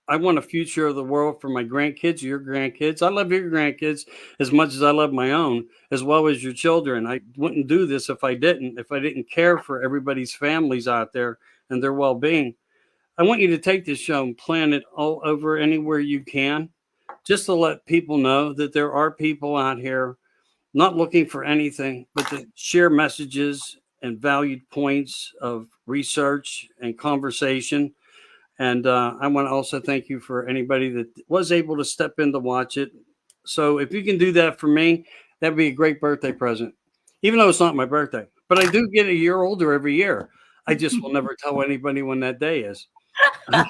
I want a future of the world for my grandkids, your grandkids. I love your grandkids as much as I love my own, as well as your children. I wouldn't do this if I didn't care for everybody's families out there and their well-being. I want you to take this show and plant it all over anywhere you can, just to let people know that there are people out here not looking for anything, but to share messages and valued points of research and conversation. And I want to also thank you for anybody that was able to step in to watch it. So if you can do that for me, that'd be a great birthday present, even though it's not my birthday. But I do get a year older every year. I just will never tell anybody when that day is. But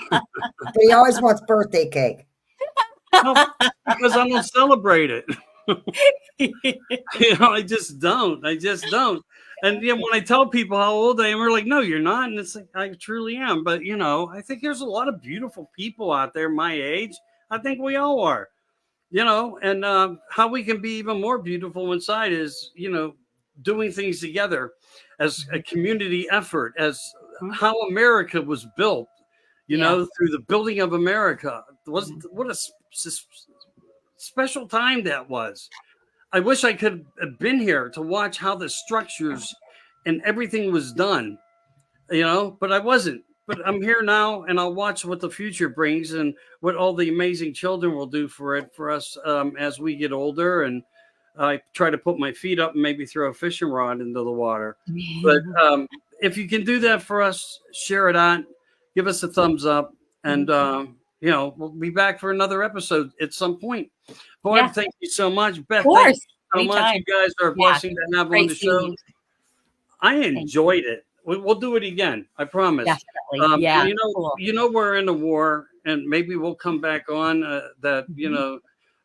he always wants birthday cake. Well, because I don't celebrate it. I just don't. And when I tell people how old I am, we're like, no, you're not. And it's like, I truly am. But, I think there's a lot of beautiful people out there my age. I think we all are, and how we can be even more beautiful inside is, doing things together as a community effort, as how America was built, through the building of America. What a special time that was. I wish I could have been here to watch how the structures and everything was done, but I wasn't. But I'm here now, and I'll watch what the future brings and what all the amazing children will do for us as we get older. And I try to put my feet up and maybe throw a fishing rod into the water. But if you can do that for us, share it out, give us a thumbs up, and we'll be back for another episode at some point. Barb, thank you so much. Beth, thank you so much. You guys are a blessing to have on the show. I enjoyed it. We'll do it again. I promise. Definitely. Cool. We're in a war, and maybe we'll come back on that.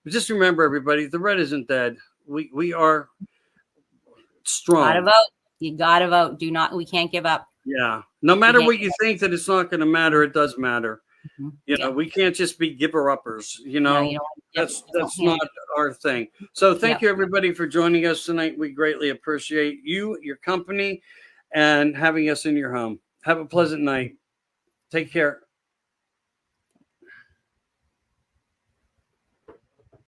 Just remember, everybody, the red isn't dead. We are strong. Gotta vote. You gotta vote. We can't give up. Yeah. No matter what you think that it's not going to matter, it does matter. We can't just be giver-uppers. That's not our thing. So thank you, everybody, for joining us tonight. We greatly appreciate you, your company, and having us in your home. Have a pleasant night. Take care.